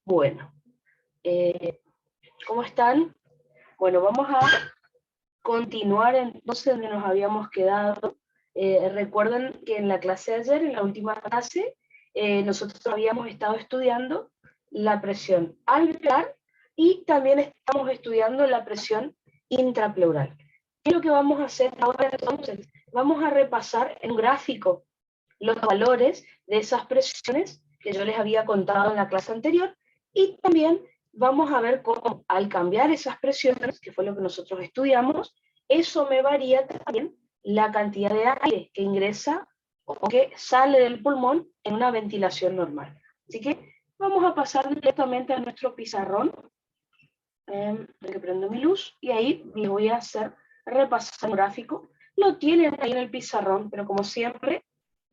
Bueno, ¿cómo están? Bueno, vamos a continuar entonces donde nos habíamos quedado. Recuerden que en la clase de ayer, en la última clase, nosotros habíamos estado estudiando la presión alveolar y también estamos estudiando la presión intrapleural. ¿Qué es lo que vamos a hacer ahora entonces? Vamos a repasar en un gráfico los valores de esas presiones que yo les había contado en la clase anterior y también vamos a ver cómo al cambiar esas presiones, que fue lo que nosotros estudiamos, eso me varía también la cantidad de aire que ingresa o que sale del pulmón en una ventilación normal. Así que vamos a pasar directamente a nuestro pizarrón. Que prendo mi luz y ahí les voy a hacer repasar un gráfico. Lo tienen ahí en el pizarrón, pero como siempre,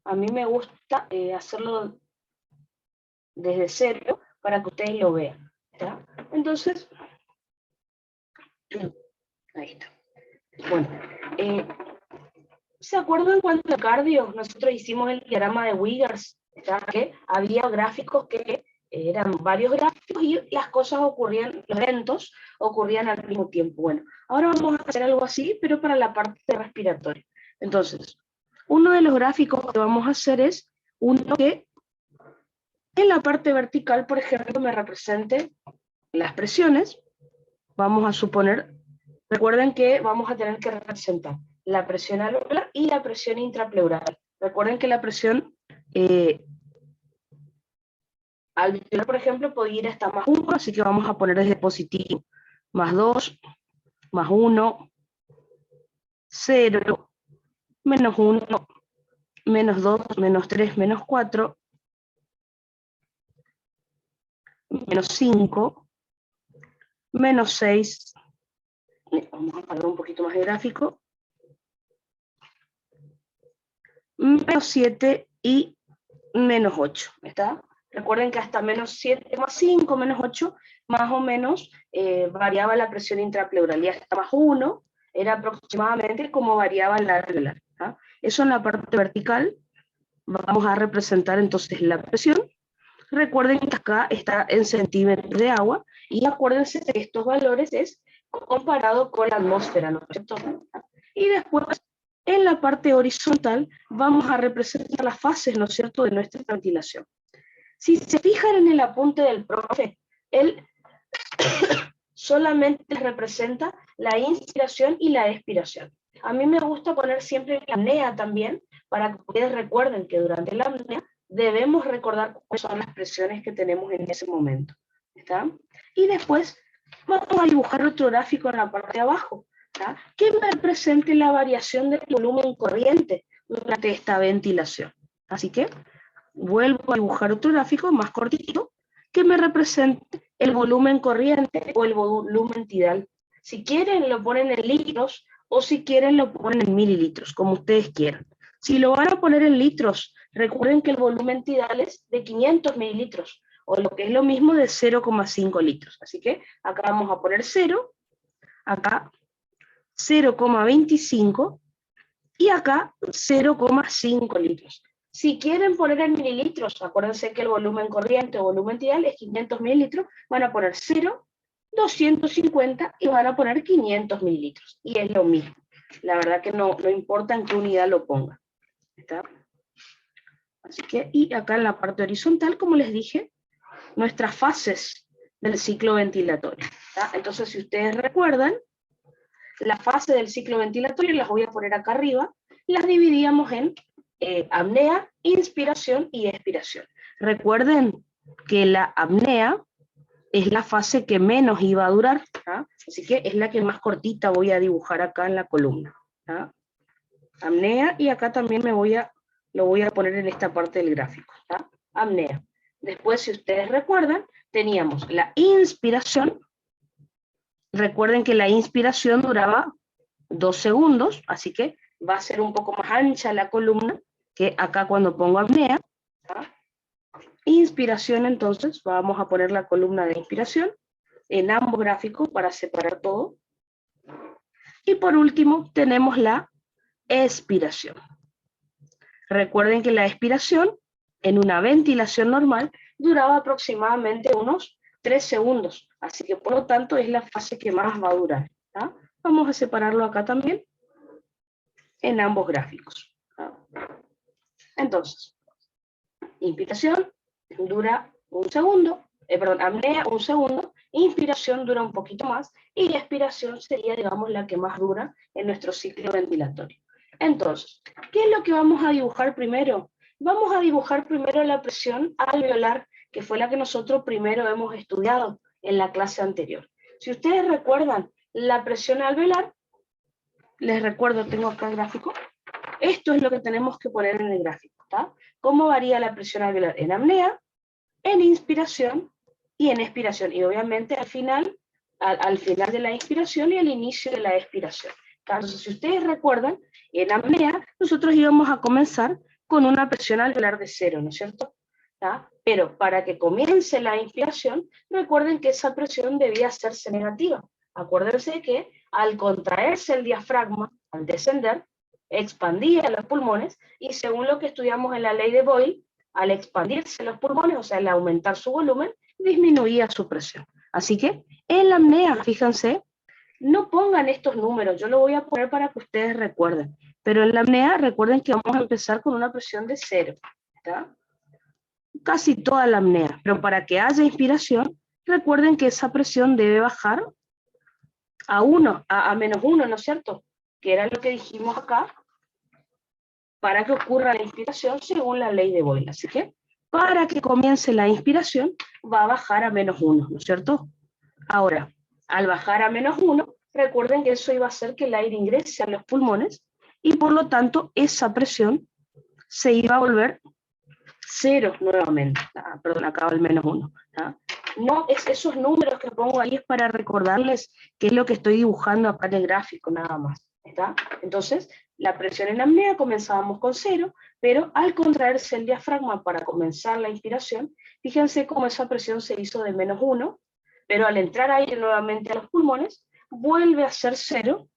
a mí me gusta hacerlo desde cero para que ustedes lo vean. ¿Está? Entonces, ahí está. Bueno, ¿se acuerdan cuando en cardio nosotros hicimos el diagrama de Wiggers? ¿Está? Que había gráficos que eran varios gráficos y las cosas ocurrían, los eventos ocurrían al mismo tiempo. Bueno, ahora vamos a hacer algo así, pero para la parte respiratoria. Entonces, uno de los gráficos que vamos a hacer es uno que en la parte vertical, por ejemplo, me represente las presiones. Vamos a suponer, recuerden que vamos a tener que representar la presión alveolar y la presión intrapleural. Recuerden que la presión alveolar, por ejemplo, puede ir hasta más 1, así que vamos a poner desde positivo. Más 2, más 1, 0, menos 1, menos 2, menos 3, menos 4, menos 5, menos 6, vamos a apagar un poquito más de gráfico, menos 7 y menos 8, ¿está? Recuerden que hasta menos 7 más 5, menos 8, más o menos variaba la presión intrapleural, y hasta más 1 era aproximadamente como variaba la alveolar. ¿Ah? Eso en la parte vertical. Vamos a representar entonces la presión. Recuerden que acá está en centímetros de agua, y acuérdense que estos valores es comparado con la atmósfera, ¿no es cierto? Y después, en la parte horizontal, vamos a representar las fases, ¿no es cierto?, de nuestra ventilación. Si se fijan en el apunte del profe, él solamente representa la inspiración y la expiración. A mí me gusta poner siempre la apnea también, para que ustedes recuerden que durante la apnea debemos recordar cuáles son las presiones que tenemos en ese momento. ¿Está? Y después vamos a dibujar otro gráfico en la parte de abajo, ¿está? Que me represente la variación del volumen corriente durante esta ventilación. Así que vuelvo a dibujar otro gráfico más cortito que me represente el volumen corriente o el volumen tidal. Si quieren lo ponen en litros, o si quieren lo ponen en mililitros, como ustedes quieran. Si lo van a poner en litros, recuerden que el volumen tidal es de 500 mililitros, o lo que es lo mismo de 0,5 litros. Así que acá vamos a poner 0, acá 0,25 y acá 0,5 litros. Si quieren poner en mililitros, acuérdense que el volumen corriente o volumen tidal es 500 mililitros, van a poner 0, 250 y van a poner 500 mililitros. Y es lo mismo. La verdad que no importa en qué unidad lo pongan. ¿Está? Así que, y acá en la parte horizontal, como les dije, nuestras fases del ciclo ventilatorio. ¿Está? Entonces, si ustedes recuerdan, la fase del ciclo ventilatorio, las voy a poner acá arriba, las dividíamos en apnea, inspiración y expiración. Recuerden que la apnea es la fase que menos iba a durar, ¿tá? Así que es la que más cortita voy a dibujar acá en la columna. ¿Tá? Apnea, y acá también lo voy a poner en esta parte del gráfico. ¿Tá? Apnea. Después, si ustedes recuerdan, teníamos la inspiración. Recuerden que la inspiración duraba 2 segundos, así que va a ser un poco más ancha la columna que acá cuando pongo apnea. ¿Tá? Inspiración, entonces, vamos a poner la columna de inspiración en ambos gráficos para separar todo. Y por último, tenemos la expiración. Recuerden que la expiración en una ventilación normal duraba aproximadamente unos 3 segundos, así que por lo tanto es la fase que más va a durar. ¿Tá? Vamos a separarlo acá también en ambos gráficos. ¿Tá? Entonces, inspiración dura un segundo, apnea un segundo, inspiración dura un poquito más, y expiración sería, digamos, la que más dura en nuestro ciclo ventilatorio. Entonces, ¿qué es lo que vamos a dibujar primero? Vamos a dibujar primero la presión alveolar, que fue la que nosotros primero hemos estudiado en la clase anterior. Si ustedes recuerdan la presión alveolar, les recuerdo, tengo acá el gráfico, esto es lo que tenemos que poner en el gráfico, ¿tá? ¿Cómo varía la presión alveolar en apnea, en inspiración y en expiración? Y obviamente al final de la inspiración y al inicio de la expiración. Entonces, si ustedes recuerdan, en apnea nosotros íbamos a comenzar con una presión alveolar de 0, ¿no es cierto? ¿Tá? Pero para que comience la inspiración, recuerden que esa presión debía hacerse negativa. Acuérdense que al contraerse el diafragma, al descender, expandía los pulmones, y según lo que estudiamos en la ley de Boyle, al expandirse los pulmones, o sea, al aumentar su volumen, disminuía su presión. Así que en la apnea, fíjense, no pongan estos números, yo lo voy a poner para que ustedes recuerden, pero en la apnea recuerden que vamos a empezar con una presión de 0, ¿tá? Casi toda la apnea, pero para que haya inspiración, recuerden que esa presión debe bajar a 1, a menos 1, ¿no es cierto? Que era lo que dijimos acá, para que ocurra la inspiración según la ley de Boyle. Así que, para que comience la inspiración, va a bajar a menos 1, ¿no es cierto? Ahora, al bajar a menos 1, recuerden que eso iba a hacer que el aire ingrese a los pulmones, y por lo tanto, esa presión se iba a volver 0 nuevamente. Perdón, acá va el menos 1. No, esos números que pongo ahí es para recordarles qué es lo que estoy dibujando acá en el gráfico, nada más. ¿Está? Entonces, la presión en apnea comenzábamos con 0, pero al contraerse el diafragma para comenzar la inspiración, fíjense cómo esa presión se hizo de menos 1, pero al entrar aire nuevamente a los pulmones, vuelve a ser 0,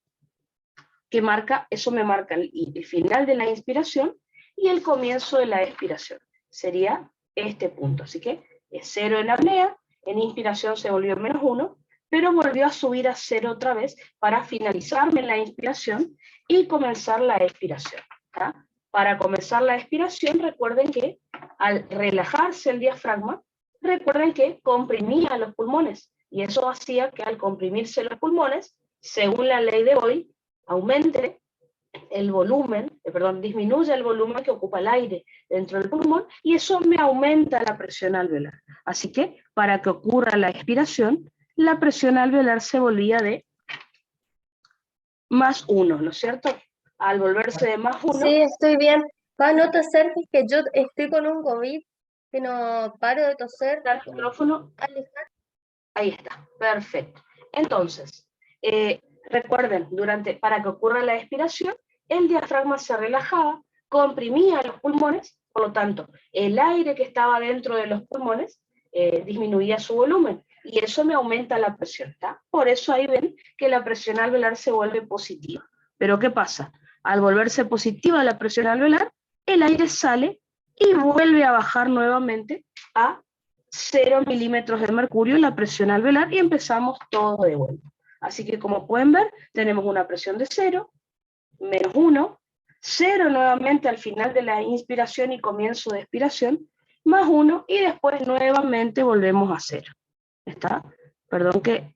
que eso me marca el final de la inspiración y el comienzo de la expiración. Sería este punto. Así que es 0 en apnea, en inspiración se volvió menos 1, pero volvió a subir a 0 otra vez para finalizarme la inspiración y comenzar la expiración. ¿Tá? Para comenzar la expiración, recuerden que al relajarse el diafragma, recuerden que comprimía los pulmones, y eso hacía que al comprimirse los pulmones, según la ley de Boyle, aumente el volumen, disminuye el volumen que ocupa el aire dentro del pulmón, y eso me aumenta la presión alveolar. Así que, para que ocurra la expiración, la presión alveolar se volvía de más 1, ¿no es cierto? Al volverse de más 1... Sí, estoy bien. No te acerques, que yo estoy con un COVID, que no paro de toser. ¿Está el micrófono? Ahí está, perfecto. Entonces, recuerden, para que ocurra la expiración, el diafragma se relajaba, comprimía los pulmones, por lo tanto, el aire que estaba dentro de los pulmones disminuía su volumen, y eso me aumenta la presión, ¿tá? Por eso ahí ven que la presión alveolar se vuelve positiva. Pero ¿qué pasa? Al volverse positiva la presión alveolar, el aire sale y vuelve a bajar nuevamente a 0 milímetros de mercurio en la presión alveolar, y empezamos todo de vuelta. Así que, como pueden ver, tenemos una presión de 0, menos 1, 0 nuevamente al final de la inspiración y comienzo de expiración, más 1, y después nuevamente volvemos a 0. ¿Está? Perdón que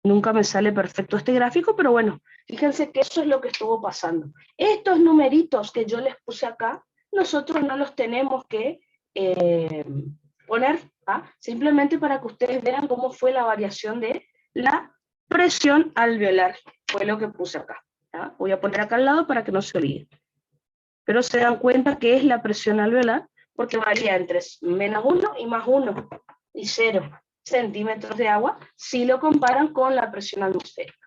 nunca me sale perfecto este gráfico, pero bueno, fíjense que eso es lo que estuvo pasando. Estos numeritos que yo les puse acá, nosotros no los tenemos que poner, simplemente para que ustedes vean cómo fue la variación de la presión alveolar. Fue lo que puse acá. Voy a poner acá al lado para que no se olvide. Pero se dan cuenta que es la presión alveolar, porque varía entre menos 1 y más 1 y 0 centímetros de agua, si lo comparan con la presión atmosférica.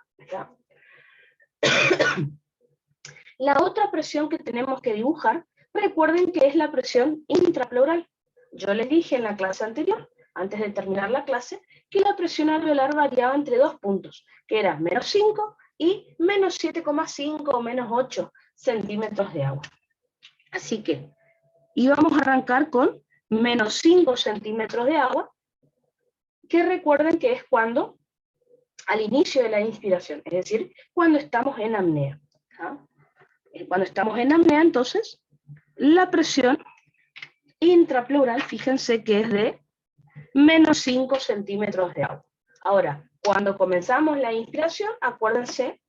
La otra presión que tenemos que dibujar, recuerden que es la presión intrapleural. Yo les dije en la clase anterior, antes de terminar la clase, que la presión alveolar variaba entre 2 puntos, que era menos 5 y menos 7,5 o menos 8 centímetros de agua. Así que íbamos a arrancar con menos 5 centímetros de agua, que recuerden que es cuando, al inicio de la inspiración, es decir, cuando estamos en apnea. ¿Ah? Cuando estamos en apnea, entonces, la presión intrapleural, fíjense que es de menos 5 centímetros de agua. Ahora, cuando comenzamos la inspiración, acuérdense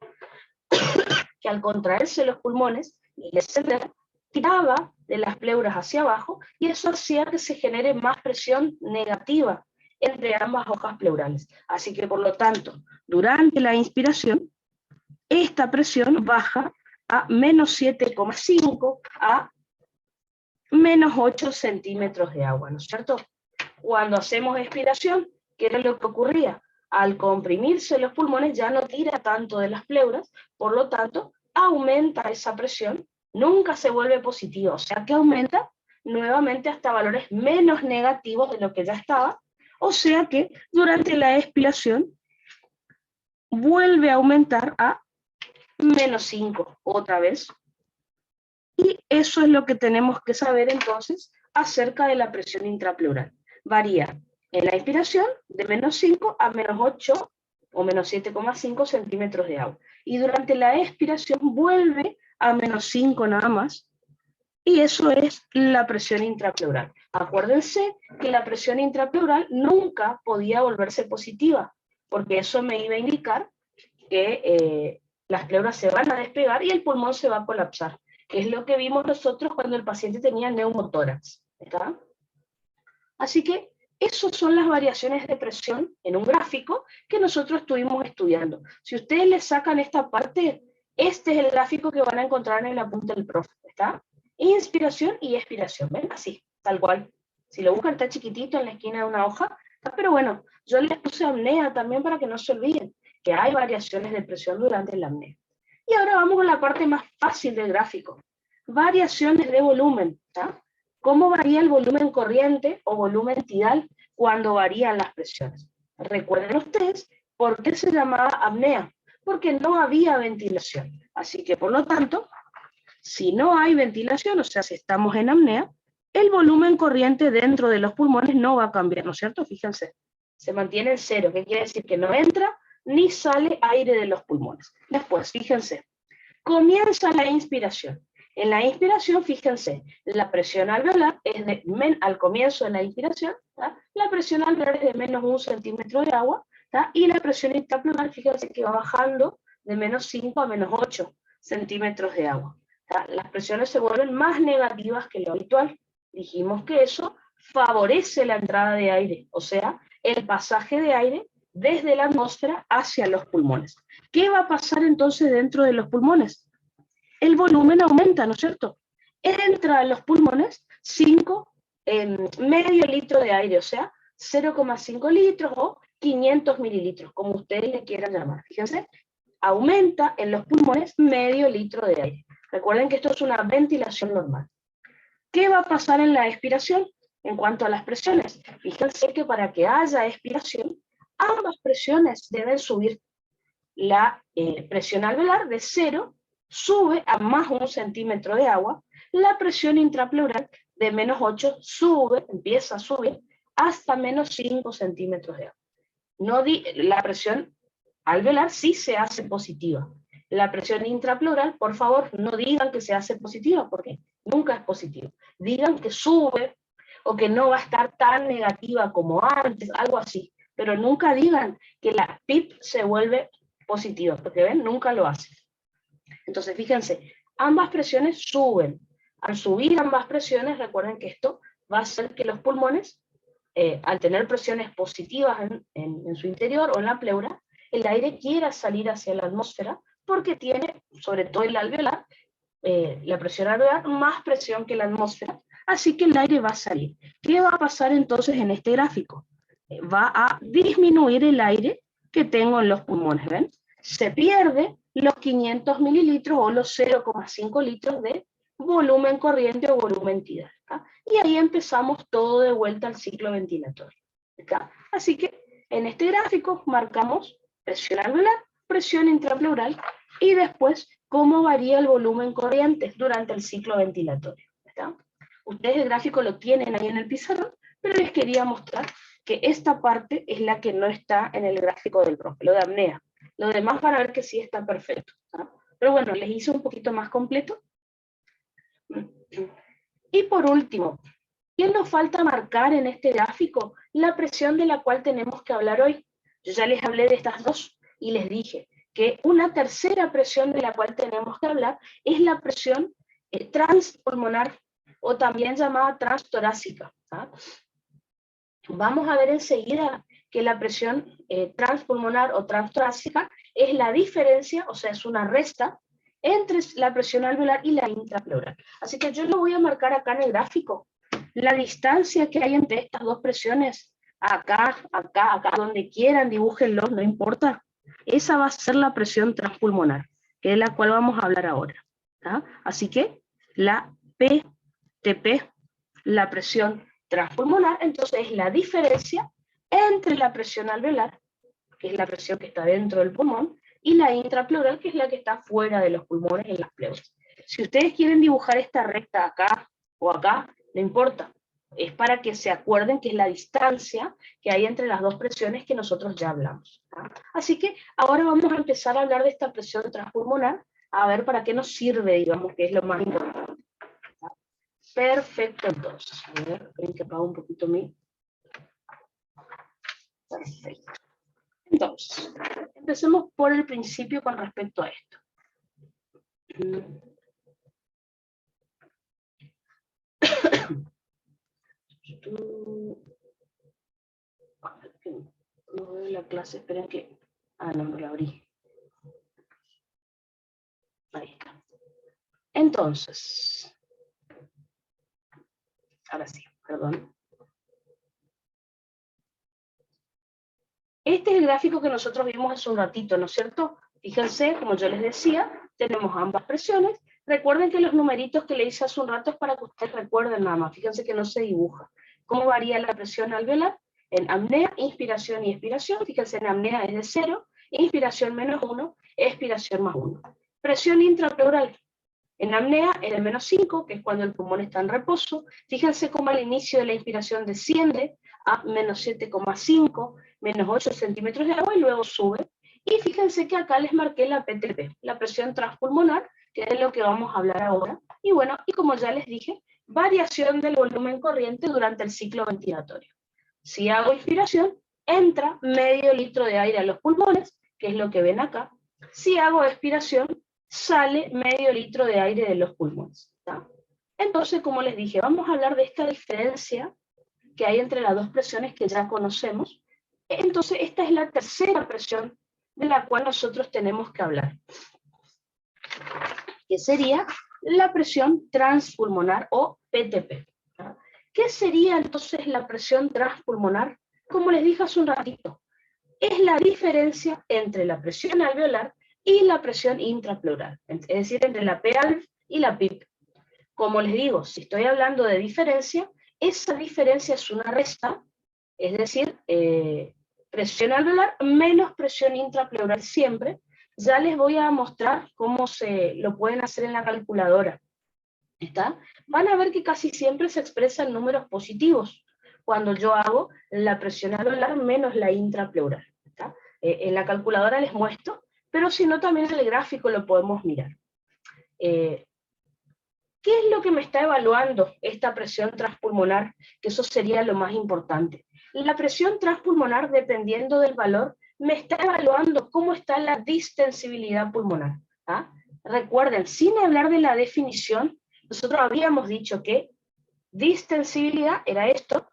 que al contraerse los pulmones y descender, tiraba de las pleuras hacia abajo y eso hacía que se genere más presión negativa entre ambas hojas pleurales. Así que, por lo tanto, durante la inspiración, esta presión baja a menos 7,5 a menos 8 centímetros de agua, ¿no es cierto? Cuando hacemos expiración, ¿qué era lo que ocurría? Al comprimirse los pulmones ya no tira tanto de las pleuras, por lo tanto, aumenta esa presión, nunca se vuelve positiva, o sea que aumenta nuevamente hasta valores menos negativos de lo que ya estaba, o sea que durante la expiración vuelve a aumentar a menos 5 otra vez. Y eso es lo que tenemos que saber entonces acerca de la presión intrapleural. Varía en la inspiración de menos 5 a menos 8 o menos 7,5 centímetros de agua. Y durante la expiración vuelve a menos 5 nada más. Y eso es la presión intrapleural. Acuérdense que la presión intrapleural nunca podía volverse positiva, porque eso me iba a indicar que las pleuras se van a despegar y el pulmón se va a colapsar, que es lo que vimos nosotros cuando el paciente tenía neumotórax. ¿Está? Así que esas son las variaciones de presión en un gráfico que nosotros estuvimos estudiando. Si ustedes le sacan esta parte, este es el gráfico que van a encontrar en la punta del profe. ¿Está? Inspiración y expiración, ¿ven? Así, tal cual. Si lo buscan está chiquitito en la esquina de una hoja, pero bueno, yo les puse apnea también para que no se olviden que hay variaciones de presión durante la apnea. Y ahora vamos a la parte más fácil del gráfico. Variaciones de volumen. ¿Tá? ¿Cómo varía el volumen corriente o volumen tidal cuando varían las presiones? Recuerden ustedes por qué se llamaba apnea, porque no había ventilación. Así que, por lo tanto, si no hay ventilación, o sea, si estamos en apnea, el volumen corriente dentro de los pulmones no va a cambiar, ¿no es cierto? Fíjense, se mantiene en cero, que quiere decir que no entra ni sale aire de los pulmones. Después, fíjense, comienza la inspiración. En la inspiración, fíjense, la presión alveolar es de, al comienzo de la inspiración, ¿tá? La presión alveolar es de menos 1 centímetro de agua, ¿tá? Y la presión intrapleural, fíjense que va bajando de menos 5 a menos 8 centímetros de agua. ¿Tá? Las presiones se vuelven más negativas que lo habitual. Dijimos que eso favorece la entrada de aire, o sea, el pasaje de aire desde la atmósfera hacia los pulmones. ¿Qué va a pasar entonces dentro de los pulmones? El volumen aumenta, ¿no es cierto? Entra a los pulmones medio litro de aire, o sea, 0,5 litros o 500 mililitros, como ustedes le quieran llamar. Fíjense, aumenta en los pulmones medio litro de aire. Recuerden que esto es una ventilación normal. ¿Qué va a pasar en la expiración? En cuanto a las presiones, fíjense que para que haya expiración, ambas presiones deben subir. La presión alveolar de 0 sube a más 1 centímetro de agua, la presión intrapleural de menos 8 sube, empieza a subir hasta menos 5 centímetros de agua. La presión alveolar sí se hace positiva. La presión intrapleural, por favor, no digan que se hace positiva, porque nunca es positiva. Digan que sube o que no va a estar tan negativa como antes, algo así. Pero nunca digan que la PIP se vuelve positiva, porque ven, nunca lo hace. Entonces, fíjense, ambas presiones suben. Al subir ambas presiones, recuerden que esto va a hacer que los pulmones, al tener presiones positivas en su interior o en la pleura, el aire quiera salir hacia la atmósfera porque tiene, sobre todo el alveolar, la presión alveolar, más presión que la atmósfera, así que el aire va a salir. ¿Qué va a pasar entonces en este gráfico? Va a disminuir el aire que tengo en los pulmones, ¿ven? Se pierde los 500 mililitros o los 0,5 litros de volumen corriente o volumen tidal. ¿Tá? Y ahí empezamos todo de vuelta al ciclo ventilatorio. ¿Tá? Así que en este gráfico marcamos presión alveolar, presión intrapleural y después cómo varía el volumen corriente durante el ciclo ventilatorio. ¿está? Ustedes el gráfico lo tienen ahí en el pizarrón, pero les quería mostrar que esta parte es la que no está en el gráfico del profe, lo de apnea. Lo demás van a ver que sí está perfecto, ¿está? Pero bueno, les hice un poquito más completo. Y por último, ¿qué nos falta marcar en este gráfico? La presión de la cual tenemos que hablar hoy. Yo ya les hablé de estas dos y les dije que una tercera presión de la cual tenemos que hablar es la presión transpulmonar o también llamada transtorácica. ¿Ah? Vamos a ver enseguida que la presión transpulmonar o transtorácica es la diferencia, o sea, es una resta entre la presión alveolar y la intrapleural. Así que yo lo voy a marcar acá en el gráfico. La distancia que hay entre estas dos presiones, acá, acá, acá, donde quieran, dibújenlo, no importa. Esa va a ser la presión transpulmonar, que es la cual vamos a hablar ahora. ¿Ah? Así que la PTP, la presión transpulmonar, entonces es la diferencia entre la presión alveolar, que es la presión que está dentro del pulmón, y la intrapleural, que es la que está fuera de los pulmones en las pleuras. Si ustedes quieren dibujar esta recta acá o acá, no importa. Es para que se acuerden que es la distancia que hay entre las dos presiones que nosotros ya hablamos. ¿Ah? Así que ahora vamos a empezar a hablar de esta presión transpulmonar, a ver para qué nos sirve, digamos, que es lo más importante. Perfecto, entonces. A ver, ven que apago un poquito mi... Perfecto. Entonces, empecemos por el principio con respecto a esto. No veo la clase, esperen que... Ah, no la abrí. Ahí está. Entonces, ahora sí, perdón. Este es el gráfico que nosotros vimos hace un ratito, ¿no es cierto? Fíjense, como yo les decía, tenemos ambas presiones. Recuerden que los numeritos que le hice hace un rato es para que ustedes recuerden nada más. Fíjense que no se dibuja. ¿Cómo varía la presión alveolar? En apnea, inspiración y expiración. Fíjense, en apnea es de 0, inspiración menos 1, expiración más 1. Presión intrapleural. En apnea es de menos 5, que es cuando el pulmón está en reposo. Fíjense cómo al inicio de la inspiración desciende a menos 7,5, menos 8 centímetros de agua y luego sube. Y fíjense que acá les marqué la PTP, la presión transpulmonar, que es lo que vamos a hablar ahora. Y bueno, y como ya les dije, variación del volumen corriente durante el ciclo ventilatorio. Si hago inspiración, entra medio litro de aire a los pulmones, que es lo que ven acá. Si hago expiración, sale medio litro de aire de los pulmones. ¿Tá? Entonces, como les dije, vamos a hablar de esta diferencia que hay entre las dos presiones que ya conocemos. Entonces, esta es la tercera presión de la cual nosotros tenemos que hablar, que sería la presión transpulmonar o PTP. ¿Tá? ¿Qué sería entonces la presión transpulmonar? Como les dije hace un ratito, es la diferencia entre la presión alveolar y la presión intrapleural, es decir, entre la P-alv y la PIP. Como les digo, si estoy hablando de diferencia, esa diferencia es una resta, es decir, presión alveolar menos presión intrapleural siempre. Ya les voy a mostrar cómo se lo pueden hacer en la calculadora. ¿Está? Van a ver que casi siempre se expresan números positivos cuando yo hago la presión alveolar menos la intrapleural. ¿Está? En la calculadora les muestro, pero si no también en el gráfico lo podemos mirar. ¿Qué es lo que me está evaluando esta presión transpulmonar? Que eso sería lo más importante. La presión transpulmonar, dependiendo del valor, me está evaluando cómo está la distensibilidad pulmonar. ¿Ah? Recuerden, sin hablar de la definición, nosotros habíamos dicho que distensibilidad era esto,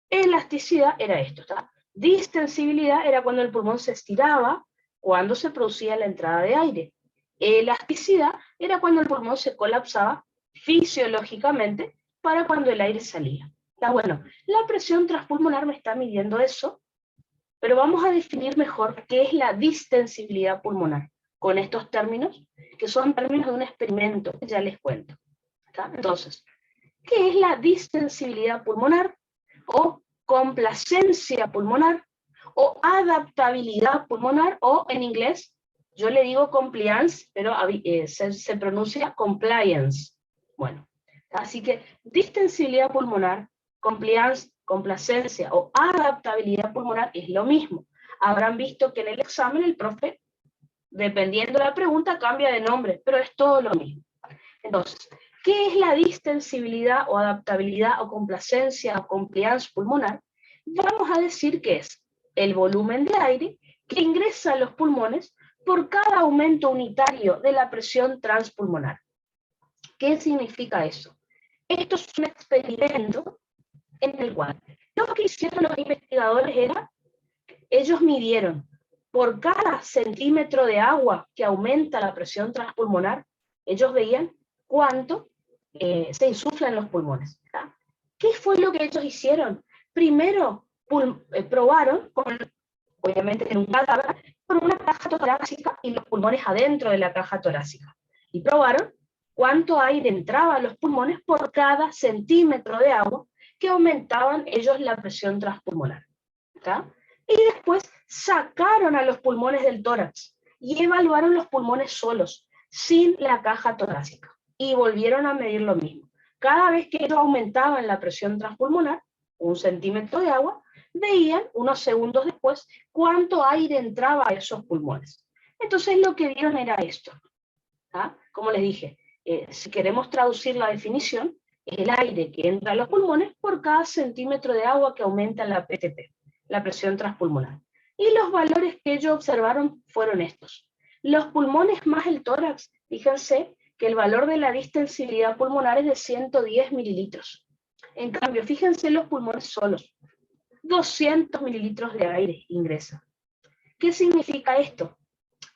elasticidad era esto. ¿Está? Distensibilidad era cuando el pulmón se estiraba, cuando se producía la entrada de aire. Elasticidad era cuando el pulmón se colapsaba fisiológicamente para cuando el aire salía. Está bueno, la presión transpulmonar me está midiendo eso, pero vamos a definir mejor qué es la distensibilidad pulmonar con estos términos, que son términos de un experimento que ya les cuento. ¿Está? Entonces, ¿qué es la distensibilidad pulmonar? O complacencia pulmonar, o adaptabilidad pulmonar, o en inglés, yo le digo compliance, pero se pronuncia compliance. Bueno, Así que distensibilidad pulmonar, complacencia o adaptabilidad pulmonar es lo mismo. Habrán visto que en el examen el profe, dependiendo de la pregunta, cambia de nombre, pero es todo lo mismo. Entonces, ¿qué es la distensibilidad o adaptabilidad o complacencia o compliance pulmonar? Vamos a decir que es el volumen de aire que ingresa a los pulmones por cada aumento unitario de la presión transpulmonar. ¿Qué significa eso? Esto es un experimento en el cual lo que hicieron los investigadores era, ellos midieron por cada centímetro de agua que aumenta la presión transpulmonar, ellos veían cuánto se insufla en los pulmones. ¿Tá? ¿Qué fue lo que ellos hicieron? Primero probaron, obviamente en un cadáver, con una caja torácica y los pulmones adentro de la caja torácica. Y probaron cuánto aire entraba a los pulmones por cada centímetro de agua que aumentaban ellos la presión transpulmonar. ¿Tá? Y después sacaron a los pulmones del tórax y evaluaron los pulmones solos, sin la caja torácica. Y volvieron a medir lo mismo. Cada vez que ellos aumentaban la presión transpulmonar, 1 centímetro de agua, veían unos segundos después cuánto aire entraba a esos pulmones. Entonces lo que vieron era esto. ¿Ah? Como les dije, si queremos traducir la definición, es el aire que entra a los pulmones por cada centímetro de agua que aumenta la PTP, la presión transpulmonar. Y los valores que ellos observaron fueron estos. Los pulmones más el tórax, fíjense que el valor de la distensibilidad pulmonar es de 110 mililitros. En cambio, fíjense los pulmones solos. 200 mililitros de aire ingresa. ¿Qué significa esto?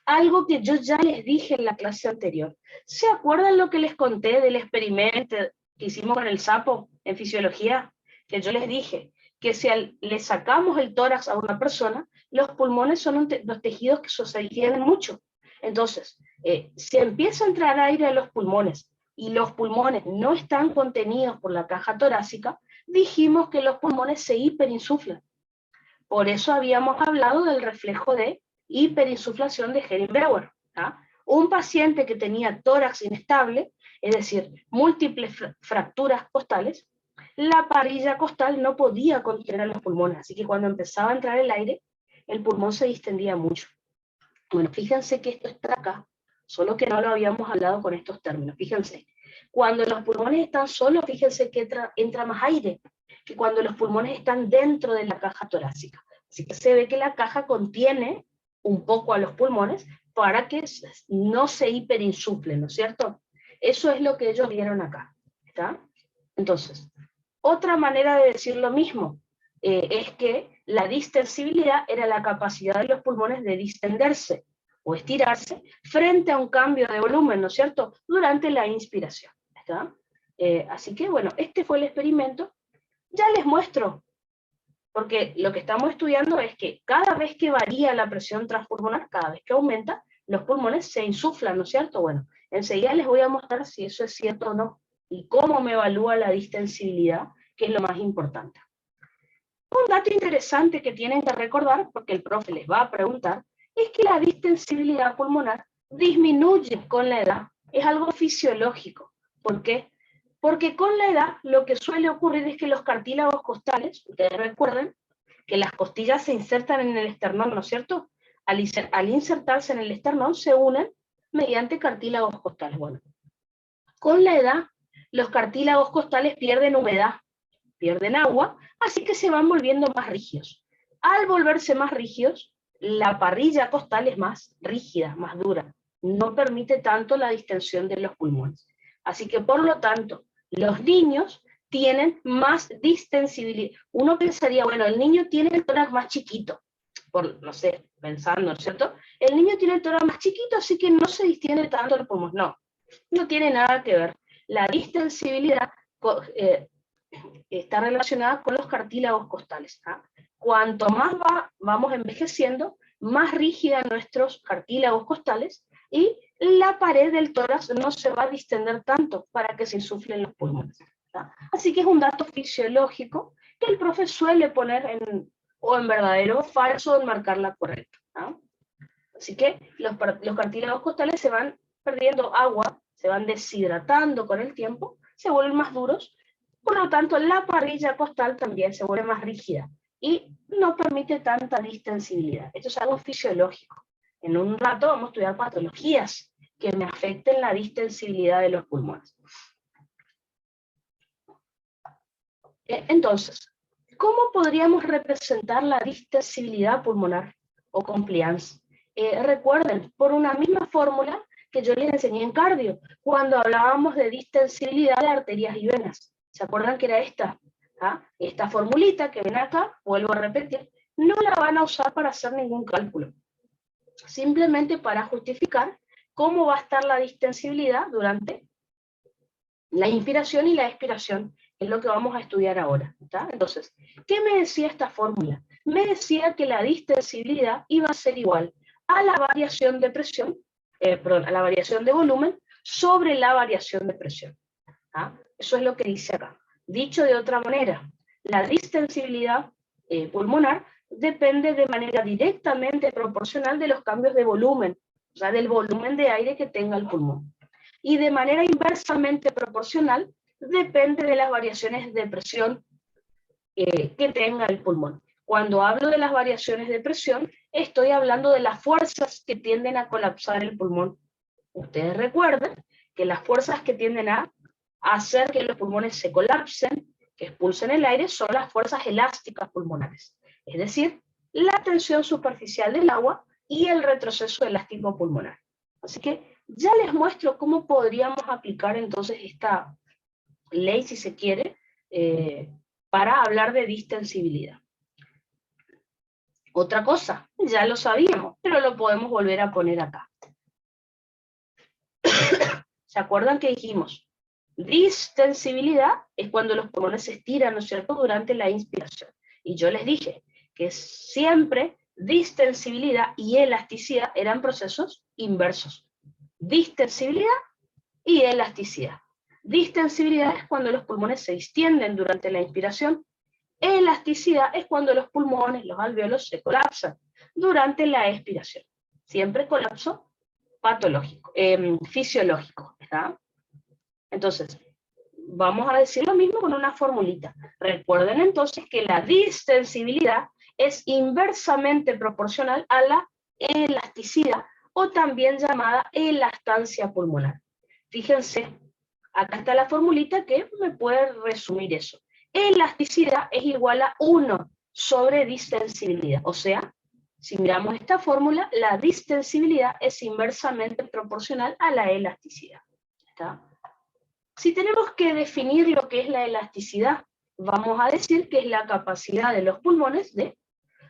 Algo que yo ya les dije en la clase anterior. ¿Se acuerdan lo que les conté del experimento que hicimos con el sapo en fisiología? Que yo les dije que si le sacamos el tórax a una persona, los pulmones son los tejidos que sostienen mucho. Entonces, si empieza a entrar aire a los pulmones y los pulmones no están contenidos por la caja torácica, dijimos que los pulmones se hiperinsuflan. Por eso habíamos hablado del reflejo de hiperinsuflación de Henning-Breuer. Un paciente que tenía tórax inestable, es decir, múltiples fracturas costales, la parilla costal no podía contener los pulmones, así que cuando empezaba a entrar el aire, el pulmón se distendía mucho. Bueno, fíjense que esto está acá, solo que no lo habíamos hablado con estos términos. Fíjense, cuando los pulmones están solos, fíjense que entra más aire que cuando los pulmones están dentro de la caja torácica. Así que se ve que la caja contiene un poco a los pulmones para que no se hiperinsuflen, ¿no es cierto? Eso es lo que ellos vieron acá. ¿Está? Entonces, otra manera de decir lo mismo es que la distensibilidad era la capacidad de los pulmones de distenderse o estirarse frente a un cambio de volumen, ¿no es cierto?, durante la inspiración. ¿Está? Así que, bueno, este fue el experimento. Ya les muestro, porque lo que estamos estudiando es que cada vez que varía la presión transpulmonar, cada vez que aumenta, los pulmones se insuflan, ¿no es cierto? Bueno, enseguida les voy a mostrar si eso es cierto o no, y cómo me evalúa la distensibilidad, que es lo más importante. Un dato interesante que tienen que recordar, porque el profe les va a preguntar, es que la distensibilidad pulmonar disminuye con la edad. Es algo fisiológico. ¿Por qué? Porque con la edad lo que suele ocurrir es que los cartílagos costales, ustedes recuerden que las costillas se insertan en el esternón, ¿no es cierto? Al insertarse en el esternón se unen mediante cartílagos costales. Bueno, con la edad los cartílagos costales pierden humedad, pierden agua, así que se van volviendo más rígidos. Al volverse más rígidos, la parrilla costal es más rígida, más dura. No permite tanto la distensión de los pulmones. Así que, por lo tanto, los niños tienen más distensibilidad. Uno pensaría, bueno, el niño tiene el tórax más chiquito, por, no sé, pensando, ¿no es cierto? El niño tiene el tórax más chiquito, así que no se distiende tanto el pulmón. No, no tiene nada que ver. La distensibilidad está relacionada con los cartílagos costales. Cuanto más vamos envejeciendo, más rígida nuestros cartílagos costales y la pared del tórax no se va a distender tanto para que se insuflen los pulmones. Así que es un dato fisiológico que el profe suele poner o en verdadero o falso, en marcarla correcta. Así que los cartílagos costales se van perdiendo agua se van deshidratando con el tiempo, se vuelven más duros, por lo tanto la parrilla costal también se vuelve más rígida y no permite tanta distensibilidad. Esto es algo fisiológico. En un rato vamos a estudiar patologías que me afecten la distensibilidad de los pulmones. Entonces, ¿cómo podríamos representar la distensibilidad pulmonar o compliance? Recuerden, por una misma fórmula que yo les enseñé en cardio, cuando hablábamos de distensibilidad de arterias y venas. ¿Se acuerdan que era esta? ¿Ah? Esta formulita que ven acá, vuelvo a repetir, no la van a usar para hacer ningún cálculo. Simplemente para justificar cómo va a estar la distensibilidad durante la inspiración y la expiración, es lo que vamos a estudiar ahora. ¿Está? Entonces, ¿qué me decía esta fórmula? Me decía que la distensibilidad iba a ser igual a la variación de presión, a la variación de volumen sobre la variación de presión. ¿Ah? Eso es lo que dice acá. Dicho de otra manera, la distensibilidad pulmonar depende de manera directamente proporcional de los cambios de volumen, o sea, del volumen de aire que tenga el pulmón. Y de manera inversamente proporcional depende de las variaciones de presión que tenga el pulmón. Cuando hablo de las variaciones de presión, estoy hablando de las fuerzas que tienden a colapsar el pulmón. Ustedes recuerden que las fuerzas que tienden a hacer que los pulmones se colapsen, que expulsen el aire, son las fuerzas elásticas pulmonares. Es decir, la tensión superficial del agua y el retroceso elástico pulmonar. Así que ya les muestro cómo podríamos aplicar entonces esta ley, si se quiere, para hablar de distensibilidad. Otra cosa, ya lo sabíamos, pero lo podemos volver a poner acá. ¿Se acuerdan que dijimos? Distensibilidad es cuando los pulmones se estiran, ¿no es cierto?, durante la inspiración. Y yo les dije que siempre distensibilidad y elasticidad eran procesos inversos. Distensibilidad y elasticidad. Distensibilidad es cuando los pulmones se distienden durante la inspiración. Elasticidad es cuando los pulmones, los alvéolos, se colapsan durante la expiración. Siempre colapso patológico, fisiológico, ¿está? Entonces, vamos a decir lo mismo con una formulita. Recuerden entonces que la distensibilidad es inversamente proporcional a la elasticidad, o también llamada elastancia pulmonar. Fíjense, acá está la formulita que me puede resumir eso. Elasticidad es igual a 1 sobre distensibilidad. O sea, si miramos esta fórmula, la distensibilidad es inversamente proporcional a la elasticidad. ¿Está? Si tenemos que definir lo que es la elasticidad, vamos a decir que es la capacidad de los pulmones de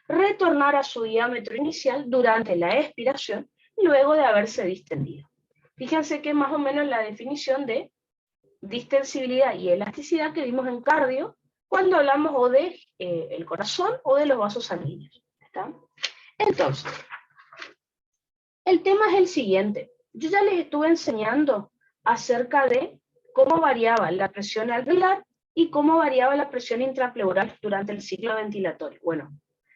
retornar a su diámetro inicial durante la expiración, luego de haberse distendido. Fíjense que más o menos la definición de distensibilidad y elasticidad que vimos en cardio, cuando hablamos o de el corazón o de los vasos sanguíneos. ¿Está? Entonces, el tema es el siguiente. Yo ya les estuve enseñando acerca de cómo variaba la presión alveolar y cómo variaba la presión intrapleural durante el ciclo ventilatorio. Bueno,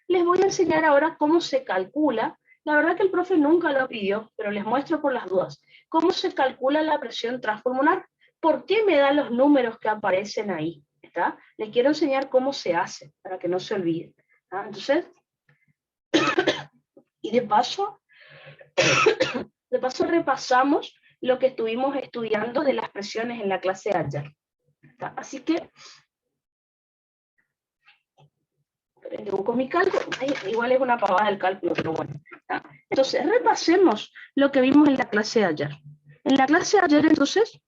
les voy a enseñar ahora cómo se calcula. La verdad que el profe nunca lo pidió, pero les muestro por las dudas. ¿Cómo se calcula la presión transpulmonar? ¿Por qué me da los números que aparecen ahí? ¿Está? Les quiero enseñar cómo se hace, para que no se olviden. ¿Está? Entonces, y de paso repasamos lo que estuvimos estudiando de las presiones en la clase de ayer. ¿Está? Así que, con mi cálculo, igual es una pavada el cálculo, pero bueno. ¿Está? Entonces, repasemos lo que vimos en la clase de ayer. En la clase de ayer, entonces,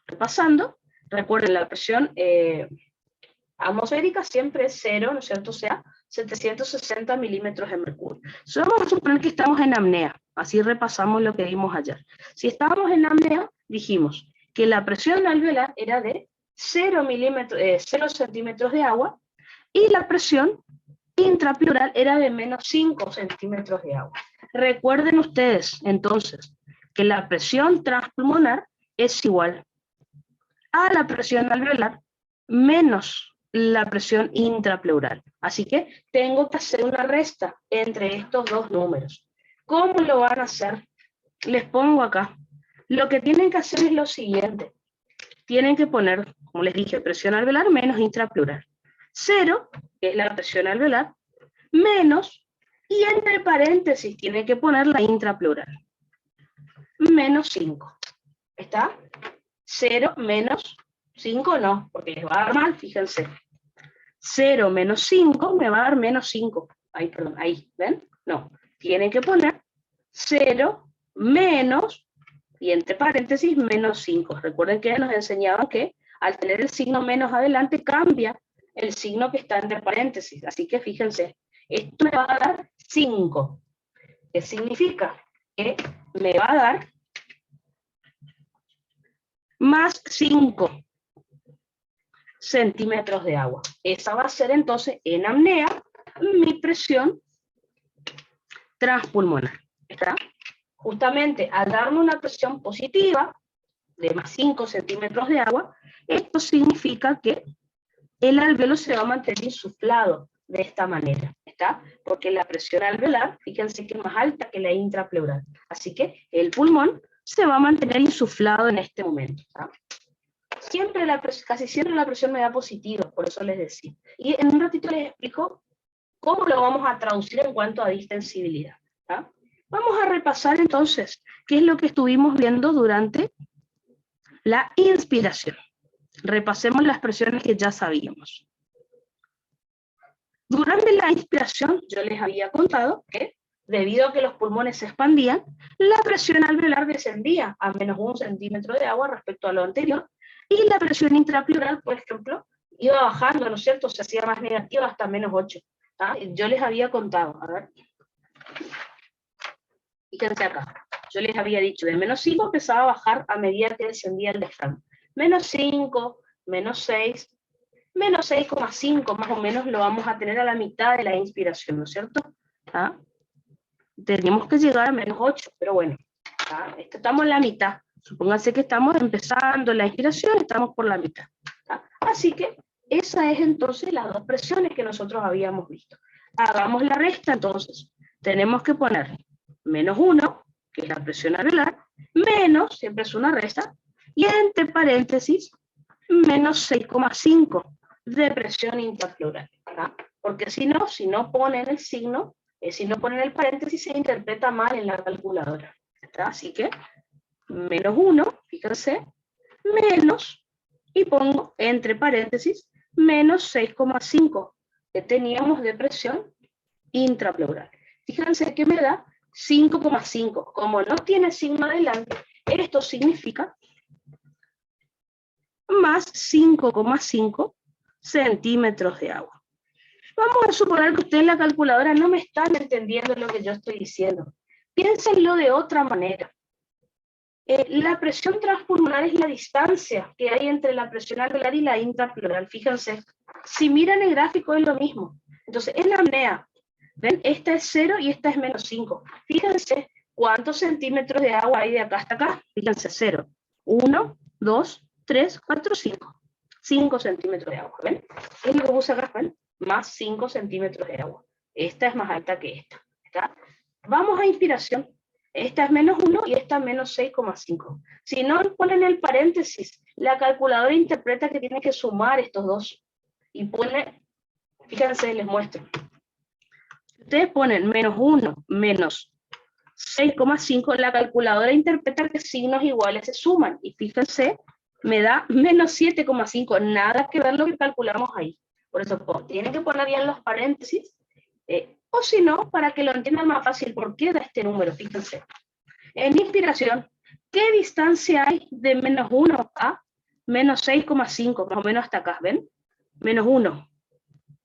repasando, recuerden, la presión atmosférica siempre es 0, ¿no es cierto? O sea, 760 milímetros de mercurio. Solo vamos a suponer que estamos en apnea, así repasamos lo que vimos ayer. Si estábamos en apnea, dijimos que la presión alveolar era de 0 centímetros de agua y la presión intrapleural era de menos 5 centímetros de agua. Recuerden ustedes, entonces, que la presión transpulmonar es igual a la presión alveolar menos la presión intrapleural. Así que tengo que hacer una resta entre estos dos números. ¿Cómo lo van a hacer? Les pongo acá. Lo que tienen que hacer es lo siguiente. Tienen que poner, como les dije, presión alveolar menos intrapleural. 0, que es la presión alveolar, menos, y entre paréntesis tienen que poner la intrapleural. Menos 5. ¿Está? 0 menos 5 no, porque les va a dar mal, fíjense. 0 menos 5 me va a dar menos 5. Ahí, perdón, ahí, ¿ven? No, tienen que poner 0 menos, y entre paréntesis, menos 5. Recuerden que nos enseñaban que al tener el signo menos adelante cambia el signo que está entre paréntesis. Así que fíjense, esto me va a dar 5. ¿Qué significa? Que me va a dar más 5 centímetros de agua. Esa va a ser entonces en apnea mi presión transpulmonar. ¿Está? Justamente al darme una presión positiva de más 5 centímetros de agua, esto significa que el alveolo se va a mantener insuflado de esta manera, ¿está? Porque la presión alveolar, fíjense que es más alta que la intrapleural. Así que el pulmón se va a mantener insuflado en este momento, ¿está? Casi siempre la presión me da positiva, por eso les decía. Y en un ratito les explico cómo lo vamos a traducir en cuanto a distensibilidad, ¿está? Vamos a repasar entonces qué es lo que estuvimos viendo durante la inspiración. Repasemos las presiones que ya sabíamos. Durante la inspiración, yo les había contado que, debido a que los pulmones se expandían, la presión alveolar descendía a menos 1 centímetro de agua respecto a lo anterior, y la presión intrapleural, por ejemplo, iba bajando, ¿no es cierto? Se hacía más negativa hasta menos 8. ¿Ah? Yo les había contado, a ver. Fíjense acá. Yo les había dicho, de menos 5 empezaba a bajar a medida que descendía el diafragma. Menos 5, menos 6, menos 6,5 más o menos lo vamos a tener a la mitad de la inspiración, ¿no es cierto? ¿Ah? Tenemos que llegar a menos 8, pero bueno, ¿ah? Estamos en la mitad. Supónganse que estamos empezando la inspiración, estamos por la mitad. ¿Ah? Así que esa es entonces las dos presiones que nosotros habíamos visto. Hagamos la resta entonces. Tenemos que poner menos 1, que es la presión alveolar, menos, siempre es una resta, y entre paréntesis, menos 6,5 de presión intrapleural. ¿Ah? Porque si no ponen el signo, si no ponen el paréntesis, se interpreta mal en la calculadora. ¿Está? Así que, menos 1, fíjense, menos, y pongo entre paréntesis, menos 6,5 que teníamos de presión intrapleural. Fíjense que me da 5,5. Como no tiene signo adelante, esto significa más 5,5 centímetros de agua. Vamos a suponer que ustedes en la calculadora no me están entendiendo lo que yo estoy diciendo. Piénsenlo de otra manera. La presión transpulmonar es la distancia que hay entre la presión alveolar y la intrapleural. Fíjense, si miran el gráfico es lo mismo. Entonces, en la apnea, ¿ven? Esta es 0 y esta es menos 5. Fíjense cuántos centímetros de agua hay de acá hasta acá. Fíjense, 0. 1, 2, 3, 4, 5. 5 centímetros de agua, ¿ven? Es lo que puse acá, ¿ven? Más 5 centímetros de agua. Esta es más alta que esta. ¿Está? Vamos a inspiración. Esta es menos 1 y esta es menos 6,5. Si no ponen el paréntesis, la calculadora interpreta que tiene que sumar estos dos. Y pone, fíjense, les muestro. Ustedes ponen menos 1 menos 6,5, la calculadora interpreta que signos iguales se suman. Y fíjense, me da menos 7,5. Nada que ver lo que calculamos ahí. Por eso tienen que poner bien los paréntesis. O si no, para que lo entiendan más fácil, ¿por qué da este número? Fíjense. En inspiración, ¿qué distancia hay de menos 1 a menos 6,5? Más o menos hasta acá, ¿ven? Menos 1.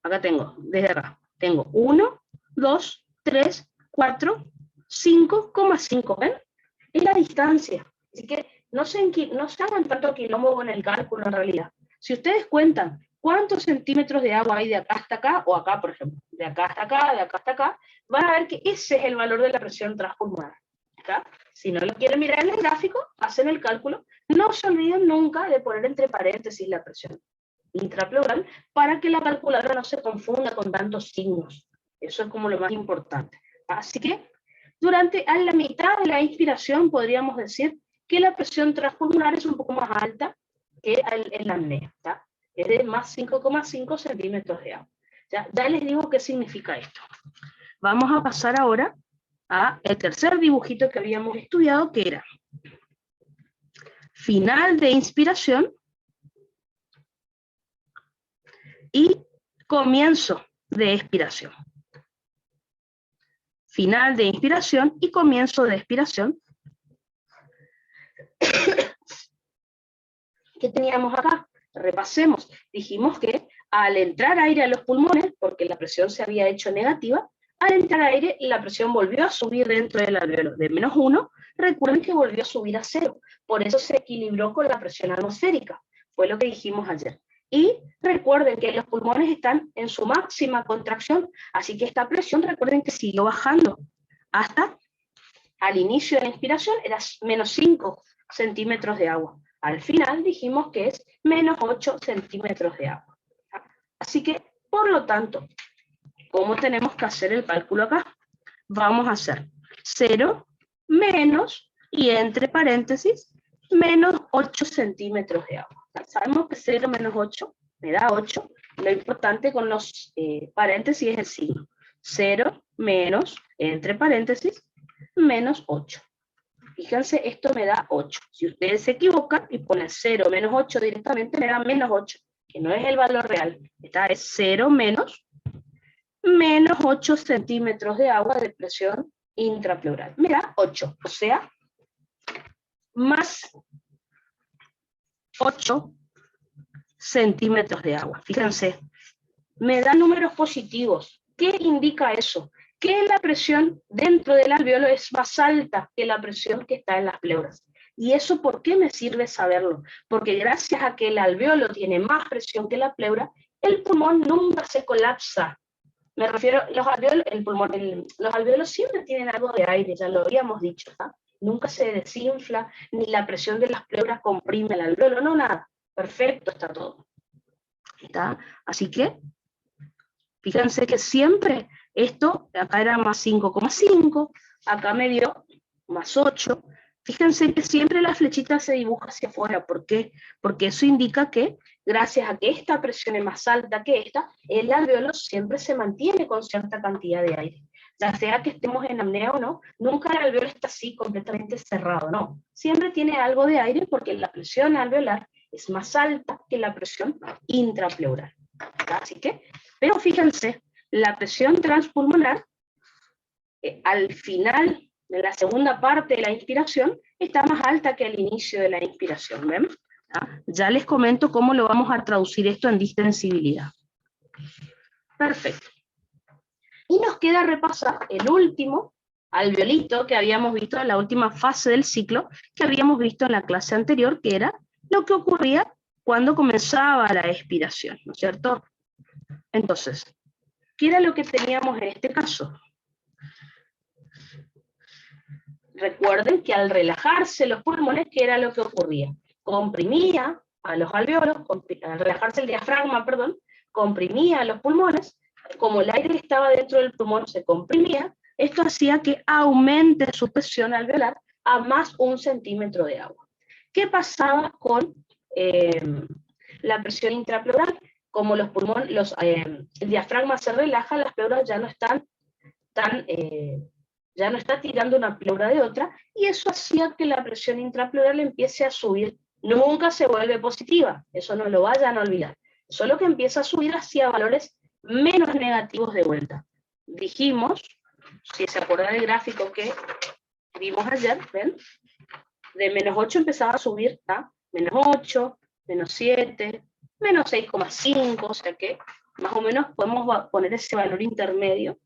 Acá tengo, desde acá. Tengo 1, 2, 3, 4, 5,5. ¿Ven? Es la distancia. Así que no se hagan tanto quilombo en el cálculo en realidad. Si ustedes cuentan cuántos centímetros de agua hay de acá hasta acá, o acá, por ejemplo, de acá hasta acá, de acá hasta acá, van a ver que ese es el valor de la presión transpulmonar. ¿Está? Si no lo quieren mirar en el gráfico, hacen el cálculo. No se olviden nunca de poner entre paréntesis la presión intrapleural para que la calculadora no se confunda con tantos signos. Eso es como lo más importante. Así que, a la mitad de la inspiración, podríamos decir que la presión transpulmonar es un poco más alta que en la apnea, ¿tá? Es de más 5,5 centímetros de agua. Ya les digo qué significa esto. Vamos a pasar ahora a el tercer dibujito que habíamos estudiado, que era final de inspiración y comienzo de expiración. Final de inspiración y comienzo de expiración. ¿Qué teníamos acá? Repasemos. Dijimos que al entrar aire a los pulmones, porque la presión se había hecho negativa, al entrar aire la presión volvió a subir dentro del alveolo de -1, recuerden que volvió a subir a 0, por eso se equilibró con la presión atmosférica, fue lo que dijimos ayer. Y recuerden que los pulmones están en su máxima contracción, así que esta presión recuerden que siguió bajando hasta al inicio de la inspiración era -5 centímetros de agua. Al final dijimos que es -8 centímetros de agua. Así que, por lo tanto, ¿cómo tenemos que hacer el cálculo acá? Vamos a hacer 0 menos, y entre paréntesis, -8 centímetros de agua. Sabemos que 0 menos 8 me da 8. Lo importante con los paréntesis es el signo. 0 menos, entre paréntesis, -8. Fíjense, esto me da 8. Si ustedes se equivocan y ponen 0 menos 8 directamente, me da -8, que no es el valor real. Esta es 0 menos -8 centímetros de agua de presión intrapleural. Me da 8, o sea, más 8 centímetros de agua. Fíjense, me da números positivos. ¿Qué indica eso? Que la presión dentro del alveolo es más alta que la presión que está en las pleuras. ¿Y eso por qué me sirve saberlo? Porque gracias a que el alveolo tiene más presión que la pleura, el pulmón nunca se colapsa. Me refiero, los alveolos siempre tienen algo de aire, ya lo habíamos dicho, ¿tá? Nunca se desinfla, ni la presión de las pleuras comprime el alveolo, no, nada. Perfecto está todo. ¿Está? Así que, fíjense que siempre esto, acá era más 5,5, acá me dio más 8. Fíjense que siempre la flechita se dibuja hacia afuera. ¿Por qué? Porque eso indica que, gracias a que esta presión es más alta que esta, el alveolo siempre se mantiene con cierta cantidad de aire. Ya sea que estemos en apnea o no, nunca el alveolo está así completamente cerrado, no. Siempre tiene algo de aire porque la presión alveolar es más alta que la presión intrapleural. Así que, pero fíjense, la presión transpulmonar, al final de la segunda parte de la inspiración, está más alta que el inicio de la inspiración, ¿ven? Ya les comento cómo lo vamos a traducir esto en distensibilidad. Perfecto. Y nos queda repasar el último alveolito que habíamos visto en la última fase del ciclo, que habíamos visto en la clase anterior, que era lo que ocurría cuando comenzaba la expiración, ¿no es cierto? Entonces, ¿qué era lo que teníamos en este caso? Recuerden que al relajarse los pulmones, ¿qué era lo que ocurría? Comprimía a los alveolos, al relajarse el diafragma, perdón, comprimía a los pulmones, como el aire que estaba dentro del pulmón se comprimía, esto hacía que aumente su presión alveolar a más 1 centímetro de agua. ¿Qué pasaba con la presión intrapleural? Como los pulmones, el diafragma se relaja, las pleuras ya no están ya no está tirando una pleura de otra, y eso hacía que la presión intrapleural empiece a subir. Nunca se vuelve positiva, eso no lo vayan a olvidar. Solo que empieza a subir hacia valores menos negativos de vuelta. Dijimos, si se acuerdan del gráfico que vimos ayer, ¿ven? De -8 empezaba a subir a -8, -7, -6,5, o sea que más o menos podemos poner ese valor intermedio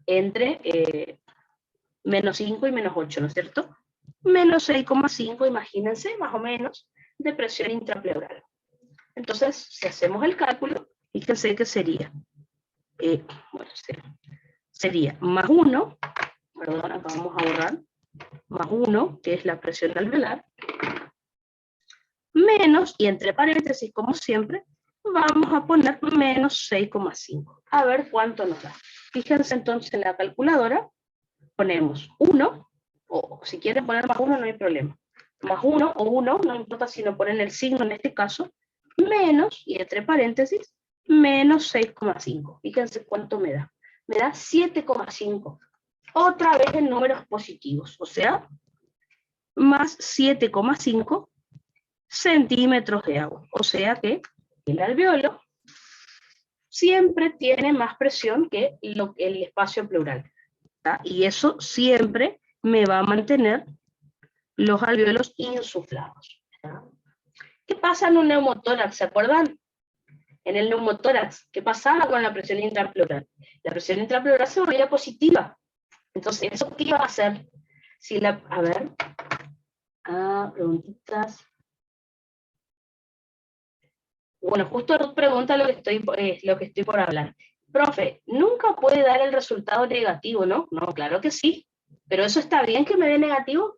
entre -5 y -8, ¿no es cierto? -6,5, imagínense, más o menos, de presión intrapleural. Entonces, si hacemos el cálculo, fíjense que sería, bueno, sería más 1, perdón, acá vamos a borrar, más 1, que es la presión alveolar, menos, y entre paréntesis, como siempre, vamos a poner -6,5. A ver cuánto nos da. Fíjense entonces en la calculadora, ponemos 1, o si quieren poner más 1 no hay problema. más 1 o 1, no importa si no ponen el signo en este caso, menos, y entre paréntesis, menos 6,5. Fíjense cuánto me da. Me da 7,5. Otra vez en números positivos, o sea, más 7,5 centímetros de agua. O sea que el alveolo siempre tiene más presión que el espacio pleural. ¿tá? Y eso siempre me va a mantener los alvéolos insuflados. ¿tá? ¿Qué pasa en un neumotórax? ¿Se acuerdan? En el neumotórax, ¿qué pasaba con la presión intrapleural? La presión intrapleural se volvía positiva. Entonces, ¿eso qué iba a hacer? Si la, a ver, preguntitas. Bueno, justo Ruth pregunta lo que estoy por hablar. Profe, nunca puede dar el resultado negativo, ¿no? No, claro que sí. Pero eso está bien que me dé negativo.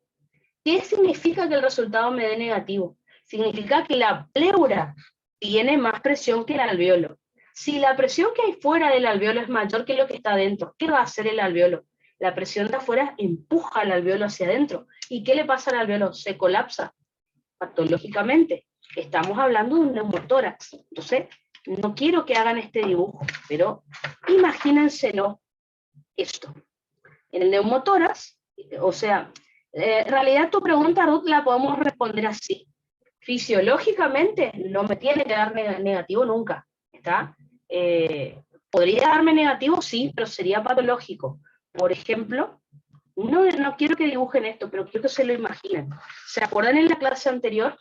¿Qué significa que el resultado me dé negativo? Significa que la pleura tiene más presión que el alveolo. Si la presión que hay fuera del alveolo es mayor que lo que está adentro, ¿qué va a hacer el alveolo? La presión de afuera empuja al alveolo hacia adentro. ¿Y qué le pasa al alveolo? Se colapsa patológicamente. Estamos hablando de un neumotórax. Entonces, no quiero que hagan este dibujo, pero imagínenselo esto. En el neumotórax, o sea, en realidad tu pregunta, Ruth, la podemos responder así. Fisiológicamente no me tiene que dar negativo nunca, ¿está? ¿Podría darme negativo? Sí, pero sería patológico. Por ejemplo, no quiero que dibujen esto, pero quiero que se lo imaginen. ¿Se acuerdan en la clase anterior,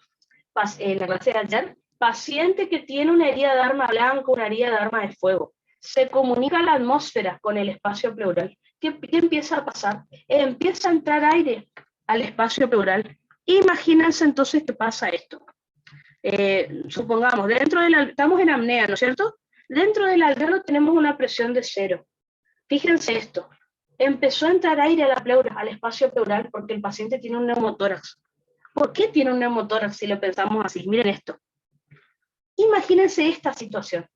en la clase de ayer? Paciente que tiene una herida de arma blanca, una herida de arma de fuego. Se comunica la atmósfera con el espacio pleural. ¿Qué empieza a pasar? Empieza a entrar aire al espacio pleural. Imagínense entonces que pasa esto. Supongamos, estamos en apnea, ¿no es cierto? Dentro del alveolo tenemos una presión de 0. Fíjense esto. Empezó a entrar aire a la pleura, al espacio pleural, porque el paciente tiene un neumotórax. ¿Por qué tiene un neumotórax si lo pensamos así? Miren esto. Imagínense esta situación.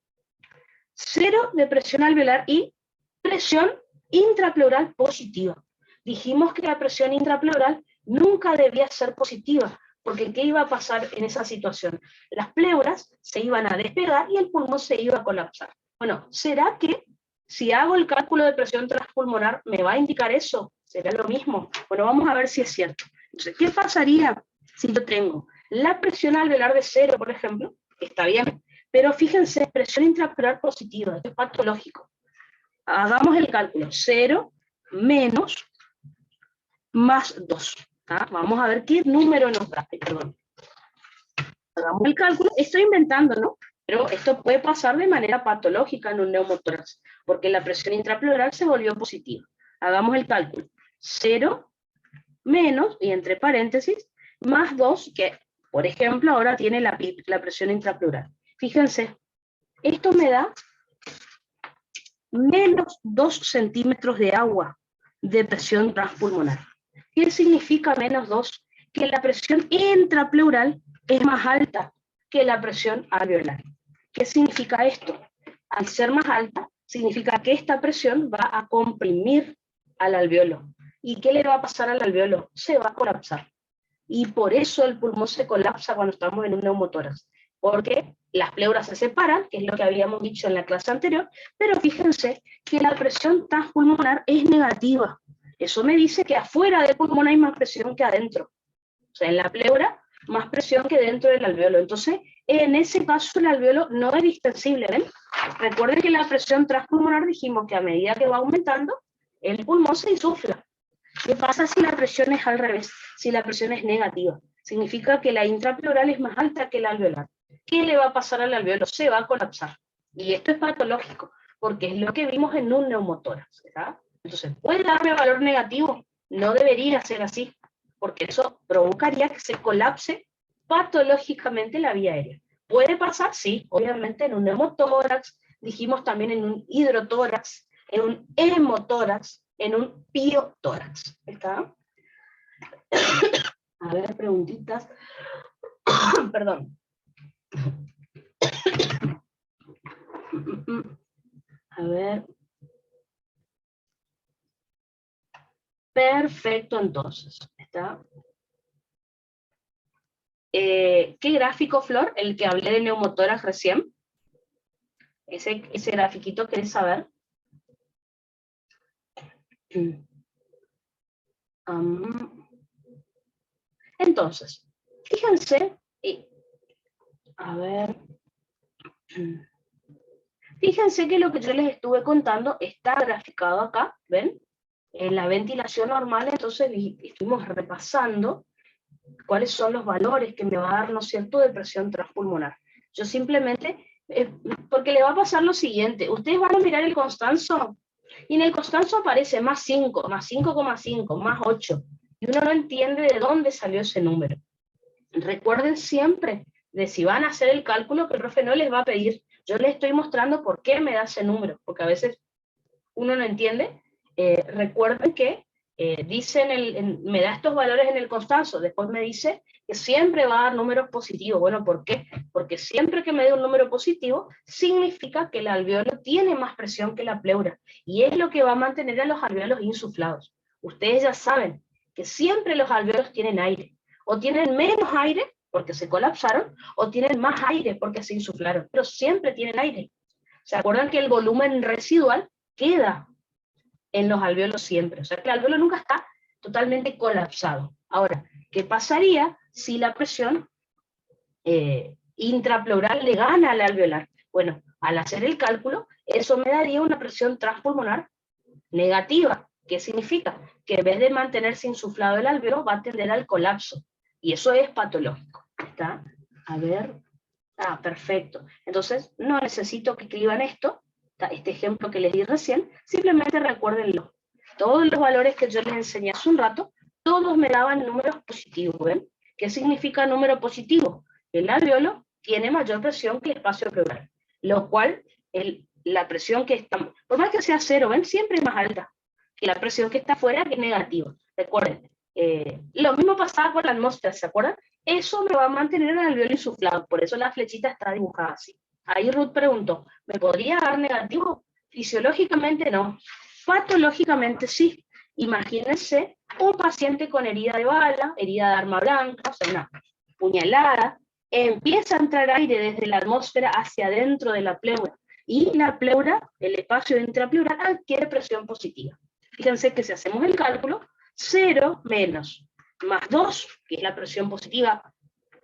0 de presión alveolar y presión intrapleural positiva. Dijimos que la presión intrapleural nunca debía ser positiva, porque ¿qué iba a pasar en esa situación? Las pleuras se iban a despegar y el pulmón se iba a colapsar. Bueno, ¿será que si hago el cálculo de presión transpulmonar me va a indicar eso? ¿Será lo mismo? Bueno, vamos a ver si es cierto. Entonces, ¿qué pasaría si yo tengo la presión alveolar de 0, por ejemplo? Está bien, pero fíjense, presión intrapleural positiva, esto es patológico. Hagamos el cálculo, 0 menos más 2. Vamos a ver qué número nos da. Perdón. Hagamos el cálculo, estoy inventando, ¿no? Pero esto puede pasar de manera patológica en un neumotórax, porque la presión intrapleural se volvió positiva. Hagamos el cálculo, 0 menos, y entre paréntesis, más 2, que por ejemplo ahora tiene la presión intrapleural. Fíjense, esto me da menos 2 centímetros de agua de presión transpulmonar. ¿Qué significa menos 2? Que la presión intrapleural es más alta que la presión alveolar. ¿Qué significa esto? Al ser más alta, significa que esta presión va a comprimir al alveolo. ¿Y qué le va a pasar al alveolo? Se va a colapsar. Y por eso el pulmón se colapsa cuando estamos en un neumotórax, porque las pleuras se separan, que es lo que habíamos dicho en la clase anterior, pero fíjense que la presión transpulmonar es negativa. Eso me dice que afuera del pulmón hay más presión que adentro. O sea, en la pleura, más presión que dentro del alveolo. Entonces, en ese caso, el alveolo no es distensible, ¿ven? Recuerden que la presión transpulmonar dijimos que a medida que va aumentando, el pulmón se insufla. ¿Qué pasa si la presión es al revés? Si la presión es negativa. Significa que la intrapleural es más alta que la alveolar. ¿Qué le va a pasar al alveolo? Se va a colapsar. Y esto es patológico, porque es lo que vimos en un neumotórax. ¿verdad? Entonces, ¿puede darme valor negativo? No debería ser así, porque eso provocaría que se colapse patológicamente la vía aérea. ¿Puede pasar? Sí, obviamente en un neumotórax, dijimos también en un hidrotórax, en un hemotórax, en un piotórax. ¿Está? A ver, preguntitas. Perdón. A ver. Perfecto, entonces. ¿Está? ¿Qué gráfico, Flor? El que hablé de neumotórax recién. Ese grafiquito, ¿querés saber? Entonces, fíjense, a ver, fíjense que lo que yo les estuve contando está graficado acá, ¿ven? En la ventilación normal, entonces estuvimos repasando cuáles son los valores que me va a dar, ¿no es cierto?, de presión transpulmonar. Yo simplemente, porque le va a pasar lo siguiente, ustedes van a mirar el Constanzo, y en el Constanzo aparece más 5, más 5,5, más 8, y uno no entiende de dónde salió ese número. Recuerden siempre de si van a hacer el cálculo que el profe no les va a pedir. Yo les estoy mostrando por qué me da ese número, porque a veces uno no entiende. Recuerden que dicen, me da estos valores en el Constanzo, después me dice que siempre va a dar números positivos. Bueno, ¿por qué? Porque siempre que me dé un número positivo, significa que el alveolo tiene más presión que la pleura, y es lo que va a mantener a los alveolos insuflados. Ustedes ya saben que siempre los alveolos tienen aire, o tienen menos aire porque se colapsaron, o tienen más aire porque se insuflaron, pero siempre tienen aire. ¿Se acuerdan que el volumen residual queda en los alveolos siempre? O sea, que el alveolo nunca está totalmente colapsado. Ahora, ¿qué pasaría si la presión intrapleural le gana al alveolar? Bueno, al hacer el cálculo, eso me daría una presión transpulmonar negativa. ¿Qué significa? Que en vez de mantenerse insuflado el alveolo, va a tender al colapso. Y eso es patológico. ¿Está? A ver. Ah, perfecto. Entonces, no necesito que escriban esto, este ejemplo que les di recién, simplemente recuérdenlo. Todos los valores que yo les enseñé hace un rato, todos me daban números positivos, ¿ven? ¿Qué significa número positivo? El alveolo tiene mayor presión que el espacio pleural, lo cual la presión que está, por más que sea cero, ¿ven? Siempre es más alta que la presión que está afuera, que es negativa. Recuerden, lo mismo pasaba con la atmósfera, ¿se acuerdan? Eso me va a mantener el alveolo insuflado, por eso la flechita está dibujada así. Ahí Ruth preguntó, ¿me podría dar negativo? Fisiológicamente no, patológicamente sí. Imagínense un paciente con herida de bala, herida de arma blanca, o sea, una puñalada, empieza a entrar aire desde la atmósfera hacia adentro de la pleura, y la pleura, el espacio intrapleural, adquiere presión positiva. Fíjense que si hacemos el cálculo, 0 menos más 2, que es la presión positiva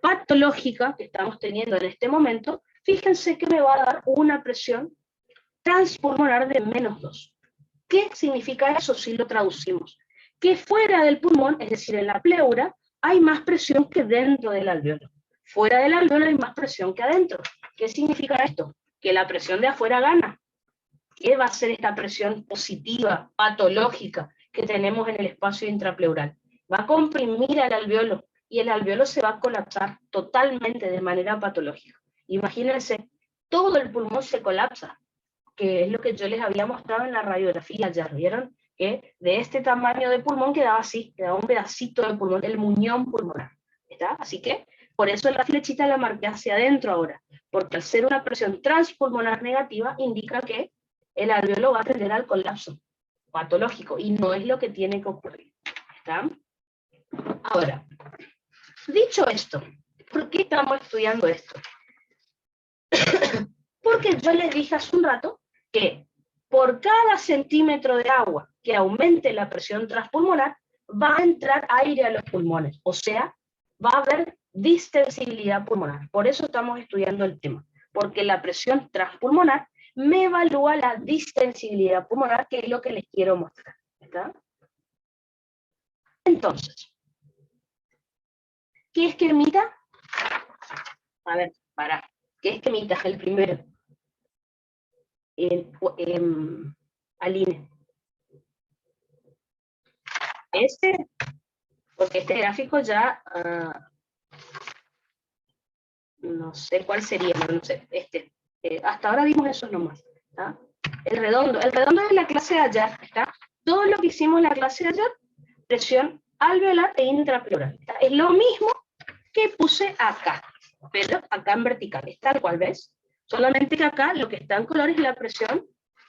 patológica que estamos teniendo en este momento, fíjense que me va a dar una presión transpulmonar de menos 2. ¿Qué significa eso si lo traducimos? Que fuera del pulmón, es decir, en la pleura, hay más presión que dentro del alveolo. Fuera del alveolo hay más presión que adentro. ¿Qué significa esto? Que la presión de afuera gana. ¿Qué va a ser esta presión positiva, patológica, que tenemos en el espacio intrapleural? Va a comprimir al alveolo, y el alveolo se va a colapsar totalmente de manera patológica. Imagínense, todo el pulmón se colapsa, que es lo que yo les había mostrado en la radiografía ayer. ¿Vieron? Que de este tamaño de pulmón quedaba así, quedaba un pedacito de pulmón, el muñón pulmonar. ¿Está? Así que, por eso la flechita la marqué hacia adentro ahora, porque al ser una presión transpulmonar negativa, indica que el alveolo va a tender al colapso patológico, y no es lo que tiene que ocurrir. ¿Está? Ahora, dicho esto, ¿por qué estamos estudiando esto? Porque yo les dije hace un rato que por cada centímetro de agua que aumente la presión transpulmonar, va a entrar aire a los pulmones, o sea, va a haber distensibilidad pulmonar. Por eso estamos estudiando el tema, porque la presión transpulmonar me evalúa la distensibilidad pulmonar, que es lo que les quiero mostrar. ¿Está? Entonces, ¿qué esquemita? A ver, ¿qué esquemita es el primero? Aline. Porque este gráfico ya, no sé cuál sería, no sé, hasta ahora vimos eso nomás. ¿Está? El redondo es la clase de ayer, ¿está? Todo lo que hicimos en la clase de ayer, presión alveolar e intrapleural. ¿Está? Es lo mismo que puse acá, pero acá en vertical, es tal cual, ¿ves? Solamente que acá lo que está en color es la presión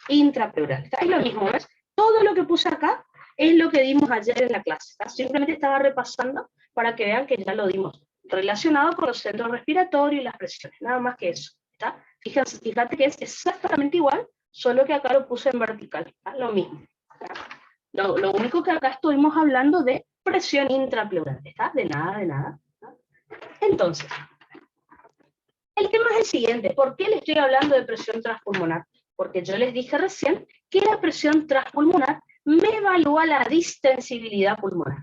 intrapleural. ¿Está? Es lo mismo, ¿ves? Todo lo que puse acá es lo que dimos ayer en la clase. ¿Está? Simplemente estaba repasando para que vean que ya lo dimos. relacionado con los centros respiratorios y las presiones, nada más que eso, ¿está? Fíjate que es exactamente igual, solo que acá lo puse en vertical, ¿está? Lo mismo, ¿está? Lo único que acá estuvimos hablando de presión intrapleural, ¿está? De nada, ¿está? Entonces, el tema es el siguiente, ¿por qué le estoy hablando de presión transpulmonar? Porque yo les dije recién que la presión transpulmonar me evalúa la distensibilidad pulmonar.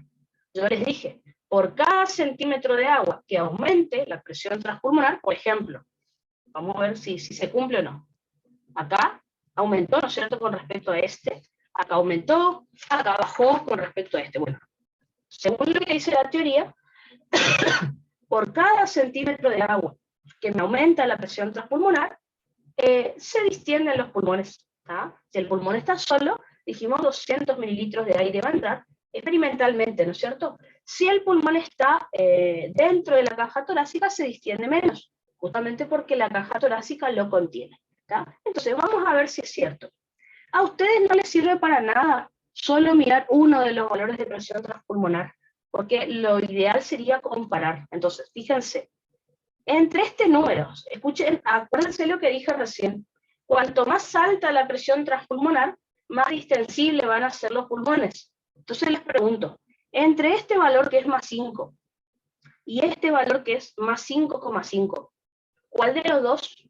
Yo les dije, por cada centímetro de agua que aumente la presión transpulmonar, por ejemplo, vamos a ver si se cumple o no. Acá aumentó, ¿no es cierto?, con respecto a este. Acá aumentó, acá bajó con respecto a este. Bueno, según lo que dice la teoría, por cada centímetro de agua que me aumenta la presión transpulmonar, se distienden los pulmones. ¿Tá? Si el pulmón está solo, dijimos 200 mililitros de aire va a entrar, experimentalmente, ¿no es cierto? Si el pulmón está dentro de la caja torácica, se distiende menos, justamente porque la caja torácica lo contiene. ¿Tá? Entonces, vamos a ver si es cierto. A ustedes no les sirve para nada solo mirar uno de los valores de presión transpulmonar, porque lo ideal sería comparar. Entonces, fíjense, entre este número, escuchen, acuérdense lo que dije recién, cuanto más alta la presión transpulmonar, más distensible van a ser los pulmones. Entonces les pregunto, entre este valor que es más 5 y este valor que es más 5,5,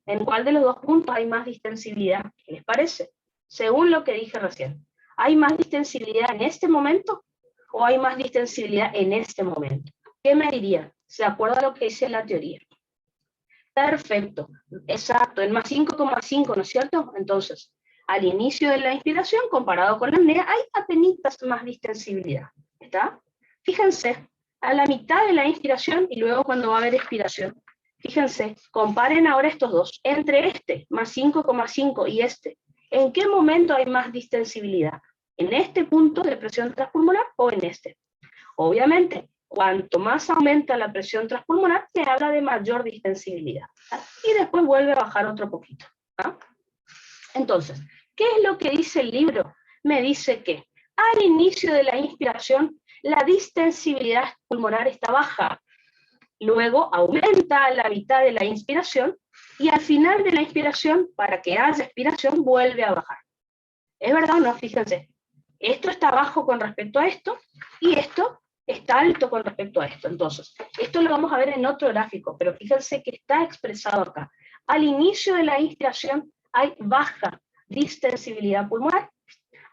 ¿en cuál de los dos puntos hay más distensibilidad? ¿Qué les parece? Según lo que dije recién, ¿hay más distensibilidad en este momento o hay más distensibilidad en este momento? ¿Qué me dirían? ¿Se acuerda lo que dice la teoría? Perfecto, exacto, el más 5,5, ¿no es cierto? Entonces, al inicio de la inspiración, comparado con la apnea, hay apenas más distensibilidad, ¿está? Fíjense, a la mitad de la inspiración y luego cuando va a haber expiración, fíjense, comparen ahora estos dos, entre este, más 5,5 y este, ¿en qué momento hay más distensibilidad? ¿En este punto de presión transpulmonar o en este? Obviamente, cuanto más aumenta la presión transpulmonar, se habla de mayor distensibilidad. ¿Ah? Y después vuelve a bajar otro poquito. ¿Ah? Entonces, ¿qué es lo que dice el libro? Me dice que al inicio de la inspiración, la distensibilidad pulmonar está baja. Luego aumenta a la mitad de la inspiración y al final de la inspiración, para que haya expiración, vuelve a bajar. ¿Es verdad o no? Fíjense. Esto está bajo con respecto a esto y esto está alto con respecto a esto. Entonces, esto lo vamos a ver en otro gráfico, pero fíjense que está expresado acá. Al inicio de la inspiración hay baja distensibilidad pulmonar,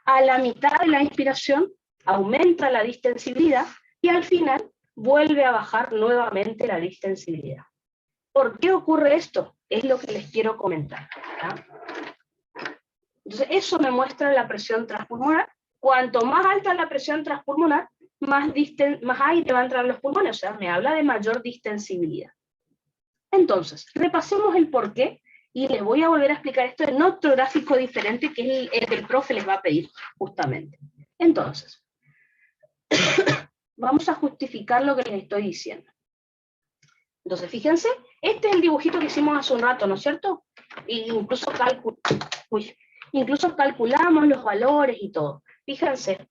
a la mitad de la inspiración aumenta la distensibilidad y al final vuelve a bajar nuevamente la distensibilidad. ¿Por qué ocurre esto? Es lo que les quiero comentar. ¿Tá? Entonces, eso me muestra la presión transpulmonar. Cuanto más alta la presión transpulmonar, más aire va a entrar en los pulmones, o sea, me habla de mayor distensibilidad. Entonces, repasemos el porqué, y les voy a volver a explicar esto en otro gráfico diferente, que es el que el profe les va a pedir, justamente. Entonces, vamos a justificar lo que les estoy diciendo. Entonces, fíjense, este es el dibujito que hicimos hace un rato, ¿no es cierto? E incluso calculamos los valores y todo. Fíjense,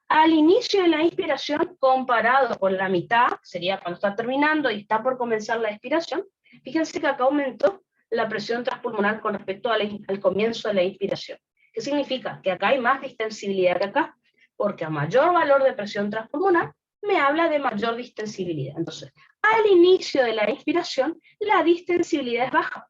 al inicio de la inspiración, comparado con la mitad, sería cuando está terminando y está por comenzar la expiración, fíjense que acá aumentó la presión transpulmonar con respecto al comienzo de la inspiración. ¿Qué significa? Que acá hay más distensibilidad que acá, porque a mayor valor de presión transpulmonar, me habla de mayor distensibilidad. Entonces, al inicio de la inspiración, la distensibilidad es baja.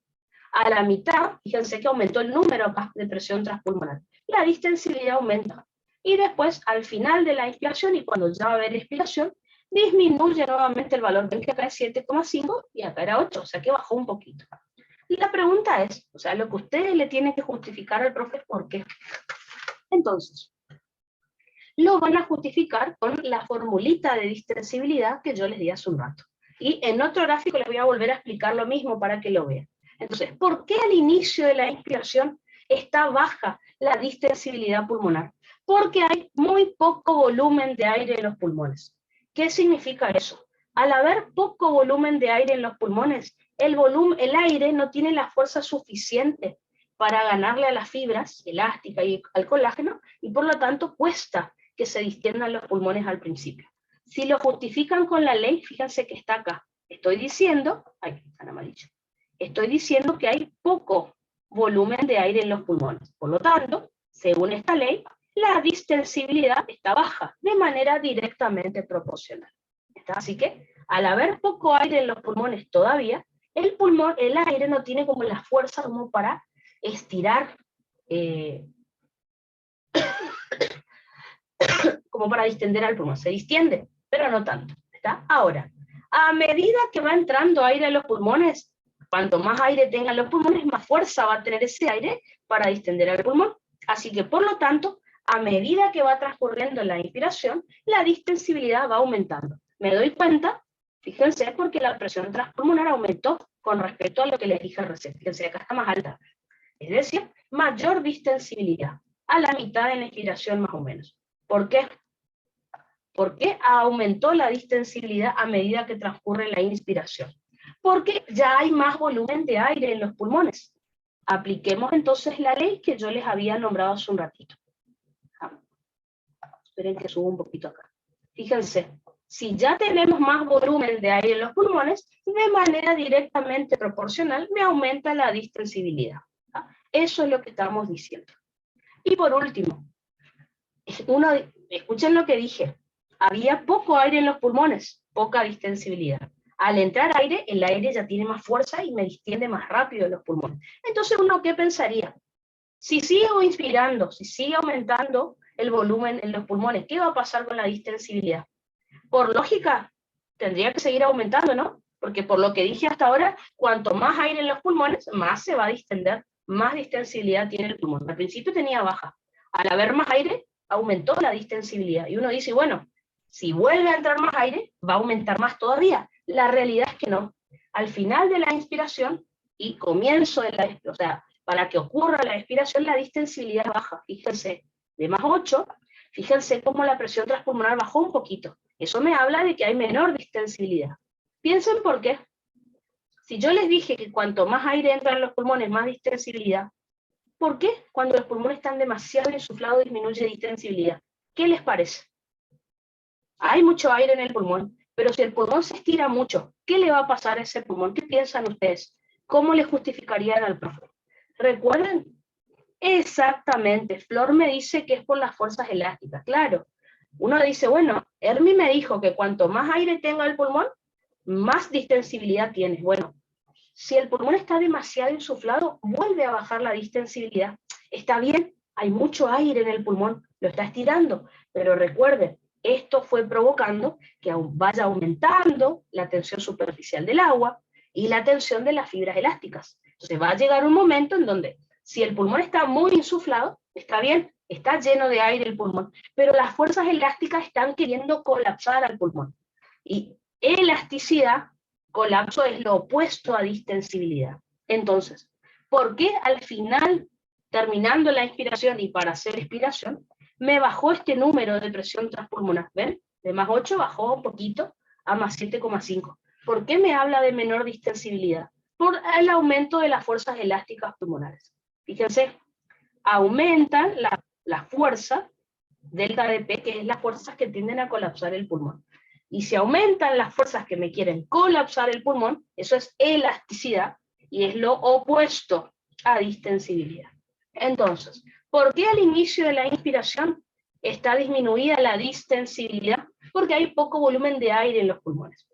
A la mitad, fíjense que aumentó el número acá de presión transpulmonar. La distensibilidad aumenta. Y después, al final de la inspiración, y cuando ya va a haber expiración, disminuye nuevamente el valor. Ven que acá es 7,5 y acá era 8, o sea que bajó un poquito. Y la pregunta es, o sea, lo que ustedes le tienen que justificar al profe, ¿por qué? Entonces, lo van a justificar con la formulita de distensibilidad que yo les di hace un rato. Y en otro gráfico les voy a volver a explicar lo mismo para que lo vean. Entonces, ¿por qué al inicio de la inspiración está baja la distensibilidad pulmonar? Porque hay muy poco volumen de aire en los pulmones. ¿Qué significa eso? Al haber poco volumen de aire en los pulmones, el aire no tiene la fuerza suficiente para ganarle a las fibras elásticas y al colágeno, y por lo tanto cuesta que se distiendan los pulmones al principio. Si lo justifican con la ley, fíjense que está acá. Estoy diciendo, ay, están amarillo, estoy diciendo que hay poco volumen de aire en los pulmones. Por lo tanto, según esta ley, la distensibilidad está baja, de manera directamente proporcional. ¿Está? Así que, al haber poco aire en los pulmones todavía, el aire no tiene como la fuerza como para estirar, como para distender al pulmón. Se distiende, pero no tanto. ¿Está? Ahora, a medida que va entrando aire a los pulmones, cuanto más aire tengan los pulmones, más fuerza va a tener ese aire para distender al pulmón. Así que, por lo tanto, a medida que va transcurriendo la inspiración, la distensibilidad va aumentando. Me doy cuenta, fíjense, porque la presión transpulmonar aumentó con respecto a lo que les dije recién. Fíjense, acá está más alta. Es decir, mayor distensibilidad, a la mitad de la inspiración más o menos. ¿Por qué? ¿Por qué aumentó la distensibilidad a medida que transcurre la inspiración? Porque ya hay más volumen de aire en los pulmones. Apliquemos entonces la ley que yo les había nombrado hace un ratito. Esperen que subo un poquito acá. Fíjense, si ya tenemos más volumen de aire en los pulmones, de manera directamente proporcional me aumenta la distensibilidad. Eso es lo que estamos diciendo. Y por último, escuchen lo que dije. Había poco aire en los pulmones, poca distensibilidad. Al entrar aire, el aire ya tiene más fuerza y me distiende más rápido en los pulmones. Entonces, ¿uno qué pensaría? Si sigo inspirando, si sigue aumentando el volumen en los pulmones, ¿qué va a pasar con la distensibilidad? Por lógica, tendría que seguir aumentando, ¿no? Porque por lo que dije hasta ahora, cuanto más aire en los pulmones, más se va a distender, más distensibilidad tiene el pulmón. Al principio tenía baja. Al haber más aire, aumentó la distensibilidad. Y uno dice, bueno, si vuelve a entrar más aire, va a aumentar más todavía. La realidad es que no. Al final de la inspiración y comienzo de la, o sea, para que ocurra la expiración, la distensibilidad baja. Fíjense, de más 8, fíjense cómo la presión transpulmonar bajó un poquito. Eso me habla de que hay menor distensibilidad. Piensen por qué. Si yo les dije que cuanto más aire entra en los pulmones, más distensibilidad, ¿por qué cuando los pulmones están demasiado insuflados disminuye distensibilidad? ¿Qué les parece? Hay mucho aire en el pulmón, pero si el pulmón se estira mucho, ¿qué le va a pasar a ese pulmón? ¿Qué piensan ustedes? ¿Cómo le justificarían al profe? ¿Recuerden? Exactamente, Flor me dice que es por las fuerzas elásticas, claro. Uno dice, bueno, Hermi me dijo que cuanto más aire tenga el pulmón, más distensibilidad tienes. Bueno, si el pulmón está demasiado insuflado, vuelve a bajar la distensibilidad. Está bien, hay mucho aire en el pulmón, lo está estirando, pero recuerden, esto fue provocando que vaya aumentando la tensión superficial del agua y la tensión de las fibras elásticas. Entonces va a llegar un momento en donde, si el pulmón está muy insuflado, está bien, está lleno de aire el pulmón, pero las fuerzas elásticas están queriendo colapsar al pulmón. Y elasticidad, colapso, es lo opuesto a distensibilidad. Entonces, ¿por qué al final, terminando la inspiración y para hacer expiración, me bajó este número de presión transpulmonar? ¿Ven? De más 8 bajó un poquito a más 7,5. ¿Por qué me habla de menor distensibilidad? Por el aumento de las fuerzas elásticas pulmonares. Fíjense, aumentan la fuerza delta de P, que es las fuerzas que tienden a colapsar el pulmón. Y si aumentan las fuerzas que me quieren colapsar el pulmón, eso es elasticidad, y es lo opuesto a distensibilidad. Entonces, ¿por qué al inicio de la inspiración está disminuida la distensibilidad? Porque hay poco volumen de aire en los pulmones.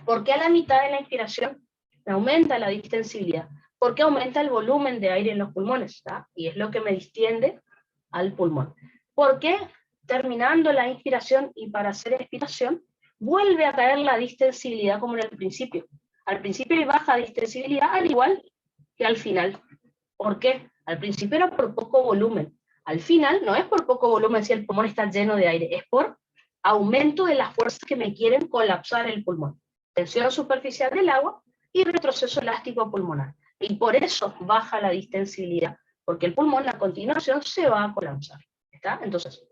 ¿Por qué a la mitad de la inspiración aumenta la distensibilidad? Porque aumenta el volumen de aire en los pulmones, ¿está? Y es lo que me distiende al pulmón. ¿Por qué terminando la inspiración y para hacer expiración vuelve a caer la distensibilidad como en el principio? Al principio hay baja distensibilidad, al igual que al final. ¿Por qué? Al principio era por poco volumen. Al final no es por poco volumen si el pulmón está lleno de aire, es por aumento de las fuerzas que me quieren colapsar el pulmón. Tensión superficial del agua y retroceso elástico pulmonar. Y por eso baja la distensibilidad, porque el pulmón a continuación se va a colapsar. ¿Está? Entonces,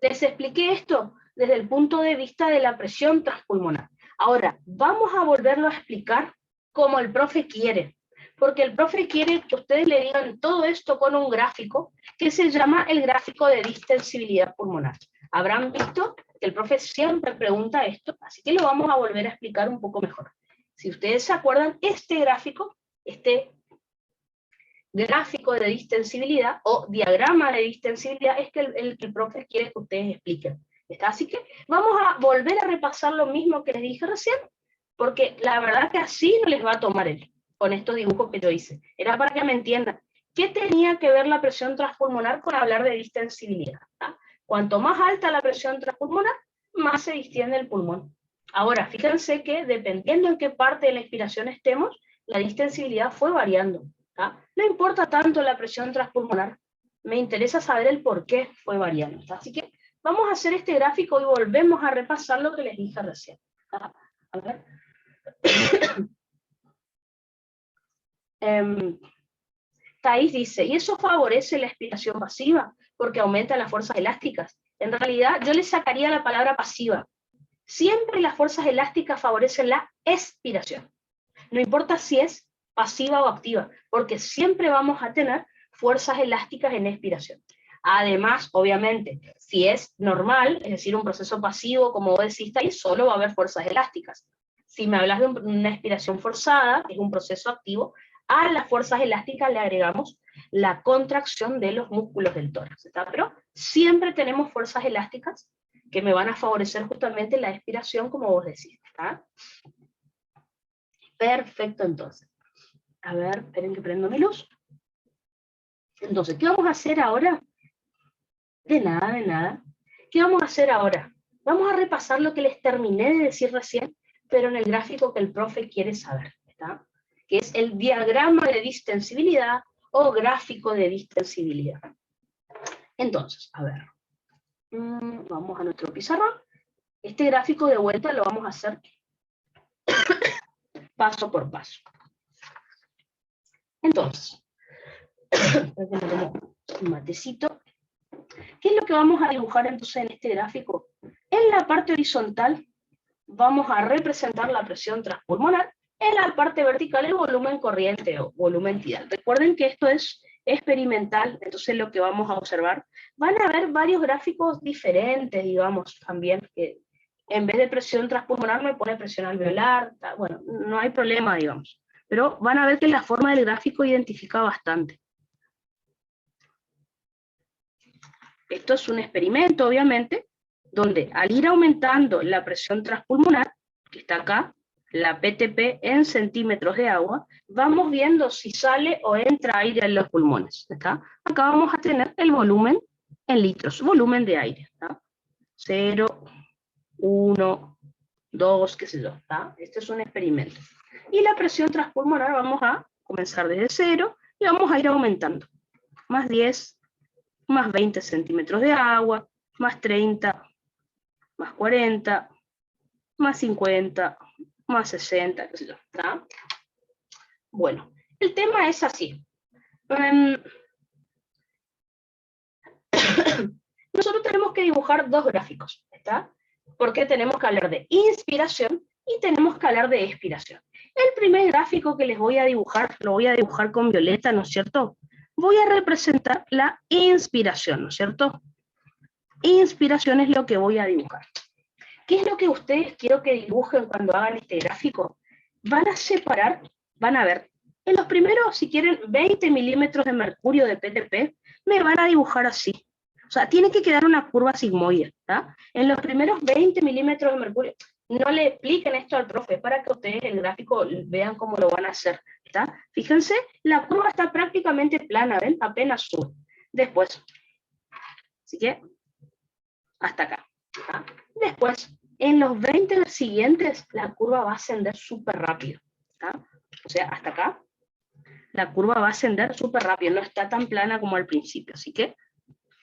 les expliqué esto desde el punto de vista de la presión transpulmonar. Ahora, vamos a volverlo a explicar como el profe quiere, porque el profe quiere que ustedes le digan todo esto con un gráfico que se llama el gráfico de distensibilidad pulmonar. ¿Habrán visto que el profe siempre pregunta esto, así que lo vamos a volver a explicar un poco mejor. Si ustedes se acuerdan, este gráfico de distensibilidad o diagrama de distensibilidad es el que el profe quiere que ustedes expliquen. ¿Está? Así que vamos a volver a repasar lo mismo que les dije recién, porque la verdad que así no les va a tomar con estos dibujos que yo hice. Era para que me entiendan. ¿Qué tenía que ver la presión transpulmonar con hablar de distensibilidad? ¿Tá? Cuanto más alta la presión transpulmonar, más se distiende el pulmón. Ahora, fíjense que dependiendo en qué parte de la inspiración estemos, la distensibilidad fue variando. ¿Tá? No importa tanto la presión transpulmonar, me interesa saber el por qué fue variando. ¿Tá? Así que vamos a hacer este gráfico y volvemos a repasar lo que les dije recién. ¿Tá? A ver. Thais dice, y eso favorece la expiración pasiva, porque aumenta las fuerzas elásticas. En realidad, yo le sacaría la palabra pasiva. Siempre las fuerzas elásticas favorecen la expiración. No importa si es pasiva o activa, porque siempre vamos a tener fuerzas elásticas en expiración. Además, obviamente, si es normal, es decir, un proceso pasivo, como vos decís, ahí solo va a haber fuerzas elásticas. Si me hablas de una expiración forzada, que es un proceso activo, a las fuerzas elásticas le agregamos la contracción de los músculos del tórax. ¿Está? Pero siempre tenemos fuerzas elásticas que me van a favorecer justamente la expiración, como vos decís. ¿Está? Perfecto, entonces. A ver, esperen que prendo mi luz. Entonces, ¿qué vamos a hacer ahora? De nada, de nada. ¿Qué vamos a hacer ahora? Vamos a repasar lo que les terminé de decir recién, pero en el gráfico que el profe quiere saber, ¿está? Que es el diagrama de distensibilidad o gráfico de distensibilidad. Entonces, a ver. Vamos a nuestro pizarrón. Este gráfico de vuelta lo vamos a hacer paso por paso. Entonces, me tomo un matecito. ¿Qué es lo que vamos a dibujar entonces en este gráfico? En la parte horizontal vamos a representar la presión transpulmonar, en la parte vertical el volumen corriente o volumen tidal. Recuerden que esto es experimental, entonces lo que vamos a observar, van a haber varios gráficos diferentes, digamos, también, que en vez de presión transpulmonar me pone presión alveolar, bueno, no hay problema, digamos, pero van a ver que la forma del gráfico identifica bastante. Esto es un experimento, obviamente, donde al ir aumentando la presión transpulmonar, que está acá, la PTP en centímetros de agua, vamos viendo si sale o entra aire en los pulmones. ¿Está? Acá vamos a tener el volumen en litros, volumen de aire. ¿Está? 0, 1, 2, qué sé yo. ¿Está? Este es un experimento. Y la presión transpulmonar vamos a comenzar desde 0 y vamos a ir aumentando. Más 10, más 20 centímetros de agua, más 30, más 40, más 50, más 60, qué sé yo, ¿está? Bueno, el tema es así. Nosotros tenemos que dibujar dos gráficos, ¿está? Porque tenemos que hablar de inspiración y tenemos que hablar de expiración. El primer gráfico que les voy a dibujar, lo voy a dibujar con violeta, ¿no es cierto? Voy a representar la inspiración, ¿no es cierto? Inspiración es lo que voy a dibujar. ¿Qué es lo que ustedes quiero que dibujen cuando hagan este gráfico? Van a separar, van a ver, en los primeros, si quieren, 20 milímetros de mercurio de PTP, me van a dibujar así. O sea, tiene que quedar una curva sigmoide, ¿tá? En los primeros 20 milímetros de mercurio, no le expliquen esto al profe, para que ustedes el gráfico vean cómo lo van a hacer, ¿tá? Fíjense, la curva está prácticamente plana, ¿ven? Apenas sube. Después, así que, hasta acá, ¿tá? Después, en los 20 siguientes, la curva va a ascender súper rápido, ¿tá? O sea, hasta acá, la curva va a ascender súper rápido, no está tan plana como al principio, así que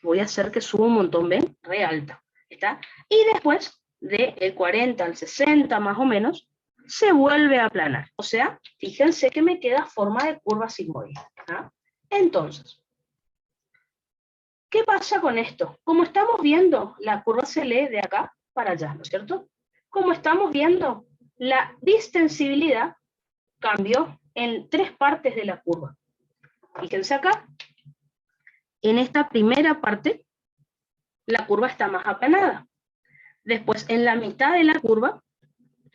voy a hacer que suba un montón, ¿ven? Re alta, ¿está? Y después, del 40 al 60 más o menos, se vuelve a aplanar. O sea, fíjense que me queda forma de curva sigmoide, ¿tá? Entonces, ¿qué pasa con esto? Como estamos viendo, la curva se lee de acá para allá, ¿no es cierto? Como estamos viendo, la distensibilidad cambió en 3 partes de la curva. Fíjense acá, en esta primera parte, la curva está más aplanada. Después, en la mitad de la curva,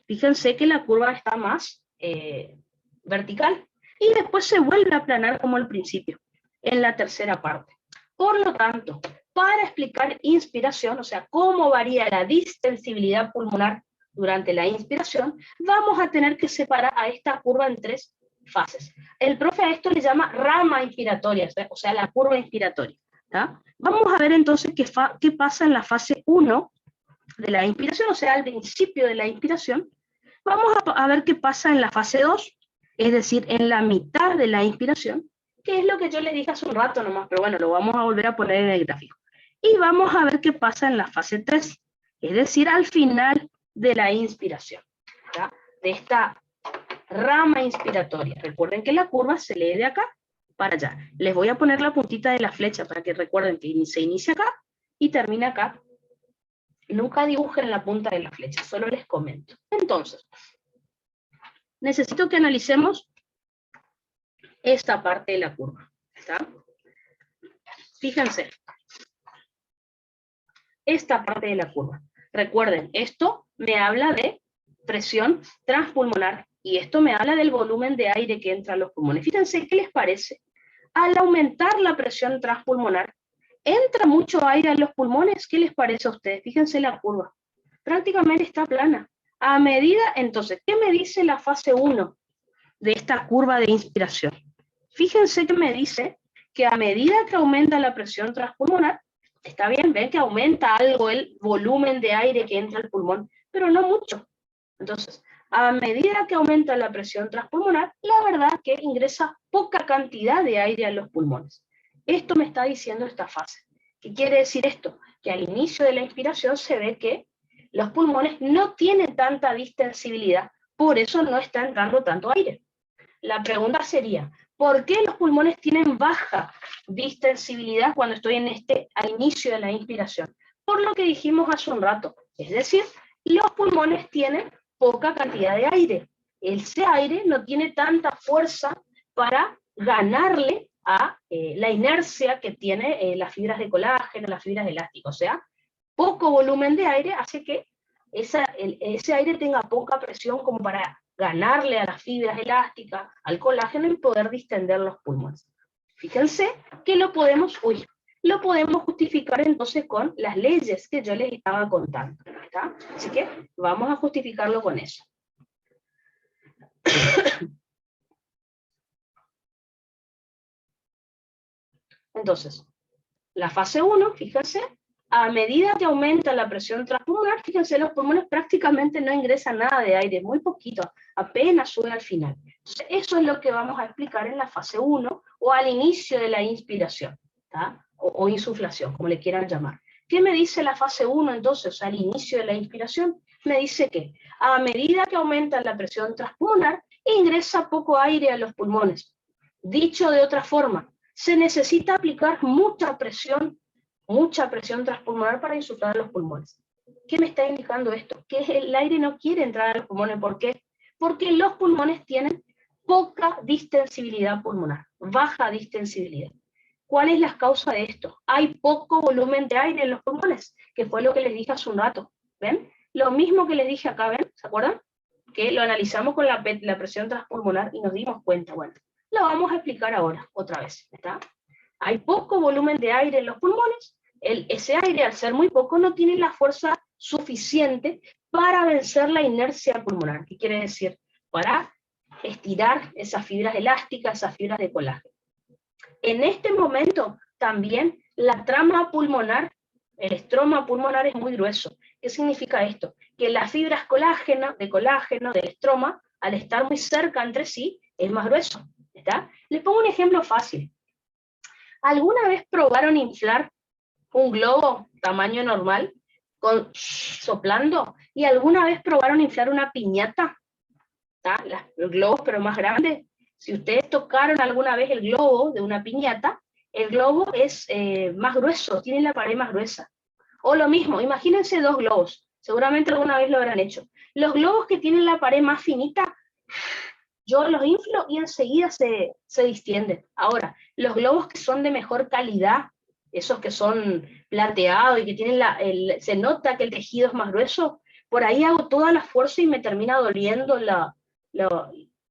fíjense que la curva está más vertical. Y después se vuelve a aplanar como al principio, en la tercera parte. Por lo tanto, para explicar inspiración, o sea, cómo varía la distensibilidad pulmonar durante la inspiración, vamos a tener que separar a esta curva en 3 fases. El profe a esto le llama rama inspiratoria, o sea, la curva inspiratoria. ¿Tá? Vamos a ver entonces qué pasa en la fase 1 de la inspiración, o sea, al principio de la inspiración. Vamos a ver qué pasa en la fase 2, es decir, en la mitad de la inspiración, que es lo que yo les dije hace un rato nomás, pero bueno, lo vamos a volver a poner en el gráfico. Y vamos a ver qué pasa en la fase 3, es decir, al final de la inspiración, ¿tá? De esta rama inspiratoria. Recuerden que la curva se lee de acá para allá. Les voy a poner la puntita de la flecha para que recuerden que se inicia acá y termina acá. Nunca dibujen la punta de la flecha, solo les comento. Entonces, necesito que analicemos esta parte de la curva. ¿Está? Fíjense. Esta parte de la curva. Recuerden, esto me habla de presión transpulmonar y esto me habla del volumen de aire que entra a los pulmones. Fíjense, ¿qué les parece? Al aumentar la presión transpulmonar, ¿entra mucho aire a los pulmones? ¿Qué les parece a ustedes? Fíjense la curva. Prácticamente está plana. A medida, entonces, ¿qué me dice la fase 1 de esta curva de inspiración? Fíjense que me dice que a medida que aumenta la presión transpulmonar, está bien, ven que aumenta algo el volumen de aire que entra al pulmón, pero no mucho. Entonces, a medida que aumenta la presión transpulmonar, la verdad es que ingresa poca cantidad de aire a los pulmones. Esto me está diciendo esta fase. ¿Qué quiere decir esto? Que al inicio de la inspiración se ve que los pulmones no tienen tanta distensibilidad, por eso no está entrando tanto aire. La pregunta sería, ¿por qué los pulmones tienen baja distensibilidad cuando estoy al inicio de la inspiración? Por lo que dijimos hace un rato, es decir, los pulmones tienen poca cantidad de aire. Ese aire no tiene tanta fuerza para ganarle a la inercia que tiene las fibras de colágeno, las fibras elásticas. O sea, poco volumen de aire hace que ese aire tenga poca presión como para ganarle a las fibras elásticas, al colágeno y poder distender los pulmones. Fíjense que lo podemos justificar entonces con las leyes que yo les estaba contando. ¿Está? Así que vamos a justificarlo con eso. Entonces, la fase 1, fíjense, a medida que aumenta la presión transpulmonar, fíjense, los pulmones prácticamente no ingresan nada de aire, muy poquito, apenas sube al final. Entonces, eso es lo que vamos a explicar en la fase 1 o al inicio de la inspiración, ¿tá? O insuflación, como le quieran llamar. ¿Qué me dice la fase 1 entonces, al inicio de la inspiración? Me dice que a medida que aumenta la presión transpulmonar, ingresa poco aire a los pulmones. Dicho de otra forma, se necesita aplicar mucha presión transpulmonar para insuflar a los pulmones. ¿Qué me está indicando esto? Que el aire no quiere entrar a los pulmones. ¿Por qué? Porque los pulmones tienen poca distensibilidad pulmonar, baja distensibilidad. ¿Cuál es la causa de esto? Hay poco volumen de aire en los pulmones, que fue lo que les dije hace un rato. ¿Ven? Lo mismo que les dije acá, ¿ven? ¿Se acuerdan? Que lo analizamos con la presión transpulmonar y nos dimos cuenta. Bueno, lo vamos a explicar ahora, otra vez. ¿Está? Hay poco volumen de aire en los pulmones. Ese aire, al ser muy poco, no tiene la fuerza suficiente para vencer la inercia pulmonar. ¿Qué quiere decir? Para estirar esas fibras elásticas, esas fibras de colágeno. En este momento, también la trama pulmonar, el estroma pulmonar es muy grueso. ¿Qué significa esto? Que las fibras de colágeno del estroma, al estar muy cerca entre sí, es más grueso. ¿Está? Les pongo un ejemplo fácil. ¿Alguna vez probaron inflar un globo tamaño normal soplando? ¿Y alguna vez probaron inflar una piñata? Los globos pero más grandes. Si ustedes tocaron alguna vez el globo de una piñata, el globo es más grueso, tiene la pared más gruesa. O lo mismo, imagínense dos globos, seguramente alguna vez lo habrán hecho. Los globos que tienen la pared más finita, yo los inflo y enseguida se distienden. Ahora, los globos que son de mejor calidad, esos que son plateados y que tienen se nota que el tejido es más grueso, por ahí hago toda la fuerza y me termina doliendo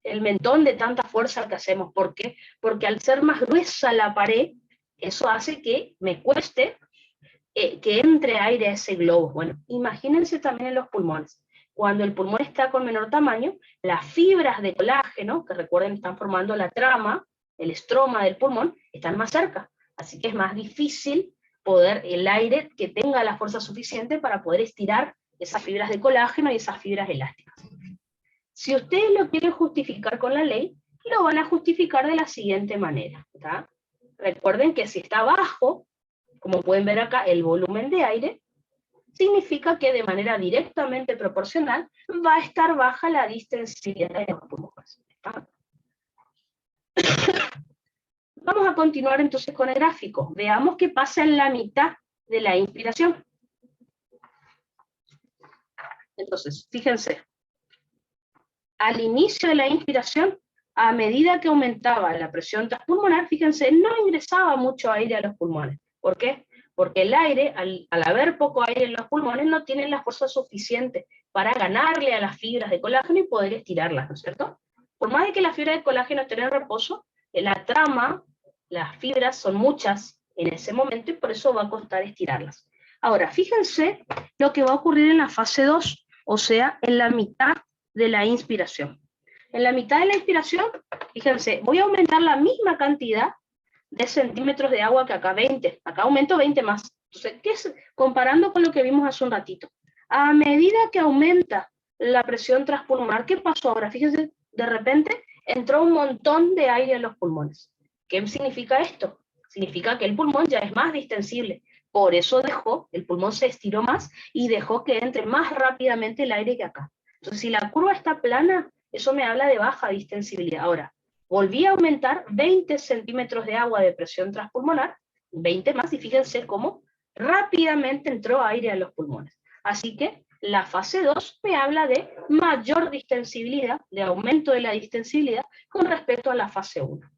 el mentón de tanta fuerza que hacemos. ¿Por qué? Porque al ser más gruesa la pared, eso hace que me cueste que entre aire a ese globo. Bueno, imagínense también en los pulmones. Cuando el pulmón está con menor tamaño, las fibras de colágeno, que recuerden están formando la trama, el estroma del pulmón, están más cerca. Así que es más difícil poder el aire que tenga la fuerza suficiente para poder estirar esas fibras de colágeno y esas fibras elásticas. Si ustedes lo quieren justificar con la ley, lo van a justificar de la siguiente manera. ¿Tá? Recuerden que si está bajo, como pueden ver acá, el volumen de aire, significa que de manera directamente proporcional va a estar baja la distensibilidad de los pulmones. Vamos a continuar entonces con el gráfico. Veamos qué pasa en la mitad de la inspiración. Entonces, fíjense, al inicio de la inspiración, a medida que aumentaba la presión transpulmonar, fíjense, no ingresaba mucho aire a los pulmones. ¿Por qué? Porque el aire, al haber poco aire en los pulmones, no tiene la fuerza suficiente para ganarle a las fibras de colágeno y poder estirarlas, ¿no es cierto? Por más de que las fibras de colágeno estén en reposo, la trama, las fibras son muchas en ese momento y por eso va a costar estirarlas. Ahora, fíjense lo que va a ocurrir en la fase 2, o sea, en la mitad de la inspiración. En la mitad de la inspiración, fíjense, voy a aumentar la misma cantidad de centímetros de agua que acá, 20. Acá aumento 20 más. Entonces, ¿qué es? Comparando con lo que vimos hace un ratito. A medida que aumenta la presión transpulmonar, ¿qué pasó ahora? Fíjense, de repente entró un montón de aire en los pulmones. ¿Qué significa esto? Significa que el pulmón ya es más distensible. Por eso el pulmón se estiró más y dejó que entre más rápidamente el aire que acá. Entonces, si la curva está plana, eso me habla de baja distensibilidad. Ahora, volví a aumentar 20 centímetros de agua de presión transpulmonar, 20 más, y fíjense cómo rápidamente entró aire a los pulmones. Así que la fase 2 me habla de mayor distensibilidad, de aumento de la distensibilidad con respecto a la fase 1.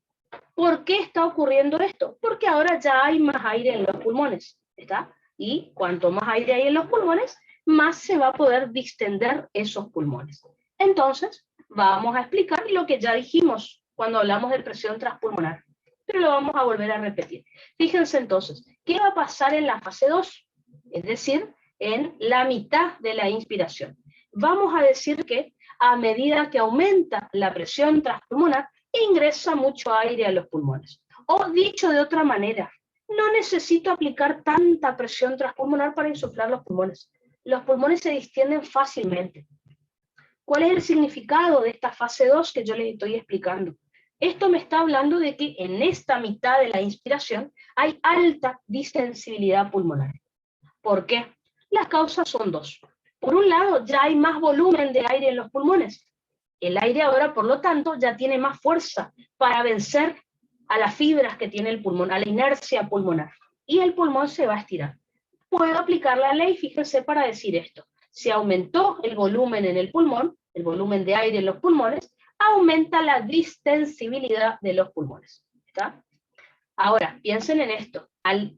¿Por qué está ocurriendo esto? Porque ahora ya hay más aire en los pulmones, ¿está? Y cuanto más aire hay en los pulmones, más se va a poder distender esos pulmones. Entonces, vamos a explicar lo que ya dijimos cuando hablamos de presión transpulmonar, pero lo vamos a volver a repetir. Fíjense entonces, ¿qué va a pasar en la fase 2? Es decir, en la mitad de la inspiración. Vamos a decir que a medida que aumenta la presión transpulmonar, ingresa mucho aire a los pulmones. O dicho de otra manera, no necesito aplicar tanta presión transpulmonar para insuflar los pulmones. Los pulmones se distienden fácilmente. ¿Cuál es el significado de esta fase 2 que yo les estoy explicando? Esto me está hablando de que en esta mitad de la inspiración hay alta distensibilidad pulmonar. ¿Por qué? Las causas son dos. Por un lado, ya hay más volumen de aire en los pulmones. El aire ahora, por lo tanto, ya tiene más fuerza para vencer a las fibras que tiene el pulmón, a la inercia pulmonar. Y el pulmón se va a estirar. Puedo aplicar la ley, fíjense, para decir esto. Si aumentó el volumen en el pulmón, el volumen de aire en los pulmones, aumenta la distensibilidad de los pulmones. ¿Está? Ahora, piensen en esto. Al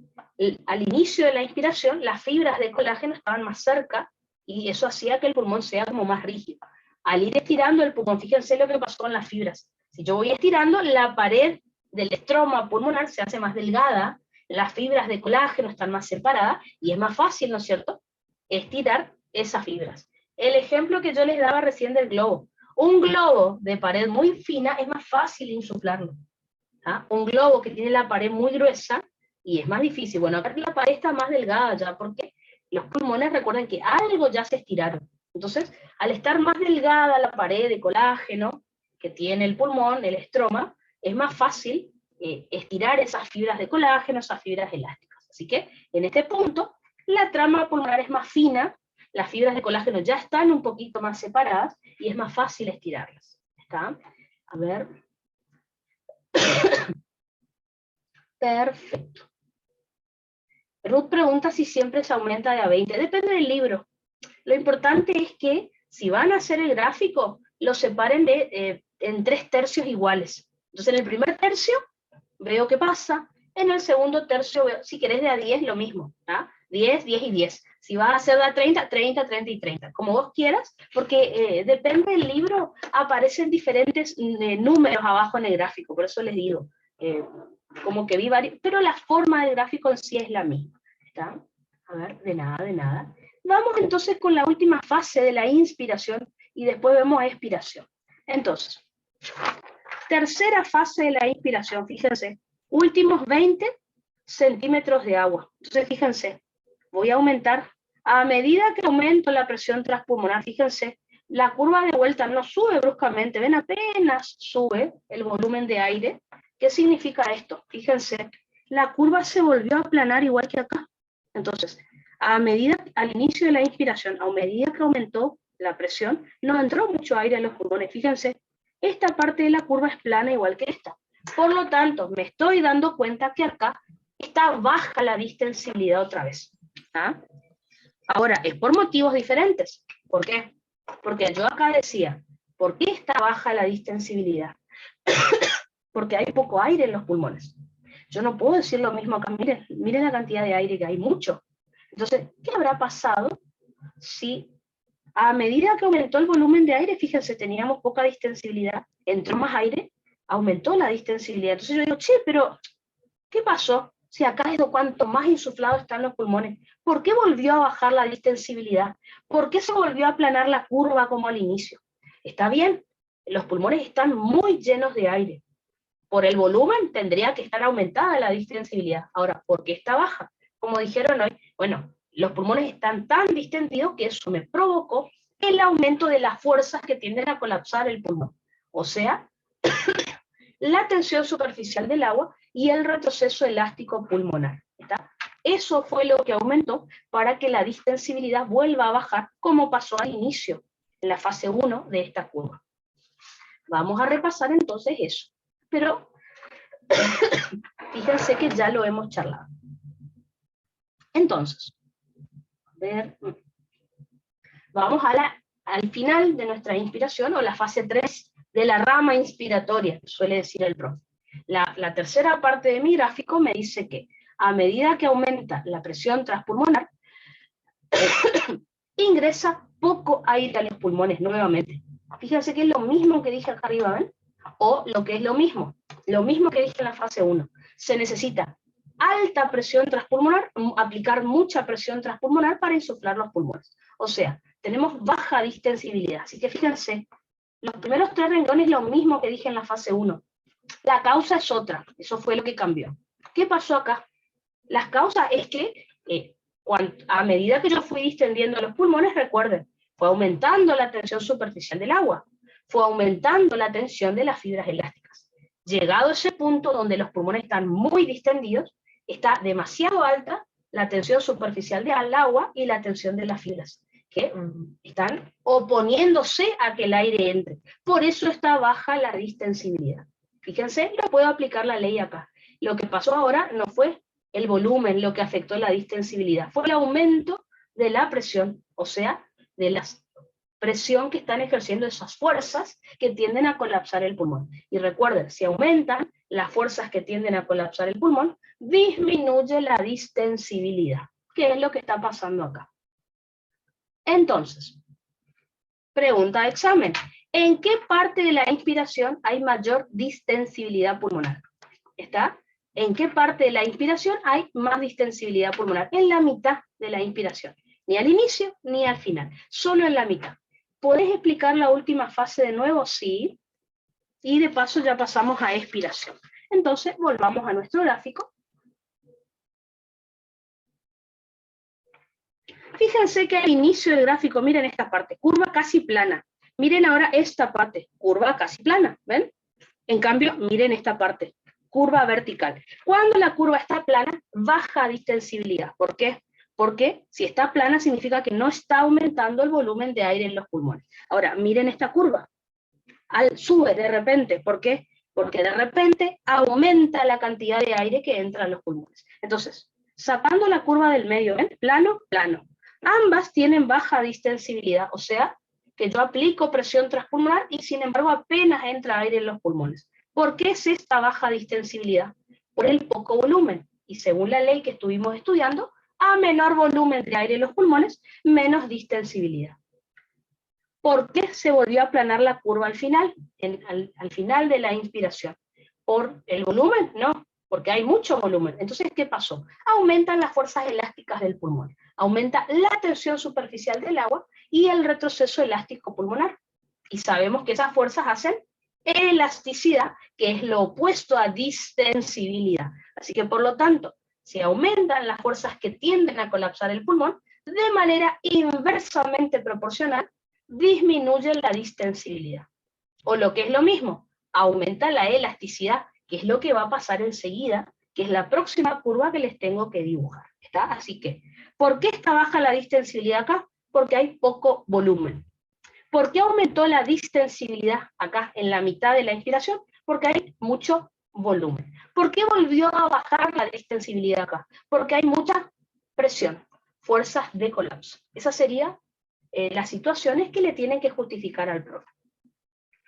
inicio de la inspiración, las fibras de colágeno estaban más cerca y eso hacía que el pulmón sea como más rígido. Al ir estirando el pulmón, fíjense lo que pasó con las fibras. Si yo voy estirando, la pared del estroma pulmonar se hace más delgada, las fibras de colágeno están más separadas y es más fácil, ¿no es cierto?, estirar esas fibras. El ejemplo que yo les daba recién del globo. Un globo de pared muy fina es más fácil insuflarlo. ¿Ah? Un globo que tiene la pared muy gruesa y es más difícil. Bueno, acá la pared está más delgada ya porque los pulmones, recuerden que algo ya se estiraron. Entonces, al estar más delgada la pared de colágeno que tiene el pulmón, el estroma, es más fácil estirar esas fibras de colágeno, esas fibras elásticas. Así que, en este punto, la trama pulmonar es más fina, las fibras de colágeno ya están un poquito más separadas y es más fácil estirarlas. ¿Está? A ver. Perfecto. Ruth pregunta si siempre se aumenta de a 20. Depende del libro. Lo importante es que si van a hacer el gráfico, lo separen en 3 tercios iguales. Entonces en el primer tercio veo qué pasa, En el segundo tercio, si querés de a 10, lo mismo, ¿tá? 10, 10 y 10. Si vas a hacer de a 30, 30, 30 y 30, como vos quieras, porque depende del libro, aparecen diferentes números abajo en el gráfico, por eso les digo, como que vi varios, pero la forma del gráfico en sí es la misma, ¿está? A ver, de nada, de nada. Vamos entonces con la última fase de la inspiración y después vemos expiración. Entonces, tercera fase de la inspiración, fíjense, últimos 20 centímetros de agua. Entonces, fíjense, voy a aumentar. A medida que aumento la presión transpulmonar, fíjense, la curva de vuelta no sube bruscamente, ven, apenas sube el volumen de aire. ¿Qué significa esto? Fíjense, la curva se volvió a aplanar igual que acá. Entonces, a medida, al inicio de la inspiración, a medida que aumentó la presión, no entró mucho aire en los pulmones. Fíjense, esta parte de la curva es plana igual que esta. Por lo tanto, me estoy dando cuenta que acá está baja la distensibilidad otra vez. ¿Ah? Ahora, es por motivos diferentes. ¿Por qué? Porque yo acá decía, ¿por qué está baja la distensibilidad? Porque hay poco aire en los pulmones. Yo no puedo decir lo mismo acá, miren, miren la cantidad de aire que hay, mucho. Entonces, ¿qué habrá pasado si a medida que aumentó el volumen de aire, fíjense, teníamos poca distensibilidad, entró más aire, aumentó la distensibilidad? Entonces yo digo, che, pero ¿qué pasó? Si acá es cuanto más insuflado están los pulmones, ¿por qué volvió a bajar la distensibilidad? ¿Por qué se volvió a aplanar la curva como al inicio? Está bien, los pulmones están muy llenos de aire. Por el volumen tendría que estar aumentada la distensibilidad. Ahora, ¿por qué está baja? Como dijeron hoy, bueno, los pulmones están tan distendidos que eso me provocó el aumento de las fuerzas que tienden a colapsar el pulmón. O sea, la tensión superficial del agua y el retroceso elástico pulmonar. ¿Está? Eso fue lo que aumentó para que la distensibilidad vuelva a bajar, como pasó al inicio, en la fase 1 de esta curva. Vamos a repasar entonces eso. Pero fíjense que ya lo hemos charlado. Entonces, a ver, vamos al final de nuestra inspiración, o la fase 3 de la rama inspiratoria, suele decir el profe. La tercera parte de mi gráfico me dice que a medida que aumenta la presión transpulmonar, ingresa poco aire a los pulmones nuevamente. Fíjense que es lo mismo que dije acá arriba, ¿ven? O lo que es lo mismo que dije en la fase 1. Se necesita alta presión transpulmonar, aplicar mucha presión transpulmonar para insuflar los pulmones. O sea, tenemos baja distensibilidad. Así que fíjense, los primeros 3 renglones es lo mismo que dije en la fase 1. La causa es otra, eso fue lo que cambió. ¿Qué pasó acá? Las causas es que a medida que yo fui distendiendo los pulmones, recuerden, fue aumentando la tensión superficial del agua, fue aumentando la tensión de las fibras elásticas. Llegado a ese punto donde los pulmones están muy distendidos, está demasiado alta la tensión superficial del agua y la tensión de las fibras, que están oponiéndose a que el aire entre. Por eso está baja la distensibilidad. Fíjense, no puedo aplicar la ley acá. Lo que pasó ahora no fue el volumen lo que afectó la distensibilidad, fue el aumento de la presión, o sea, de la presión que están ejerciendo esas fuerzas que tienden a colapsar el pulmón. Y recuerden, si aumentan las fuerzas que tienden a colapsar el pulmón, disminuye la distensibilidad, que es lo que está pasando acá. Entonces, pregunta de examen. ¿En qué parte de la inspiración hay mayor distensibilidad pulmonar? ¿Está? ¿En qué parte de la inspiración hay más distensibilidad pulmonar? En la mitad de la inspiración. Ni al inicio ni al final. Solo en la mitad. ¿Podés explicar la última fase de nuevo? Sí. Y de paso ya pasamos a expiración. Entonces, volvamos a nuestro gráfico. Fíjense que al inicio del gráfico, miren esta parte, curva casi plana. Miren ahora esta parte, curva casi plana, ¿ven? En cambio, miren esta parte, curva vertical. Cuando la curva está plana, baja distensibilidad. ¿Por qué? Porque si está plana significa que no está aumentando el volumen de aire en los pulmones. Ahora, miren esta curva. Sube de repente. ¿Por qué? Porque de repente aumenta la cantidad de aire que entra en los pulmones. Entonces, sacando la curva del medio, ¿ven? Plano, plano. Ambas tienen baja distensibilidad, o sea, que yo aplico presión transpulmonar y sin embargo apenas entra aire en los pulmones. ¿Por qué es esta baja distensibilidad? por el poco volumen. Y según la ley que estuvimos estudiando, a menor volumen de aire en los pulmones, menos distensibilidad. ¿Por qué se volvió a aplanar la curva al final? Al final de la inspiración. ¿Por el volumen? No, porque hay mucho volumen. Entonces, ¿qué pasó? Aumentan las fuerzas elásticas del pulmón, aumenta la tensión superficial del agua y el retroceso elástico pulmonar. Y sabemos que esas fuerzas hacen elasticidad, que es lo opuesto a distensibilidad. Así que, por lo tanto, si aumentan las fuerzas que tienden a colapsar el pulmón, de manera inversamente proporcional, disminuye la distensibilidad. O lo que es lo mismo, aumenta la elasticidad, que es lo que va a pasar enseguida, que es la próxima curva que les tengo que dibujar. ¿Está? Así que, ¿por qué está baja la distensibilidad acá? Porque hay poco volumen. ¿Por qué aumentó la distensibilidad acá en la mitad de la inspiración? Porque hay mucho volumen. ¿Por qué volvió a bajar la distensibilidad acá? Porque hay mucha presión, fuerzas de colapso. Esa sería las situaciones que le tienen que justificar al profe.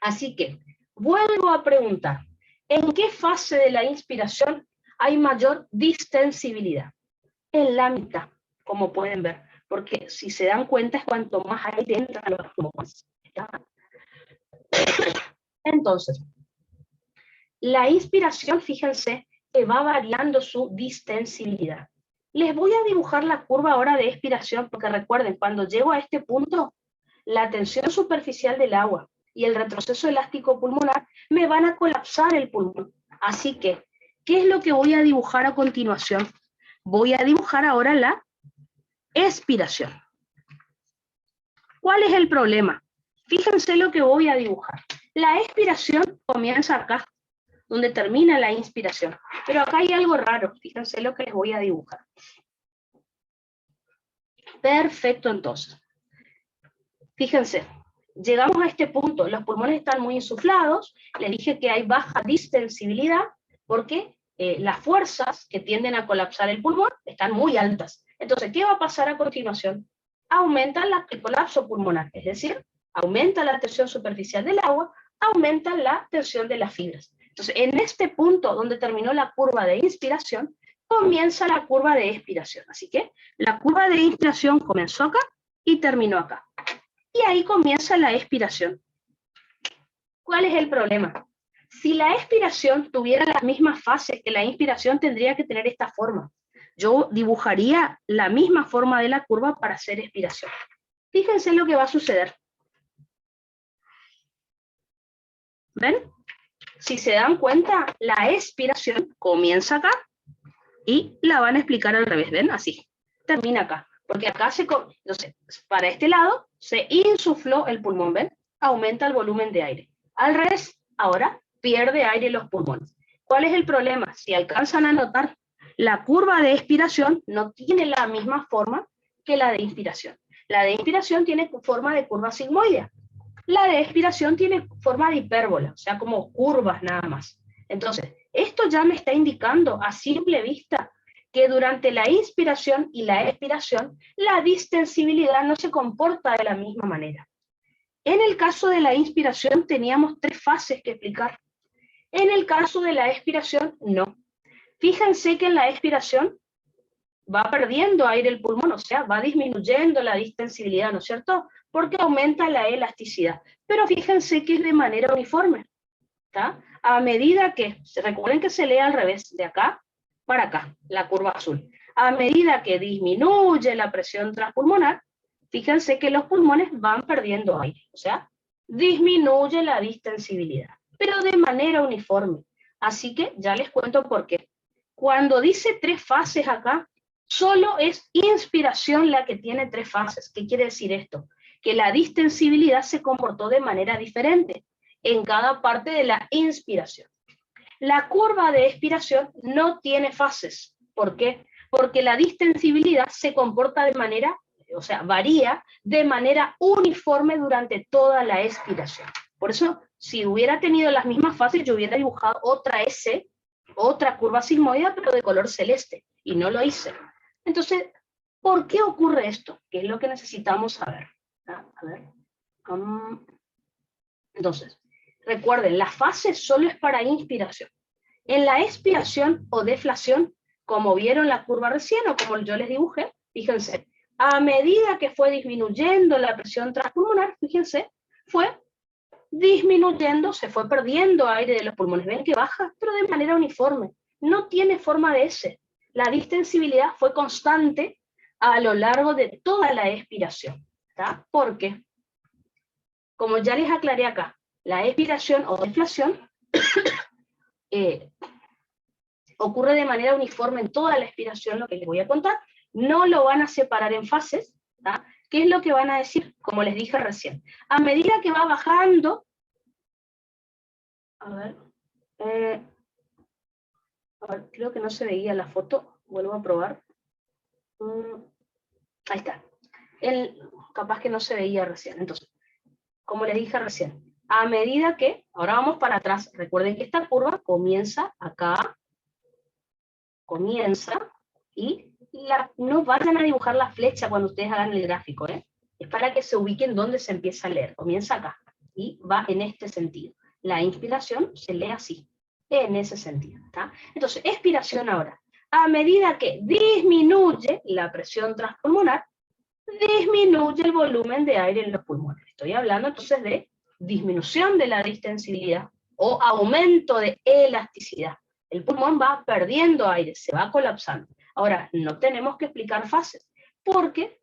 Así que, vuelvo a preguntar, ¿en qué fase de la inspiración hay mayor distensibilidad? En la mitad, como pueden ver, porque si se dan cuenta es cuanto más aire entra a los pulmones. Entonces, la inspiración, fíjense, que va variando su distensibilidad. Les voy a dibujar la curva ahora de expiración, porque recuerden, cuando llego a este punto, la tensión superficial del agua y el retroceso elástico pulmonar me van a colapsar el pulmón. Así que, ¿qué es lo que voy a dibujar a continuación? Voy a dibujar ahora la expiración. ¿Cuál es el problema? Fíjense lo que voy a dibujar. La expiración comienza acá, donde termina la inspiración. Pero acá hay algo raro. Fíjense lo que les voy a dibujar. Perfecto, entonces. Fíjense, llegamos a este punto. Los pulmones están muy insuflados. Les dije que hay baja distensibilidad porque las fuerzas que tienden a colapsar el pulmón están muy altas. Entonces, ¿qué va a pasar a continuación? Aumenta el colapso pulmonar, es decir, aumenta la tensión superficial del agua, aumenta la tensión de las fibras. Entonces, en este punto donde terminó la curva de inspiración, comienza la curva de expiración. Así que la curva de inspiración comenzó acá y terminó acá. Y ahí comienza la expiración. ¿Cuál es el problema? Si la expiración tuviera las mismas fases que la inspiración, tendría que tener esta forma. Yo dibujaría la misma forma de la curva para hacer expiración. Fíjense lo que va a suceder. ¿Ven? Si se dan cuenta, la expiración comienza acá y la van a explicar al revés. ¿Ven? Así. Termina acá. Porque acá entonces, para este lado se insufló el pulmón. ¿Ven? Aumenta el volumen de aire. Al revés, ahora pierde aire en los pulmones. ¿Cuál es el problema? Si alcanzan a notar, la curva de expiración no tiene la misma forma que la de inspiración. La de inspiración tiene forma de curva sigmoidea. La de expiración tiene forma de hipérbola, o sea, como curvas nada más. Entonces, esto ya me está indicando a simple vista que durante la inspiración y la expiración, la distensibilidad no se comporta de la misma manera. En el caso de la inspiración teníamos 3 fases que explicar. En el caso de la expiración, no. Fíjense que en la expiración va perdiendo aire el pulmón, o sea, va disminuyendo la distensibilidad, ¿no es cierto? Porque aumenta la elasticidad. Pero fíjense que es de manera uniforme, ¿está? A medida que, recuerden que se lee al revés, de acá para acá, la curva azul. A medida que disminuye la presión transpulmonar, fíjense que los pulmones van perdiendo aire, o sea, disminuye la distensibilidad, pero de manera uniforme. Así que ya les cuento por qué. Cuando dice 3 fases acá, solo es inspiración la que tiene 3 fases. ¿Qué quiere decir esto? Que la distensibilidad se comportó de manera diferente en cada parte de la inspiración. La curva de expiración no tiene fases. ¿Por qué? Porque la distensibilidad se comporta de manera, o sea, varía de manera uniforme durante toda la expiración. Por eso, si hubiera tenido las mismas fases, yo hubiera dibujado otra S, otra curva sigmoidea, pero de color celeste, y no lo hice. Entonces, ¿por qué ocurre esto? ¿Qué es lo que necesitamos saber? A ver. Entonces, recuerden, la fase solo es para inspiración. En la expiración o deflación, como vieron la curva recién o como yo les dibujé, fíjense, a medida que fue disminuyendo la presión transpulmonar, fíjense, fue disminuyendo, se fue perdiendo aire de los pulmones. Ven que baja, pero de manera uniforme. No tiene forma de S. La distensibilidad fue constante a lo largo de toda la expiración. ¿Está? Porque, como ya les aclaré acá, la expiración o deflación ocurre de manera uniforme en toda la expiración, lo que les voy a contar. No lo van a separar en fases. ¿Está? ¿Qué es lo que van a decir? Como les dije recién. A medida que va bajando, a ver, creo que no se veía la foto, vuelvo a probar. Ahí está. Capaz que no se veía recién. Entonces, como les dije recién, a medida que, ahora vamos para atrás, recuerden que esta curva comienza acá, comienza, y no vayan a dibujar la flecha cuando ustedes hagan el gráfico, ¿eh? Es para que se ubiquen donde se empieza a leer. Comienza acá, y va en este sentido. La inspiración se lee así, en ese sentido. ¿Está? Entonces, expiración ahora. A medida que disminuye la presión transpulmonar, disminuye el volumen de aire en los pulmones. Estoy hablando entonces de disminución de la distensibilidad o aumento de elasticidad. El pulmón va perdiendo aire, se va colapsando. Ahora, no tenemos que explicar fases. ¿Por qué?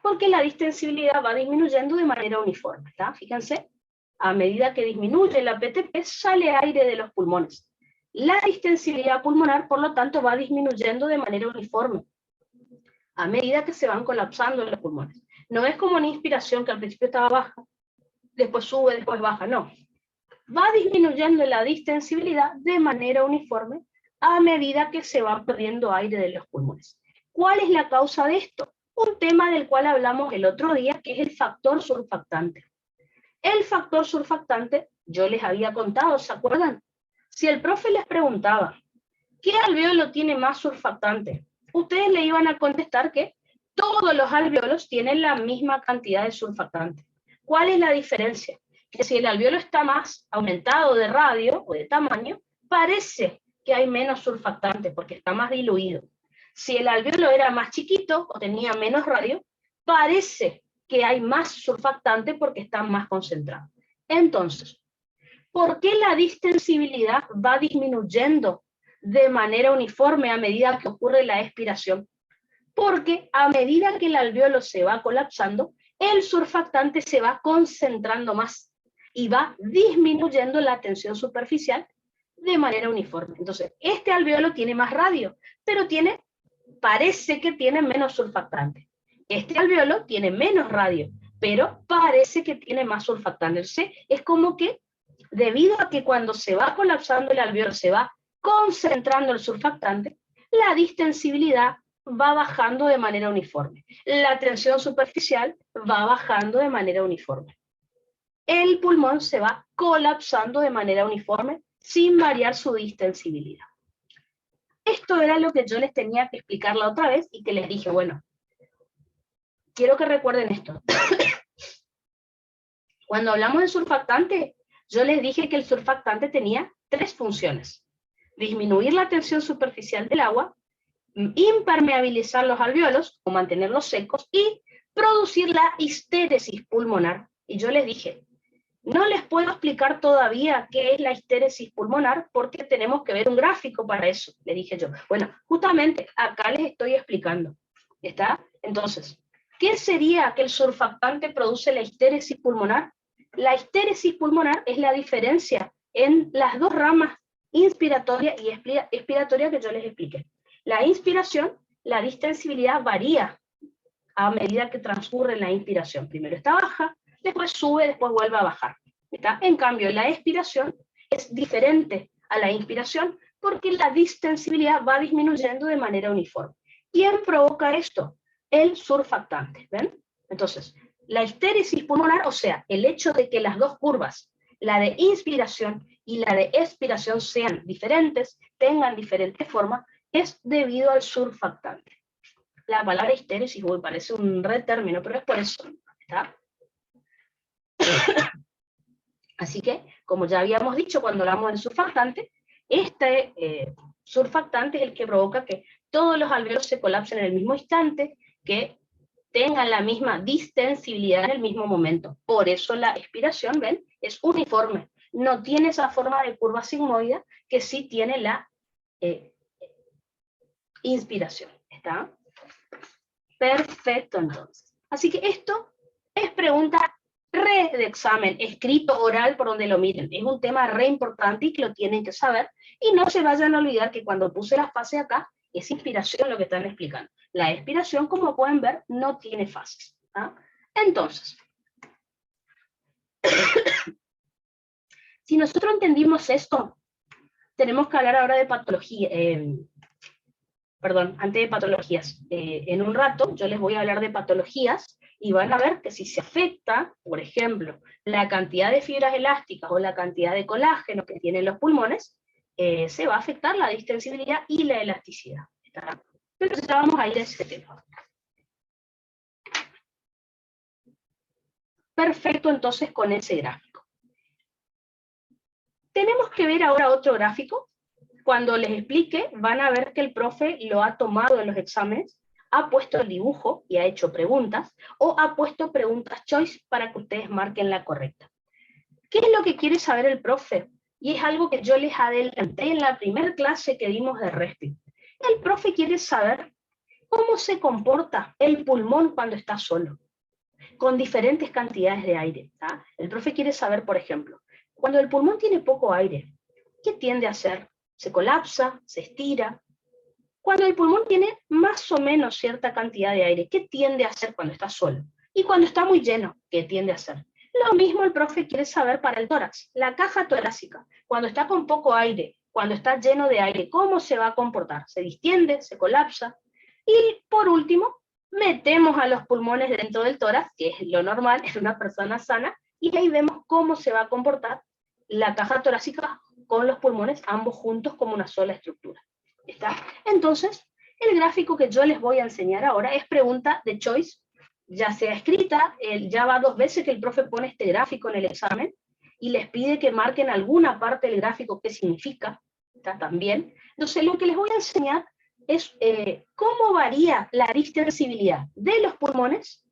Porque la distensibilidad va disminuyendo de manera uniforme. ¿Está? Fíjense, a medida que disminuye la PTP, sale aire de los pulmones. La distensibilidad pulmonar, por lo tanto, va disminuyendo de manera uniforme a medida que se van colapsando los pulmones. No es como una inspiración que al principio estaba baja, después sube, después baja, no. Va disminuyendo la distensibilidad de manera uniforme a medida que se va perdiendo aire de los pulmones. ¿Cuál es la causa de esto? Un tema del cual hablamos el otro día, que es el factor surfactante. El factor surfactante, yo les había contado, ¿se acuerdan? Si el profe les preguntaba, ¿qué alveolo tiene más surfactante? Ustedes le iban a contestar que todos los alveolos tienen la misma cantidad de surfactante. ¿Cuál es la diferencia? Que si el alveolo está más aumentado de radio o de tamaño, parece que hay menos surfactante porque está más diluido. Si el alveolo era más chiquito o tenía menos radio, parece que hay más surfactante porque está más concentrado. Entonces, ¿por qué la distensibilidad va disminuyendo de manera uniforme a medida que ocurre la expiración? Porque a medida que el alveolo se va colapsando, el surfactante se va concentrando más y va disminuyendo la tensión superficial de manera uniforme. Entonces, este alveolo tiene más radio, pero parece que tiene menos surfactante. Este alveolo tiene menos radio, pero parece que tiene más surfactante. Entonces, es como que debido a que cuando se va colapsando el alveolo se va concentrando el surfactante, la distensibilidad va bajando de manera uniforme. La tensión superficial va bajando de manera uniforme. El pulmón se va colapsando de manera uniforme sin variar su distensibilidad. Esto era lo que yo les tenía que explicar la otra vez y que les dije, bueno, quiero que recuerden esto. Cuando hablamos de surfactante, yo les dije que el surfactante tenía 3 funciones. Disminuir la tensión superficial del agua, impermeabilizar los alveolos o mantenerlos secos y producir la histéresis pulmonar. Y yo les dije, no les puedo explicar todavía qué es la histéresis pulmonar porque tenemos que ver un gráfico para eso, le dije yo. Bueno, justamente acá les estoy explicando. ¿Está? Entonces, ¿qué sería que el surfactante produce la histéresis pulmonar? La histéresis pulmonar es la diferencia en las dos ramas inspiratoria y expiratoria que yo les expliqué. La inspiración, la distensibilidad varía a medida que transcurre la inspiración. Primero está baja, después sube, después vuelve a bajar. ¿Está? En cambio, la expiración es diferente a la inspiración porque la distensibilidad va disminuyendo de manera uniforme. ¿Quién provoca esto? El surfactante. ¿Ven? Entonces, la histéresis pulmonar, o sea, el hecho de que las dos curvas, la de inspiración y la de expiración, sean diferentes, tengan diferentes formas, es debido al surfactante. La palabra histéresis, uy, parece un retérmino, pero es por eso. ¿Está? Así que, como ya habíamos dicho cuando hablamos del surfactante, Este surfactante es el que provoca que todos los alveolos se colapsen en el mismo instante, que tengan la misma distensibilidad en el mismo momento. Por eso la expiración, ¿ven? Es uniforme. No tiene esa forma de curva sigmoide que sí tiene la inspiración. ¿Está? Perfecto, entonces. Así que esto es pregunta re de examen, escrito, oral, por donde lo miren. Es un tema re importante y que lo tienen que saber. Y no se vayan a olvidar que cuando puse la fase acá, es inspiración lo que están explicando. La expiración, como pueden ver, no tiene fases. ¿Ah? Entonces, si nosotros entendimos esto, tenemos que hablar ahora de patología. Perdón, antes de patologías. En un rato yo les voy a hablar de patologías y van a ver que si se afecta, por ejemplo, la cantidad de fibras elásticas o la cantidad de colágeno que tienen los pulmones, se va a afectar la distensibilidad y la elasticidad. ¿Está? Entonces ya vamos a ir a ese tema. Perfecto, entonces con ese gráfico. Tenemos que ver ahora otro gráfico. Cuando les explique, van a ver que el profe lo ha tomado en los exámenes, ha puesto el dibujo y ha hecho preguntas, o ha puesto preguntas choice para que ustedes marquen la correcta. ¿Qué es lo que quiere saber el profe? Y es algo que yo les adelanté en la primera clase que dimos de Respi. El profe quiere saber cómo se comporta el pulmón cuando está solo, con diferentes cantidades de aire. ¿Tá? El profe quiere saber, por ejemplo, cuando el pulmón tiene poco aire, ¿qué tiende a hacer? Se colapsa, se estira. Cuando el pulmón tiene más o menos cierta cantidad de aire, ¿qué tiende a hacer cuando está solo? Y cuando está muy lleno, ¿qué tiende a hacer? Lo mismo el profe quiere saber para el tórax, la caja torácica, cuando está con poco aire, cuando está lleno de aire, ¿cómo se va a comportar? ¿Se distiende? ¿Se colapsa? Y por último, metemos a los pulmones dentro del tórax, que es lo normal en una persona sana, y ahí vemos cómo se va a comportar la caja torácica con los pulmones, ambos juntos como una sola estructura. ¿Está? Entonces, el gráfico que yo les voy a enseñar ahora es pregunta de choice, ya sea escrita, ya va 2 veces que el profe pone este gráfico en el examen, y les pide que marquen alguna parte del gráfico qué significa, ¿está? También. Entonces, lo que les voy a enseñar es cómo varía la distensibilidad de los pulmones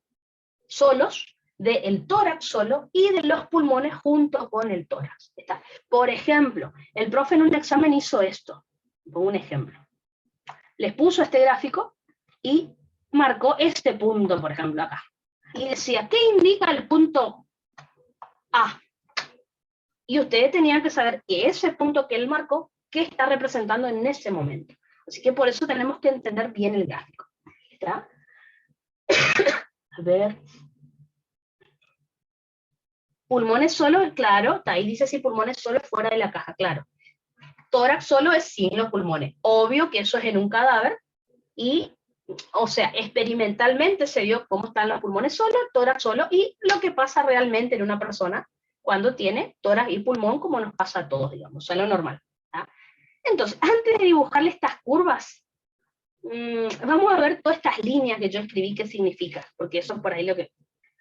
solos, del tórax solo y de los pulmones junto con el tórax. ¿Está? Por ejemplo, el profe en un examen hizo esto. Pongo un ejemplo. Les puso este gráfico y marcó este punto, por ejemplo, acá. Y decía, ¿qué indica el punto A? Y ustedes tenían que saber que ese punto que él marcó, ¿qué está representando en ese momento? Así que por eso tenemos que entender bien el gráfico. ¿Está? A ver. Pulmones solo, claro, ahí dice si pulmones solo fuera de la caja, claro. Tórax solo es sin los pulmones. Obvio que eso es en un cadáver y, o sea, experimentalmente se vio cómo están los pulmones solo, tórax solo y lo que pasa realmente en una persona cuando tiene tórax y pulmón como nos pasa a todos, digamos, o sea, lo normal. ¿Tá? Entonces, antes de dibujarle estas curvas, vamos a ver todas estas líneas que yo escribí qué significa, porque eso es por ahí lo que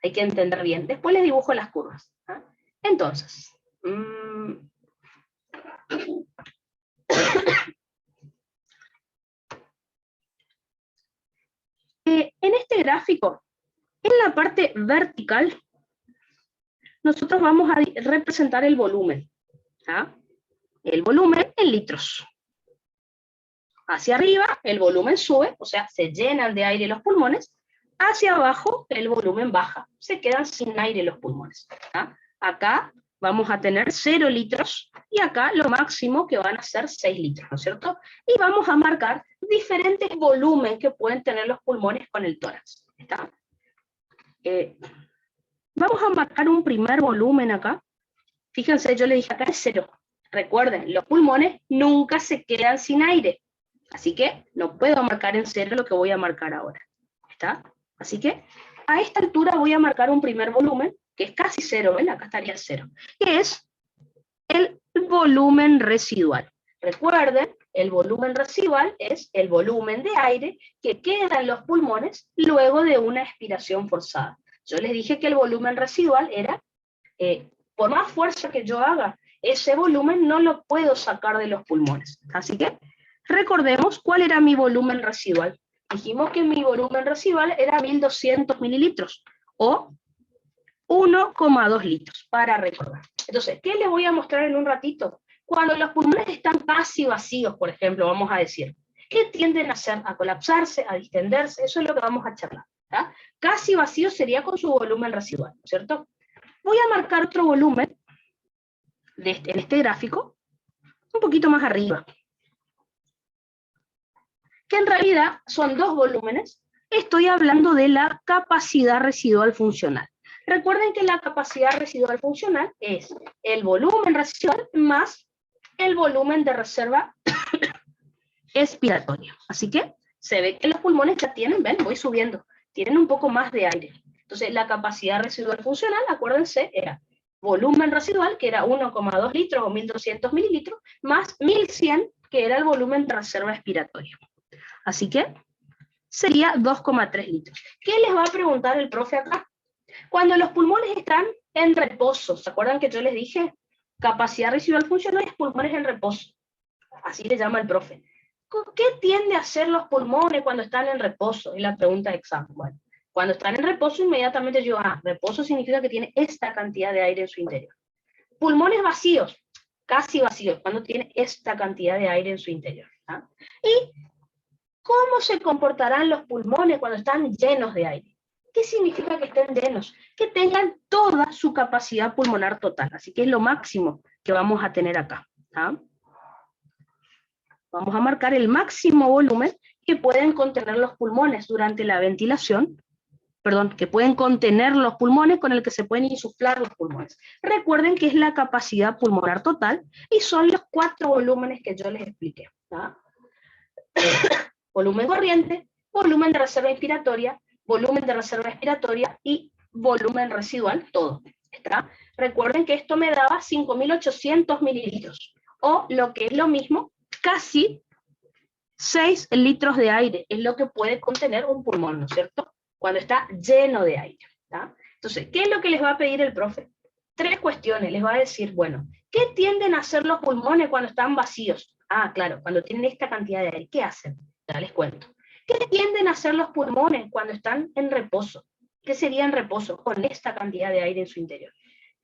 hay que entender bien. Después les dibujo las curvas. ¿Ah? Entonces, en este gráfico, en la parte vertical, nosotros vamos a representar el volumen. ¿Ah? El volumen en litros. Hacia arriba, el volumen sube, o sea, se llenan de aire los pulmones. Hacia abajo, el volumen baja. Se quedan sin aire los pulmones. ¿Ah? Acá vamos a tener 0 litros y acá lo máximo que van a ser 6 litros, ¿no es cierto? Y vamos a marcar diferentes volúmenes que pueden tener los pulmones con el tórax. ¿Está? Vamos a marcar un primer volumen acá. Fíjense, yo le dije acá es 0. Recuerden, los pulmones nunca se quedan sin aire. Así que no puedo marcar en 0 lo que voy a marcar ahora. ¿Está? Así que a esta altura voy a marcar un primer volumen, que es casi 0, ¿ven? Acá estaría 0, que es el volumen residual. Recuerden, el volumen residual es el volumen de aire que queda en los pulmones luego de una expiración forzada. Yo les dije que el volumen residual era, por más fuerza que yo haga ese volumen no lo puedo sacar de los pulmones. Así que recordemos cuál era mi volumen residual. Dijimos que mi volumen residual era 1200 mililitros o 1,2 litros, para recordar. Entonces, ¿qué les voy a mostrar en un ratito? Cuando los pulmones están casi vacíos, por ejemplo, vamos a decir, ¿qué tienden a hacer? A colapsarse, a distenderse, eso es lo que vamos a charlar. ¿Tá? Casi vacío sería con su volumen residual, ¿cierto? Voy a marcar otro volumen en este gráfico, un poquito más arriba, que en realidad son dos volúmenes. Estoy hablando de la capacidad residual funcional. Recuerden que la capacidad residual funcional es el volumen residual más el volumen de reserva expiratoria. Así que se ve que los pulmones ya tienen, ven, voy subiendo, tienen un poco más de aire. Entonces la capacidad residual funcional, acuérdense, era volumen residual, que era 1,2 litros o 1200 mililitros, más 1100, que era el volumen de reserva expiratoria. Así que sería 2,3 litros. ¿Qué les va a preguntar el profe acá? Cuando los pulmones están en reposo, ¿se acuerdan que yo les dije? Capacidad residual funcional es pulmones en reposo. Así le llama el profe. ¿Qué tiende a hacer los pulmones cuando están en reposo? Es la pregunta de examen. Bueno, cuando están en reposo, inmediatamente yo, reposo significa que tiene esta cantidad de aire en su interior. Pulmones vacíos, casi vacíos, cuando tiene esta cantidad de aire en su interior. ¿Y cómo se comportarán los pulmones cuando están llenos de aire? ¿Qué significa que estén llenos? Que tengan toda su capacidad pulmonar total. Así que es lo máximo que vamos a tener acá. Vamos a marcar el máximo volumen que pueden contener los pulmones durante la ventilación, que pueden contener los pulmones con el que se pueden insuflar los pulmones. Recuerden que es la capacidad pulmonar total y son los 4 volúmenes que yo les expliqué. Volumen corriente, volumen de reserva inspiratoria, volumen de reserva expiratoria y volumen residual, todo. ¿Está? Recuerden que esto me daba 5.800 mililitros, o lo que es lo mismo, casi 6 litros de aire, es lo que puede contener un pulmón, ¿no es cierto? Cuando está lleno de aire. ¿Tá? Entonces, ¿qué es lo que les va a pedir el profe? 3 cuestiones, les va a decir, bueno, ¿qué tienden a hacer los pulmones cuando están vacíos? Claro, cuando tienen esta cantidad de aire, ¿qué hacen? Ya les cuento. ¿Qué tienden a hacer los pulmones cuando están en reposo? ¿Qué sería en reposo? Con esta cantidad de aire en su interior.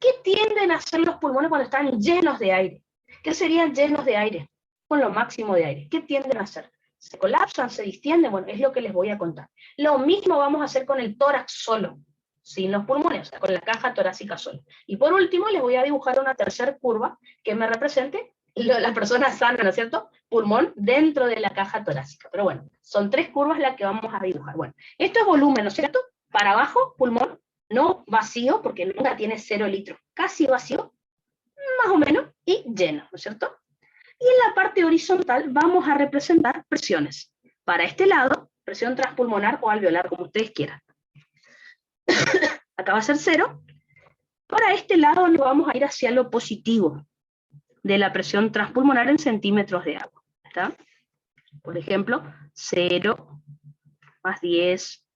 ¿Qué tienden a hacer los pulmones cuando están llenos de aire? ¿Qué serían llenos de aire? Con lo máximo de aire. ¿Qué tienden a hacer? ¿Se colapsan? ¿Se distienden? Bueno, es lo que les voy a contar. Lo mismo vamos a hacer con el tórax solo, sin los pulmones, o sea, con la caja torácica solo. Y por último, les voy a dibujar una tercera curva que me represente la persona sana, ¿no es cierto? Pulmón dentro de la caja torácica. Pero bueno, son 3 curvas las que vamos a dibujar. Bueno, esto es volumen, ¿no es cierto? Para abajo, pulmón, no vacío, porque nunca tiene 0 litros, casi vacío, más o menos, y lleno, ¿no es cierto? Y en la parte horizontal vamos a representar presiones. Para este lado, presión transpulmonar o alveolar, como ustedes quieran. Acá va a ser 0. Para este lado nos vamos a ir hacia lo positivo de la presión transpulmonar en centímetros de agua. ¿Está? Por ejemplo, 0, más 10,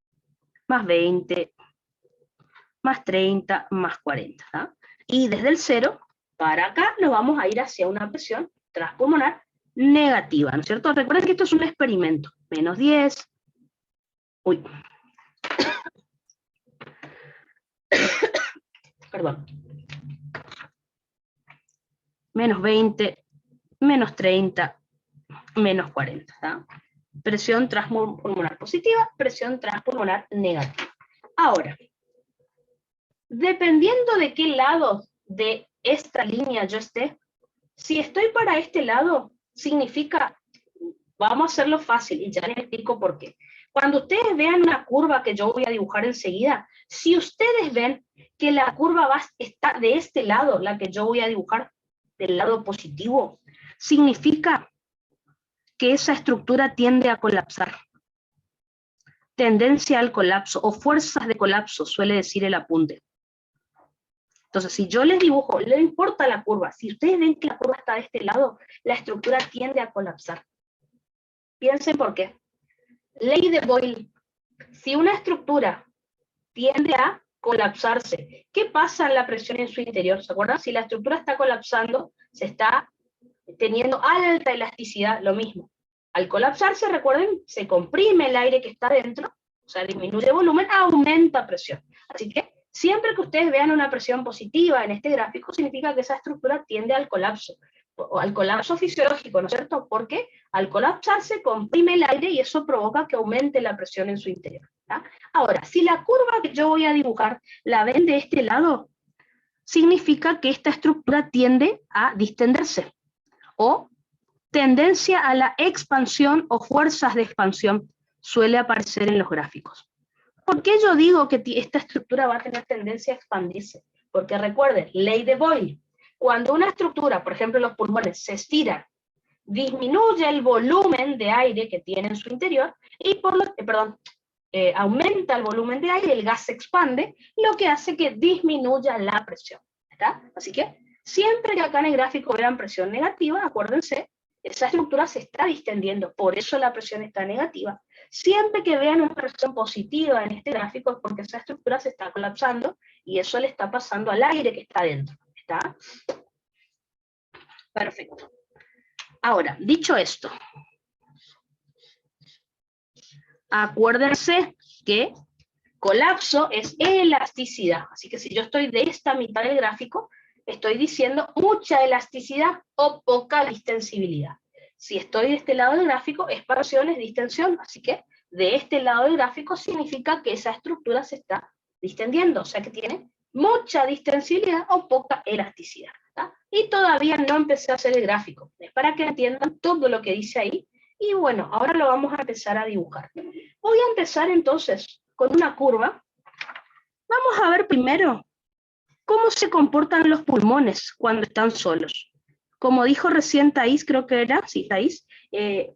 más 20, más 30, más 40. ¿Tá? Y desde el 0 para acá nos vamos a ir hacia una presión transpulmonar negativa, ¿no es cierto? Recuerden que esto es un experimento. Menos 10. Uy. Perdón. Menos 20, menos 30, menos 40. ¿tá? Presión transpulmonar positiva, presión transpulmonar negativa. Ahora, dependiendo de qué lado de esta línea yo esté, si estoy para este lado, significa, vamos a hacerlo fácil, y ya les explico por qué. Cuando ustedes vean una curva que yo voy a dibujar enseguida, si ustedes ven que la curva está de este lado, la que yo voy a dibujar, del lado positivo, significa que esa estructura tiende a colapsar. Tendencia al colapso, o fuerzas de colapso, suele decir el apunte. Entonces, si yo les dibujo, no importa la curva, si ustedes ven que la curva está de este lado, la estructura tiende a colapsar. Piensen por qué. Ley de Boyle. Si una estructura tiende a colapsarse. ¿Qué pasa en la presión en su interior? ¿Se acuerdan? Si la estructura está colapsando, se está teniendo alta elasticidad, lo mismo. Al colapsarse, recuerden, se comprime el aire que está dentro, o sea, disminuye volumen, aumenta presión. Así que siempre que ustedes vean una presión positiva en este gráfico, significa que esa estructura tiende al colapso, o al colapso fisiológico, ¿no es cierto? Porque al colapsarse comprime el aire y eso provoca que aumente la presión en su interior. ¿tá? Ahora, si la curva que yo voy a dibujar la ven de este lado, significa que esta estructura tiende a distenderse, o tendencia a la expansión o fuerzas de expansión suele aparecer en los gráficos. ¿Por qué yo digo que esta estructura va a tener tendencia a expandirse? Porque recuerden, ley de Boyle, cuando una estructura, por ejemplo los pulmones, se estira, disminuye el volumen de aire que tiene en su interior y aumenta el volumen de aire, el gas se expande, lo que hace que disminuya la presión. ¿Está? Así que siempre que acá en el gráfico vean presión negativa, acuérdense, esa estructura se está distendiendo, por eso la presión está negativa. Siempre que vean una presión positiva en este gráfico es porque esa estructura se está colapsando y eso le está pasando al aire que está dentro. ¿Está? Perfecto. Ahora, dicho esto, acuérdense que colapso es elasticidad. Así que si yo estoy de esta mitad del gráfico, estoy diciendo mucha elasticidad o poca distensibilidad. Si estoy de este lado del gráfico, expansión es distensión. Así que de este lado del gráfico significa que esa estructura se está distendiendo. O sea que tiene mucha distensibilidad o poca elasticidad. ¿tá? Y todavía no empecé a hacer el gráfico. Es para que entiendan todo lo que dice ahí. Y bueno, ahora lo vamos a empezar a dibujar. Voy a empezar entonces con una curva. Vamos a ver primero cómo se comportan los pulmones cuando están solos. Como dijo recién Thais, creo que era, sí, Thais,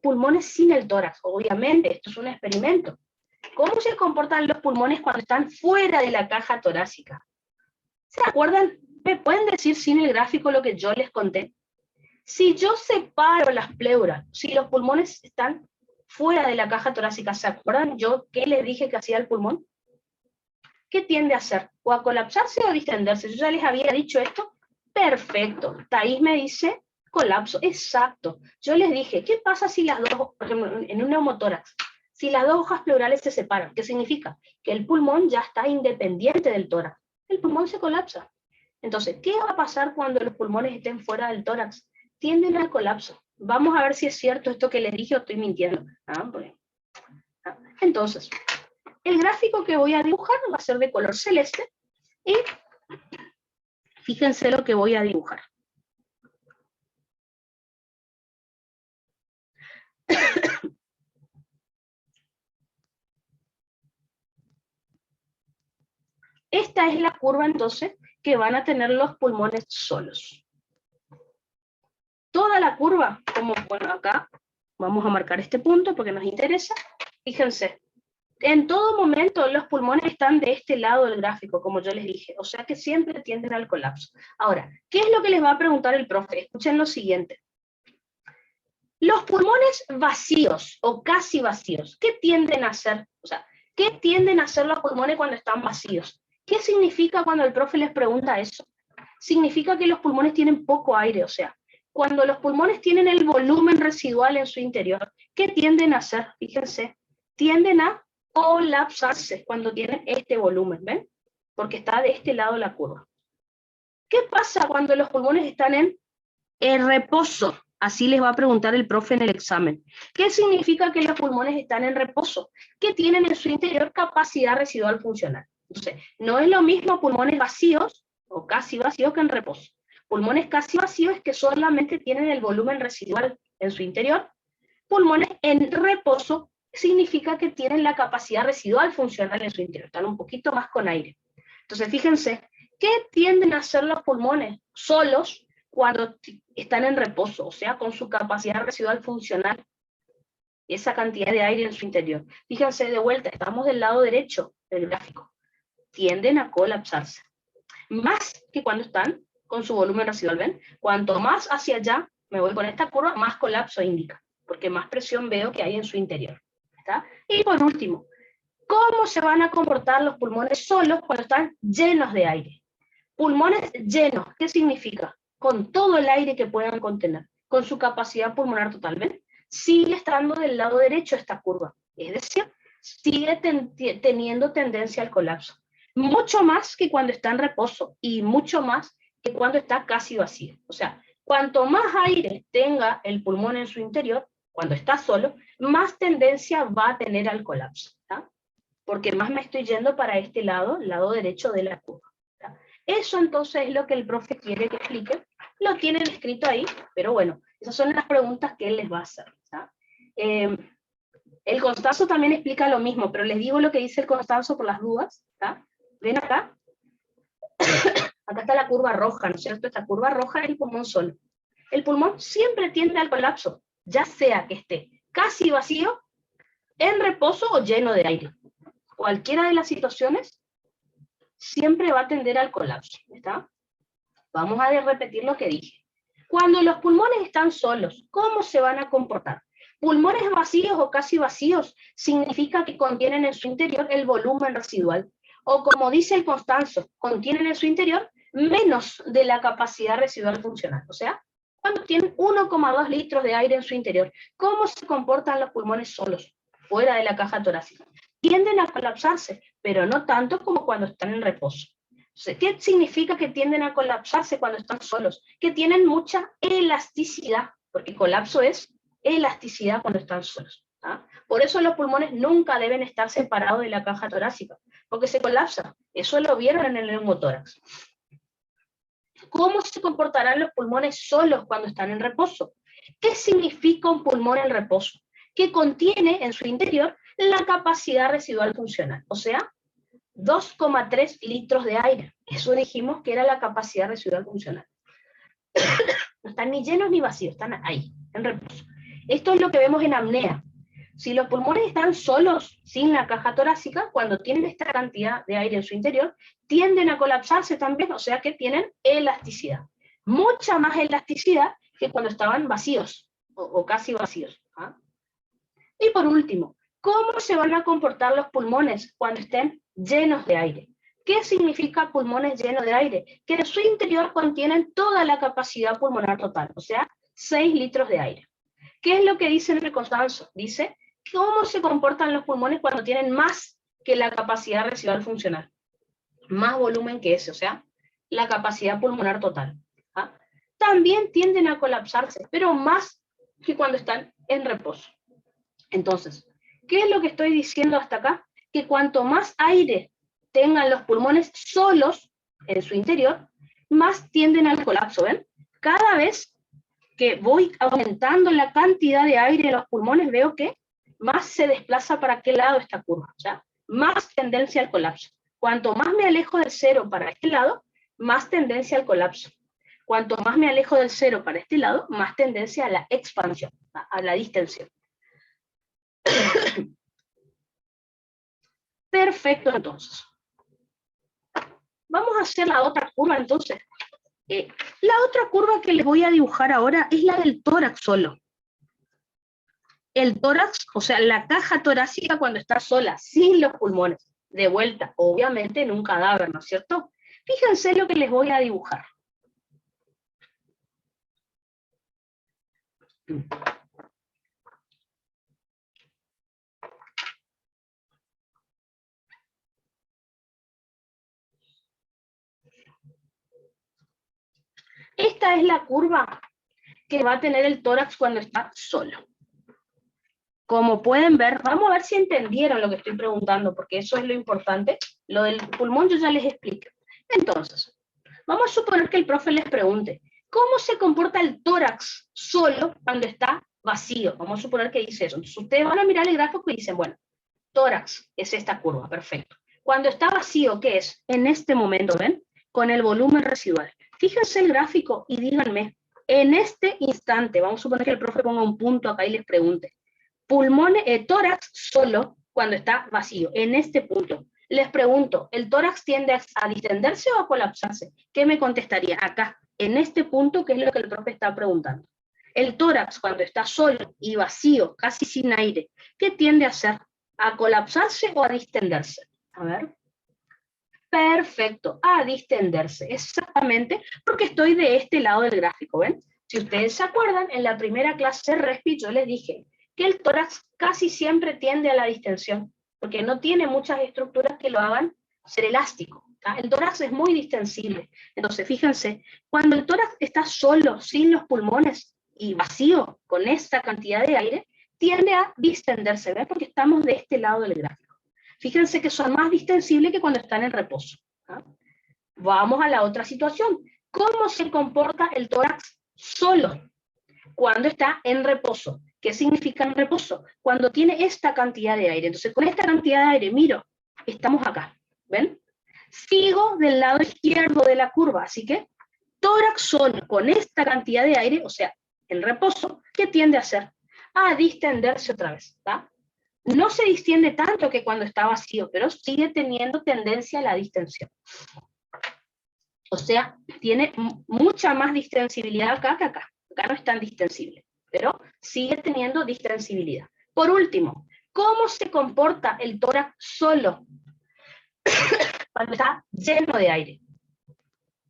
pulmones sin el tórax. Obviamente, esto es un experimento. ¿Cómo se comportan los pulmones cuando están fuera de la caja torácica? ¿Se acuerdan? ¿Me pueden decir sin el gráfico lo que yo les conté? Si yo separo las pleuras, si los pulmones están fuera de la caja torácica, ¿se acuerdan yo qué les dije que hacía el pulmón? ¿Qué tiende a hacer? ¿O a colapsarse o a distenderse? Yo ya les había dicho esto. Perfecto. Thais me dice colapso. Exacto. Yo les dije, ¿qué pasa si las dos, por ejemplo, en un neumotórax, si las dos hojas pleurales se separan? ¿Qué significa? Que el pulmón ya está independiente del tórax. El pulmón se colapsa. Entonces, ¿qué va a pasar cuando los pulmones estén fuera del tórax? Tienden al colapso. Vamos a ver si es cierto esto que les dije o estoy mintiendo. Entonces, el gráfico que voy a dibujar va a ser de color celeste y fíjense lo que voy a dibujar. Esta es la curva entonces que van a tener los pulmones solos. Toda la curva, como bueno acá, vamos a marcar este punto porque nos interesa. Fíjense, en todo momento los pulmones están de este lado del gráfico, como yo les dije, o sea que siempre tienden al colapso. Ahora, ¿qué es lo que les va a preguntar el profe? Escuchen lo siguiente. Los pulmones vacíos o casi vacíos, ¿qué tienden a hacer? O sea, ¿qué tienden a hacer los pulmones cuando están vacíos? ¿Qué significa cuando el profe les pregunta eso? Significa que los pulmones tienen poco aire, o sea, cuando los pulmones tienen el volumen residual en su interior, ¿qué tienden a hacer? Fíjense, tienden a colapsarse cuando tienen este volumen, ¿ven? Porque está de este lado la curva. ¿Qué pasa cuando los pulmones están en reposo? Así les va a preguntar el profe en el examen. ¿Qué significa que los pulmones están en reposo? Que tienen en su interior capacidad residual funcional. Entonces, no es lo mismo pulmones vacíos o casi vacíos que en reposo. Pulmones casi vacíos es que solamente tienen el volumen residual en su interior. Pulmones en reposo significa que tienen la capacidad residual funcional en su interior. Están un poquito más con aire. Entonces, fíjense, ¿qué tienden a hacer los pulmones solos cuando están en reposo? O sea, con su capacidad residual funcional, esa cantidad de aire en su interior. Fíjense de vuelta, estamos del lado derecho del gráfico. Tienden a colapsarse. Más que cuando están con su volumen residual, ¿ven? Cuanto más hacia allá me voy con esta curva, más colapso indica, porque más presión veo que hay en su interior. ¿Está? Y por último, ¿Cómo se van a comportar los pulmones solos cuando están llenos de aire? Pulmones llenos, ¿qué significa? Con todo el aire que puedan contener, con su capacidad pulmonar total. ¿Ven? Sigue estando del lado derecho esta curva, es decir, sigue teniendo tendencia al colapso. Mucho más que cuando está en reposo y mucho más que cuando está casi vacío. O sea, cuanto más aire tenga el pulmón en su interior, cuando está solo, más tendencia va a tener al colapso, ¿tá? Porque más me estoy yendo para este lado, el lado derecho de la curva, ¿tá? Eso entonces es lo que el profe quiere que explique. Lo tienen escrito ahí, pero bueno, esas son las preguntas que él les va a hacer, ¿tá? El Constanzo también explica lo mismo, pero les digo lo que dice el Constanzo por las dudas, ¿tá? ¿Ven acá? Acá está la curva roja, ¿no es cierto? Esta curva roja es el pulmón solo. El pulmón siempre tiende al colapso, ya sea que esté casi vacío, en reposo o lleno de aire. Cualquiera de las situaciones siempre va a tender al colapso, ¿está? Vamos a repetir lo que dije. Cuando los pulmones están solos, ¿cómo se van a comportar? Pulmones vacíos o casi vacíos significa que contienen en su interior el volumen residual. O como dice el Constanzo, contienen en su interior menos de la capacidad residual funcional. O sea, cuando tienen 1,2 litros de aire en su interior, ¿cómo se comportan los pulmones solos, fuera de la caja torácica? Tienden a colapsarse, pero no tanto como cuando están en reposo. ¿Qué significa que tienden a colapsarse cuando están solos? Que tienen mucha elasticidad, porque colapso es elasticidad cuando están solos. ¿Ah? Por eso los pulmones nunca deben estar separados de la caja torácica, porque se colapsa. Eso lo vieron en el neumotórax. ¿Cómo se comportarán los pulmones solos cuando están en reposo? ¿Qué significa un pulmón en reposo? Que contiene en su interior la capacidad residual funcional, o sea, 2,3 litros de aire. Eso dijimos que era la capacidad residual funcional. No están ni llenos ni vacíos, están ahí, en reposo. Esto es lo que vemos en apnea. Si los pulmones están solos, sin la caja torácica, cuando tienen esta cantidad de aire en su interior, tienden a colapsarse también, o sea que tienen elasticidad. Mucha más elasticidad que cuando estaban vacíos, o casi vacíos. ¿Ah? Y por último, ¿cómo se van a comportar los pulmones cuando estén llenos de aire? ¿Qué significa pulmones llenos de aire? Que en su interior contienen toda la capacidad pulmonar total, o sea, 6 litros de aire. ¿Qué es lo que dice el Constanzo? Dice, ¿cómo se comportan los pulmones cuando tienen más que la capacidad residual funcional? Más volumen que ese, o sea, la capacidad pulmonar total. ¿Ah? También tienden a colapsarse, pero más que cuando están en reposo. Entonces, ¿qué es lo que estoy diciendo hasta acá? Que cuanto más aire tengan los pulmones solos en su interior, más tienden al colapso, ¿ven? Cada vez que voy aumentando la cantidad de aire en los pulmones, veo que más se desplaza para qué lado esta curva, ¿ya? Más tendencia al colapso. Cuanto más me alejo del cero para este lado, más tendencia al colapso. Cuanto más me alejo del cero para este lado, más tendencia a la expansión, a la distensión. Perfecto, entonces. Vamos a hacer la otra curva, entonces. La otra curva que les voy a dibujar ahora es la del tórax solo. El tórax, o sea, la caja torácica cuando está sola, sin los pulmones. De vuelta, obviamente en un cadáver, ¿no es cierto? Fíjense lo que les voy a dibujar. Esta es la curva que va a tener el tórax cuando está solo. Como pueden ver, vamos a ver si entendieron lo que estoy preguntando, porque eso es lo importante. Lo del pulmón yo ya les expliqué. Entonces, vamos a suponer que el profe les pregunte, ¿cómo se comporta el tórax solo cuando está vacío? Vamos a suponer que dice eso. Entonces ustedes van a mirar el gráfico y dicen, bueno, tórax es esta curva, perfecto. Cuando está vacío, ¿qué es? En este momento, ¿ven? Con el volumen residual. Fíjense el gráfico y díganme, en este instante, vamos a suponer que el profe ponga un punto acá y les pregunte, tórax solo cuando está vacío, en este punto. Les pregunto, ¿el tórax tiende a distenderse o a colapsarse? ¿Qué me contestaría? Acá, en este punto, que es lo que el profe está preguntando. El tórax, cuando está solo y vacío, casi sin aire, ¿qué tiende a hacer? ¿A colapsarse o a distenderse? A ver. Perfecto, a distenderse, exactamente, porque estoy de este lado del gráfico, ¿ven? Si ustedes se acuerdan, en la primera clase de RESPI yo les dije que el tórax casi siempre tiende a la distensión, porque no tiene muchas estructuras que lo hagan ser elástico. ¿Tá? El tórax es muy distensible. Entonces, fíjense, cuando el tórax está solo, sin los pulmones y vacío, con esta cantidad de aire, tiende a distenderse, ¿ven? Porque estamos de este lado del gráfico. Fíjense que son más distensibles que cuando están en reposo. ¿Ah? Vamos a la otra situación. ¿Cómo se comporta el tórax solo cuando está en reposo? ¿Qué significa en reposo? Cuando tiene esta cantidad de aire. Entonces, con esta cantidad de aire, miro, estamos acá. ¿Ven? Sigo del lado izquierdo de la curva, así que tórax solo con esta cantidad de aire, o sea, en reposo, ¿qué tiende a hacer? A distenderse otra vez. ¿Tá? No se distiende tanto que cuando está vacío, pero sigue teniendo tendencia a la distensión. O sea, tiene mucha más distensibilidad acá que acá. Acá no es tan distensible, pero sigue teniendo distensibilidad. Por último, ¿cómo se comporta el tórax solo cuando está lleno de aire?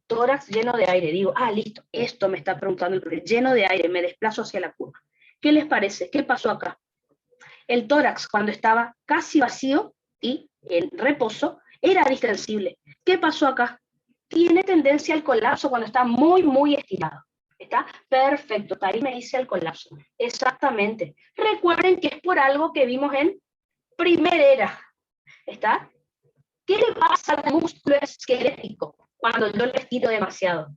Tórax lleno de aire. Digo, listo, esto me está preguntando el profesor. Lleno de aire, me desplazo hacia la curva. ¿Qué les parece? ¿Qué pasó acá? El tórax, cuando estaba casi vacío y en reposo, era distensible. ¿Qué pasó acá? Tiene tendencia al colapso cuando está muy, muy estirado. ¿Está? Perfecto, ahí me dice el colapso. Exactamente. Recuerden que es por algo que vimos en primera era. ¿Está? ¿Qué le pasa al músculo esquelético cuando yo lo estiro demasiado?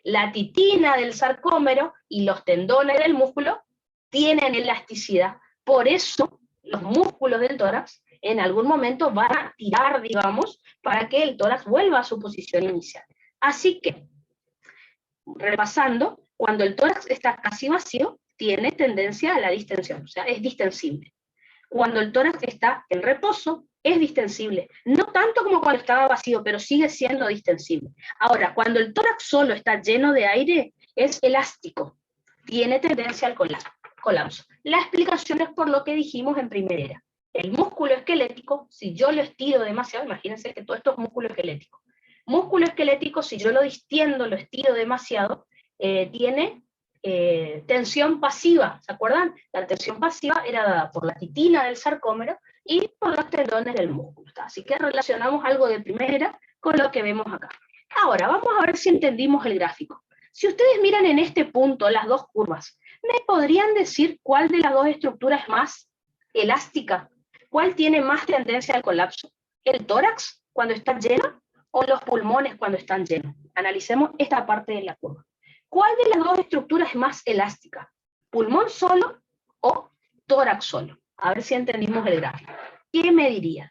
La titina del sarcómero y los tendones del músculo tienen elasticidad. Por eso los músculos del tórax en algún momento van a tirar, digamos, para que el tórax vuelva a su posición inicial. Así que, repasando, cuando el tórax está casi vacío, tiene tendencia a la distensión, o sea, es distensible. Cuando el tórax está en reposo, es distensible. No tanto como cuando estaba vacío, pero sigue siendo distensible. Ahora, cuando el tórax solo está lleno de aire, es elástico. Tiene tendencia al colapso. La explicación es por lo que dijimos en primera. El músculo esquelético, si yo lo estiro demasiado, imagínense que todo esto es músculo esquelético. Músculo esquelético, si yo lo distiendo, lo estiro demasiado, tiene tensión pasiva, ¿se acuerdan? La tensión pasiva era dada por la titina del sarcómero y por los tendones del músculo. ¿Está? Así que relacionamos algo de primera con lo que vemos acá. Ahora, vamos a ver si entendimos el gráfico. Si ustedes miran en este punto las dos curvas, ¿me podrían decir cuál de las dos estructuras es más elástica? ¿Cuál tiene más tendencia al colapso? ¿El tórax cuando está lleno o los pulmones cuando están llenos? Analicemos esta parte de la curva. ¿Cuál de las dos estructuras es más elástica? ¿Pulmón solo o tórax solo? A ver si entendimos el gráfico. ¿Qué me diría?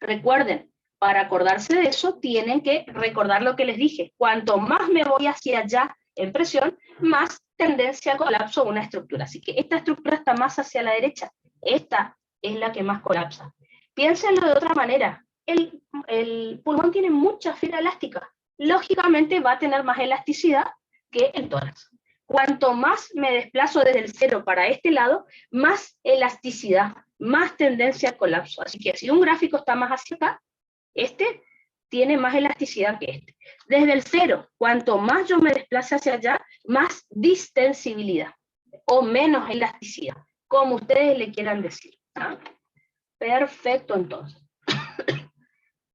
Recuerden, para acordarse de eso, tienen que recordar lo que les dije. Cuanto más me voy hacia allá en presión, más tendencia a colapso una estructura. Así que esta estructura está más hacia la derecha. Esta es la que más colapsa. Piénsenlo de otra manera. El pulmón tiene mucha fibra elástica. Lógicamente va a tener más elasticidad que el tórax. Cuanto más me desplazo desde el cero para este lado, más elasticidad, más tendencia al colapso. Así que si un gráfico está más hacia acá, este tiene más elasticidad que este. Desde el cero, cuanto más yo me desplace hacia allá, más distensibilidad o menos elasticidad, como ustedes le quieran decir. ¿Ah? Perfecto, entonces.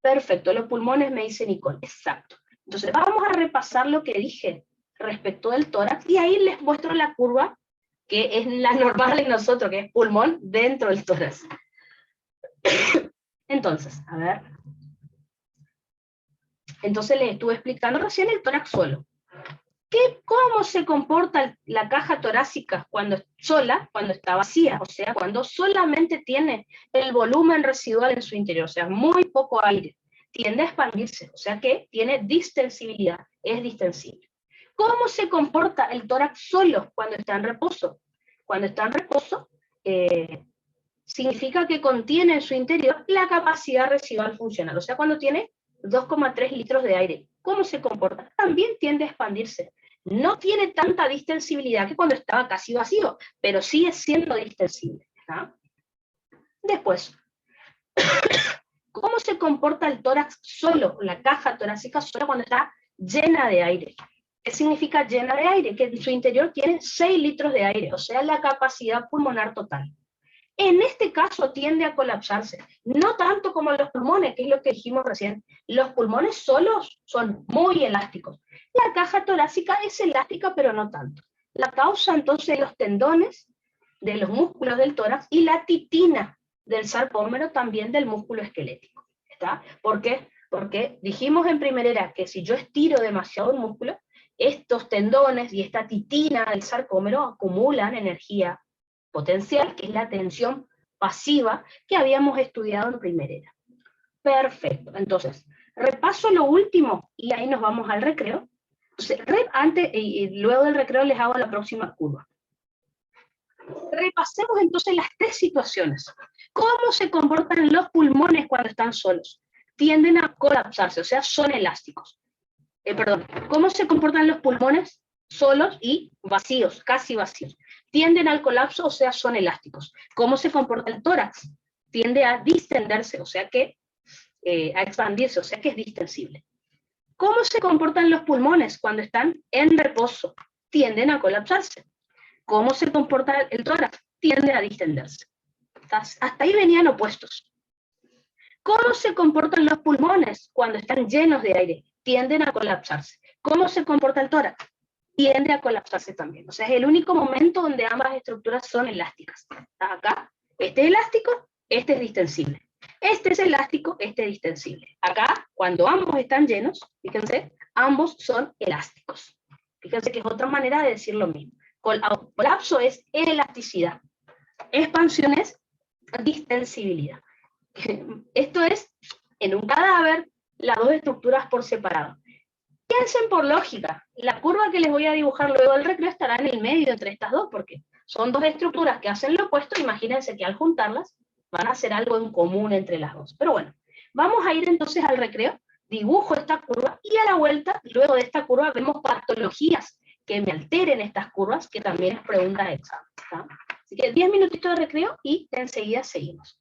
Perfecto, los pulmones me dice Nicole, exacto. Entonces vamos a repasar lo que dije respecto del tórax y ahí les muestro la curva que es la normal en nosotros, que es pulmón dentro del tórax. Entonces, a ver. Entonces les estuve explicando recién el tórax solo. ¿Cómo se comporta la caja torácica cuando sola, cuando está vacía? O sea, cuando solamente tiene el volumen residual en su interior, o sea, muy poco aire. Tiende a expandirse, o sea que tiene distensibilidad, es distensible. ¿Cómo se comporta el tórax solo cuando está en reposo? Cuando está en reposo, significa que contiene en su interior la capacidad residual funcional, o sea, cuando tiene 2,3 litros de aire. ¿Cómo se comporta? También tiende a expandirse. No tiene tanta distensibilidad que cuando estaba casi vacío, pero sigue siendo distensible. ¿Está? Después, ¿cómo se comporta el tórax solo, la caja torácica solo cuando está llena de aire? ¿Qué significa llena de aire? Que en su interior tiene 6 litros de aire, o sea, la capacidad pulmonar total. En este caso tiende a colapsarse, no tanto como los pulmones, que es lo que dijimos recién. Los pulmones solos son muy elásticos. La caja torácica es elástica, pero no tanto. La causa entonces los tendones de los músculos del tórax y la titina del sarcómero también del músculo esquelético. ¿Está? ¿Por qué? Porque dijimos en primera que si yo estiro demasiado el músculo, estos tendones y esta titina del sarcómero acumulan energía potencial, que es la tensión pasiva que habíamos estudiado en primera. Perfecto, entonces, repaso lo último y ahí nos vamos al recreo. Entonces, antes y luego del recreo les hago la próxima curva. Repasemos entonces las 3 situaciones. ¿Cómo se comportan los pulmones cuando están solos? Tienden a colapsarse, o sea, son elásticos. ¿Cómo se comportan los pulmones solos y vacíos, casi vacíos? Tienden al colapso, o sea, son elásticos. ¿Cómo se comporta el tórax? Tiende a distenderse, o sea que a expandirse, o sea que es distensible. ¿Cómo se comportan los pulmones cuando están en reposo? Tienden a colapsarse. ¿Cómo se comporta el tórax? Tiende a distenderse. Hasta ahí venían opuestos. ¿Cómo se comportan los pulmones cuando están llenos de aire? Tienden a colapsarse. ¿Cómo se comporta el tórax? Tiende a colapsarse también. O sea, es el único momento donde ambas estructuras son elásticas. Acá, este es elástico, este es distensible. Este es elástico, este es distensible. Acá, cuando ambos están llenos, fíjense, ambos son elásticos. Fíjense que es otra manera de decir lo mismo. Colapso es elasticidad. Expansión es distensibilidad. Esto es, en un cadáver, las 2 estructuras por separado. Piensen por lógica, la curva que les voy a dibujar luego del recreo estará en el medio entre estas 2, porque son 2 estructuras que hacen lo opuesto, imagínense que al juntarlas van a hacer algo en común entre las 2. Pero bueno, vamos a ir entonces al recreo, dibujo esta curva, y a la vuelta, luego de esta curva, vemos patologías que me alteren estas curvas, que también es pregunta de examen. ¿Está? Así que 10 minutitos de recreo y enseguida seguimos.